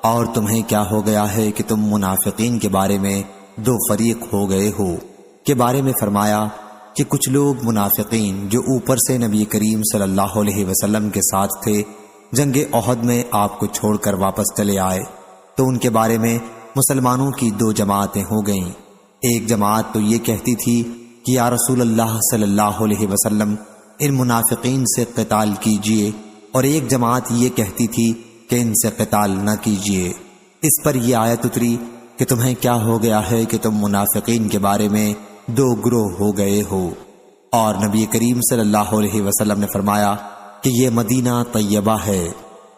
اور تمہیں کیا ہو گیا ہے کہ تم منافقین کے بارے میں دو فریق ہو گئے ہو کے بارے میں فرمایا کہ کچھ لوگ منافقین جو اوپر سے نبی کریم صلی اللہ علیہ وسلم کے ساتھ تھے، جنگ احد میں آپ کو چھوڑ کر واپس چلے آئے، تو ان کے بارے میں مسلمانوں کی دو جماعتیں ہو گئیں۔ ایک جماعت تو یہ کہتی تھی کہ یا رسول اللہ صلی اللہ علیہ وسلم ان منافقین سے قتال کیجئے، اور ایک جماعت یہ کہتی تھی کہ ان سے قتال نہ کیجئے۔ اس پر یہ آیت اتری کہ تمہیں کیا ہو گیا ہے کہ تم منافقین کے بارے میں دو گروہ ہو گئے ہو، اور نبی کریم صلی اللہ علیہ وسلم نے فرمایا کہ یہ مدینہ طیبہ ہے،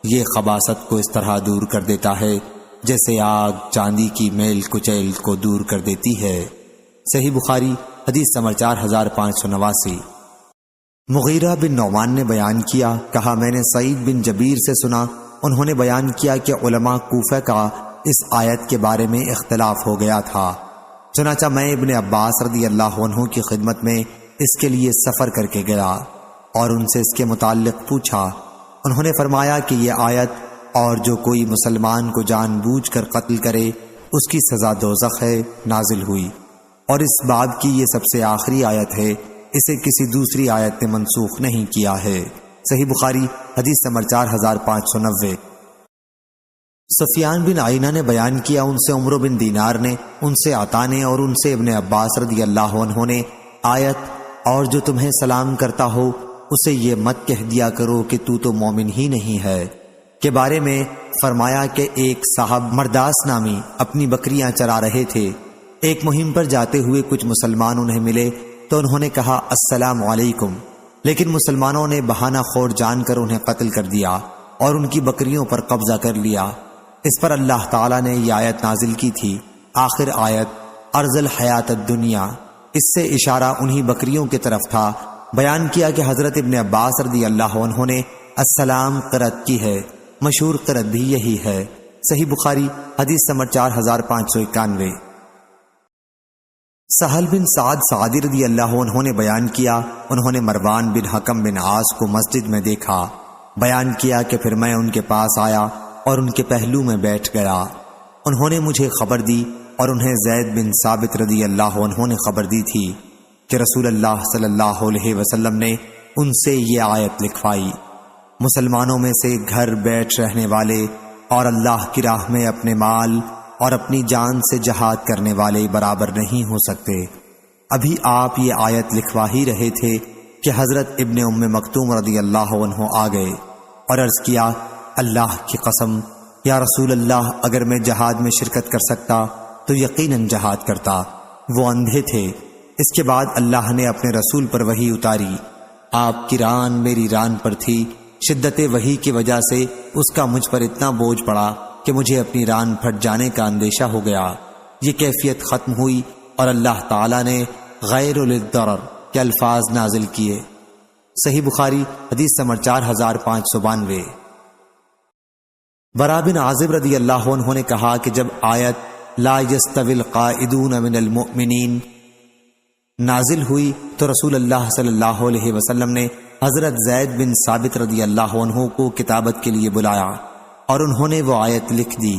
یہ خباثت کو اس طرح دور کر دیتا ہے جیسے آگ چاندی کی میل کچیل کو دور کر دیتی ہے۔ صحیح بخاری حدیث نمبر 4589۔ مغیرہ بن نعمان نے بیان کیا، کہا میں نے سعید بن جبیر سے سنا، انہوں نے بیان کیا کہ علماء کوفہ کا اس آیت کے بارے میں اختلاف ہو گیا تھا، چنانچہ میں ابن عباس رضی اللہ عنہ کی خدمت میں اس کے لیے سفر کر کے گیا اور ان سے اس کے متعلق پوچھا۔ انہوں نے فرمایا کہ یہ آیت اور جو کوئی مسلمان کو جان بوجھ کر قتل کرے اس کی سزا دوزخ ہے نازل ہوئی، اور اس باب کی یہ سب سے آخری آیت ہے، اسے کسی دوسری آیت نے منسوخ نہیں کیا ہے۔ صحیح بخاری حدیث نمبر 4590۔ سفیان بن عینہ نے بیان کیا، ان سے عمرو بن دینار نے، ان سے عطا نے اور ان سے ابن عباس رضی اللہ عنہ نے آیت اور جو تمہیں سلام کرتا ہو اسے یہ مت کہہ دیا کرو کہ تو مومن ہی نہیں ہے، کے بارے میں فرمایا کہ ایک صاحب مرداس نامی اپنی بکریاں چرا رہے تھے۔ ایک مہم پر جاتے ہوئے کچھ مسلمان انہیں ملے تو انہوں نے کہا السلام علیکم، لیکن مسلمانوں نے بہانہ خور جان کر انہیں قتل کر دیا اور ان کی بکریوں پر قبضہ کر لیا۔ اس پر اللہ تعالیٰ نے یہ آیت نازل کی تھی، آخر آیت ارض الحیات الدنیا، اس سے اشارہ انہی بکریوں کی طرف تھا۔ بیان کیا کہ حضرت ابن عباس رضی اللہ عنہ نے السلام قرأت کی ہے، مشہور قرأت بھی یہی ہے۔ صحیح بخاری حدیث نمبر 4591۔ سہل بن سعد سعدی رضی اللہ عنہ نے بیان کیا، انہوں نے مروان بن حکم بن عاص کو مسجد میں دیکھا۔ بیان کیا کہ پھر میں ان کے پاس آیا اور ان کے پہلو میں بیٹھ گیا۔ انہوں نے مجھے خبر دی اور انہیں زید بن ثابت رضی اللہ عنہ نے خبر دی تھی کہ رسول اللہ صلی اللہ علیہ وسلم نے ان سے یہ آیت لکھوائی، مسلمانوں میں سے گھر بیٹھ رہنے والے اور اللہ کی راہ میں اپنے مال اور اپنی جان سے جہاد کرنے والے برابر نہیں ہو سکتے۔ ابھی آپ یہ آیت لکھوا ہی رہے تھے کہ حضرت ابن ام مکتوم رضی اللہ عنہ آ گئے اور عرض کیا، اللہ کی قسم یا رسول اللہ، اگر میں جہاد میں شرکت کر سکتا تو یقیناً جہاد کرتا۔ وہ اندھے تھے۔ اس کے بعد اللہ نے اپنے رسول پر وحی اتاری، آپ کی ران میری ران پر تھی، شدت وحی کی وجہ سے اس کا مجھ پر اتنا بوجھ پڑا کہ مجھے اپنی ران پھٹ جانے کا اندیشہ ہو گیا۔ یہ کیفیت ختم ہوئی اور اللہ تعالیٰ نے غیر للضرر کے الفاظ نازل کیے۔ صحیح بخاری حدیث نمبر 4592۔ برا بن عازب رضی اللہ عنہ نے کہا کہ جب آیت لا یستوی القاعدون من المؤمنین نازل ہوئی تو رسول اللہ صلی اللہ علیہ وسلم نے حضرت زید بن ثابت رضی اللہ عنہ کو کتابت کے لیے بلایا اور انہوں نے وہ آیت لکھ دی۔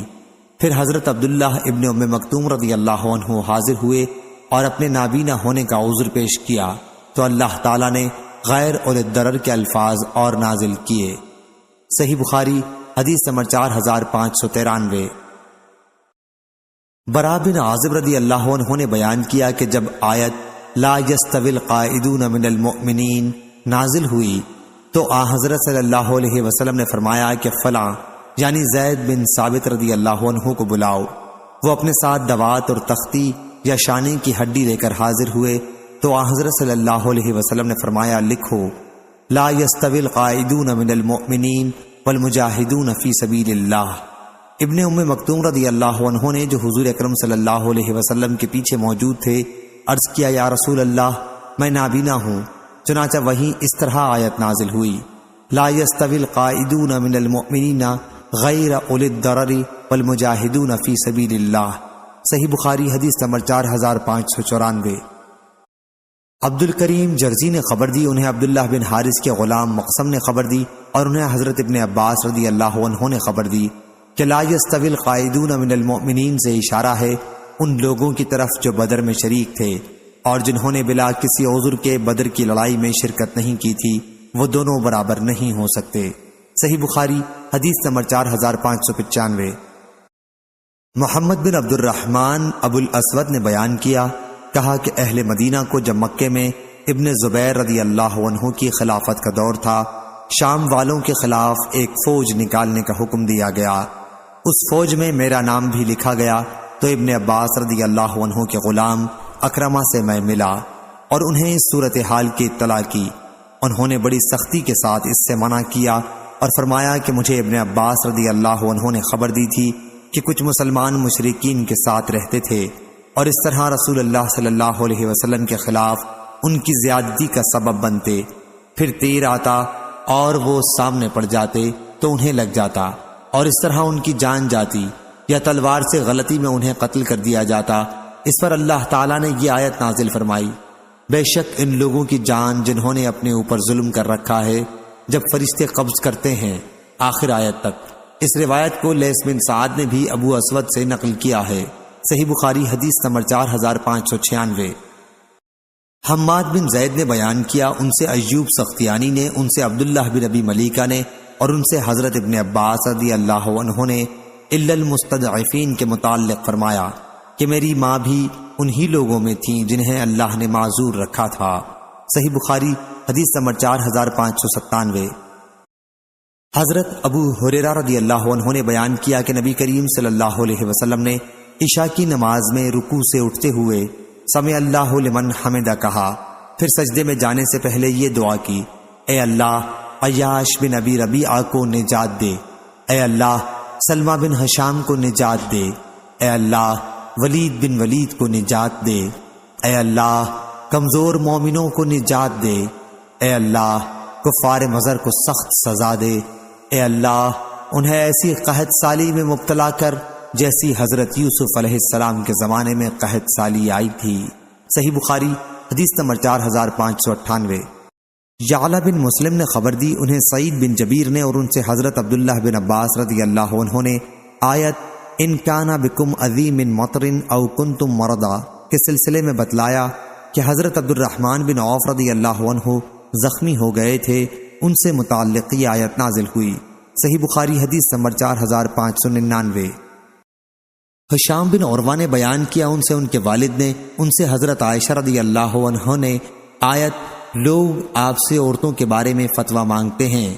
پھر حضرت عبداللہ ابن ام مکتوم رضی اللہ عنہ حاضر ہوئے اور اپنے نابینا ہونے کا عذر پیش کیا تو اللہ تعالیٰ نے غیر اولِ الضرر کے الفاظ اور نازل کیے۔ صحیح بخاری حدیث نمبر 4593۔ برا بن عازب رضی اللہ عنہ نے بیان کیا کہ جب آیت لا یستوی القاعدون من المؤمنین نازل ہوئی تو حضرت صلی اللہ علیہ وسلم نے فرمایا کہ فلاں یعنی زید بن ثابت رضی اللہ عنہ کو بلاؤ۔ وہ اپنے ساتھ دوات اور تختی یا شانے کی ہڈی لے کر حاضر ہوئے تو حضرت صلی اللہ علیہ وسلم نے فرمایا، لکھو لا یستوی القاعدون من المؤمنین والمجاہدون فی سبیل اللہ۔ ابن ام مکتوم رضی اللہ عنہ نے جو حضور اکرم صلی اللہ علیہ وسلم کے پیچھے موجود تھے عرض کیا، یا رسول اللہ، میں نابینا ہوں۔ چنانچہ وہیں اس طرح آیت نازل ہوئی، لا یستوی القاعدون من المؤمنین غیر اولی الضرر والمجاہدون فی سبیل اللہ۔ صحیح بخاری حدیث نمبر 4594۔ عبد الکریم جرزی نے خبر دی، انہیں عبداللہ بن حارث کے غلام مقسم نے خبر دی اور انہیں حضرت ابن عباس رضی اللہ عنہ نے خبر دی کہ لا یستوی القاعدون من المؤمنین سے اشارہ ہے ان لوگوں کی طرف جو بدر میں شریک تھے اور جنہوں نے بلا کسی عذر کے بدر کی لڑائی میں شرکت نہیں کی تھی، وہ دونوں برابر نہیں ہو سکتے۔ صحیح بخاری حدیث نمبر 4595۔ محمد بن عبد الرحمن ابو الاسود نے بیان کیا، کہا کہ اہل مدینہ کو جب مکے میں ابن زبیر رضی اللہ عنہ کی خلافت کا دور تھا، شام والوں کے خلاف ایک فوج نکالنے کا حکم دیا گیا۔ اس فوج میں میرا نام بھی لکھا گیا تو ابن عباس رضی اللہ عنہ کے غلام اکرمہ سے میں ملا اور انہیں اس صورتحال کی اطلاع کی۔ انہوں نے بڑی سختی کے ساتھ اس سے منع کیا اور فرمایا کہ مجھے ابن عباس رضی اللہ عنہ نے خبر دی تھی کہ کچھ مسلمان مشرکین کے ساتھ رہتے تھے اور اس طرح رسول اللہ صلی اللہ علیہ وسلم کے خلاف ان کی زیادتی کا سبب بنتے، پھر تیر آتا اور وہ سامنے پڑ جاتے تو انہیں لگ جاتا اور اس طرح ان کی جان جاتی یا تلوار سے غلطی میں انہیں قتل کر دیا جاتا۔ اس پر اللہ تعالیٰ نے یہ آیت نازل فرمائی، بے شک ان لوگوں کی جان جنہوں نے اپنے اوپر ظلم کر رکھا ہے جب فرشتے قبض کرتے ہیں، آخر آیت تک۔ اس روایت کو لیث بن سعد نے بھی ابو اسود سے نقل کیا ہے۔ صحیح بخاری حدیث نمبر 4596۔ حماد بن زید نے بیان کیا، ان سے ایوب سختیانی نے، ان سے عبداللہ بن ابی ملیکہ نے اور ان سے حضرت ابن عباس رضی اللہ عنہ نے الا المستضعفین کے متعلق فرمایا کہ میری ماں بھی انہی لوگوں میں تھیں جنہیں اللہ نے معذور رکھا تھا۔ صحیح بخاری حدیث نمبر 4597۔ حضرت ابو ہریرہ رضی اللہ عنہ نے بیان کیا کہ نبی کریم صلی اللہ علیہ وسلم نے عشاء کی نماز میں رکوع سے اٹھتے ہوئے سمع اللہ لمن حمدہ کہا، پھر سجدے میں جانے سے پہلے یہ دعا کی، اے اللہ عیاش بن ابی ربیعہ کو نجات دے، اے اللہ سلمہ بن ہشام کو نجات دے، اے اللہ ولید بن ولید کو نجات دے، اے اللہ کمزور مومنوں کو نجات دے، اے اللہ کفار مضر کو سخت سزا دے، اے اللہ انہیں ایسی قحط سالی میں مبتلا کر جیسی حضرت یوسف علیہ السلام کے زمانے میں قحط سالی آئی تھی۔ صحیح بخاری حدیث نمبر 4598۔ یعلا بن مسلم نے خبر دی، انہیں سعید بن جبیر نے اور ان سے حضرت عبداللہ بن عباس رضی اللہ عنہ نے آیت ان کان بکم عظیم من مطر او کنتم مرضا کے سلسلے میں بتلایا کہ حضرت عبد الرحمن بن عوف رضی اللہ عنہ زخمی ہو گئے تھے، ان سے متعلق یہ آیت نازل ہوئی۔ صحیح بخاری حدیث نمبر 4599۔ ہشام بن عروہ نے بیان کیا، ان سے ان کے والد نے، ان سے حضرت عائشہ رضی اللہ عنہ نے آیت لوگ آپ سے عورتوں کے بارے میں فتویٰ مانگتے ہیں،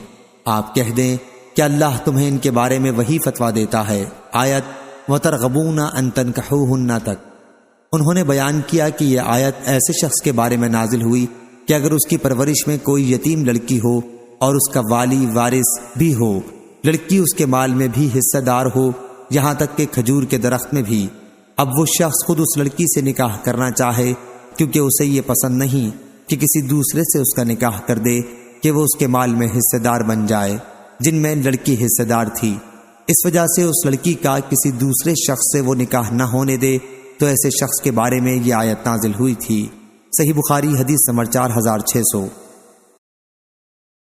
آپ کہہ دیں کہ اللہ تمہیں ان کے بارے میں وہی فتویٰ دیتا ہے، آیت وَتَرْغَبُونَ أَن تَنكِحُوهُنَّ تک۔ انہوں نے بیان کیا کہ یہ آیت ایسے شخص کے بارے میں نازل ہوئی کہ اگر اس کی پرورش میں کوئی یتیم لڑکی ہو اور اس کا والی وارث بھی ہو، لڑکی اس کے مال میں بھی حصہ دار ہو، یہاں تک کہ کھجور کے درخت میں بھی، اب وہ شخص خود اس لڑکی سے نکاح کرنا چاہے کیونکہ اسے یہ پسند نہیں کہ کسی دوسرے سے اس کا نکاح کر دے کہ وہ اس کے مال میں حصہ دار بن جائے جن میں لڑکی حصہ دار تھی، اس وجہ سے اس لڑکی کا کسی دوسرے شخص سے وہ نکاح نہ ہونے دے، تو ایسے شخص کے بارے میں یہ آیت نازل ہوئی تھی۔ صحیح بخاری حدیث نمبر 4600۔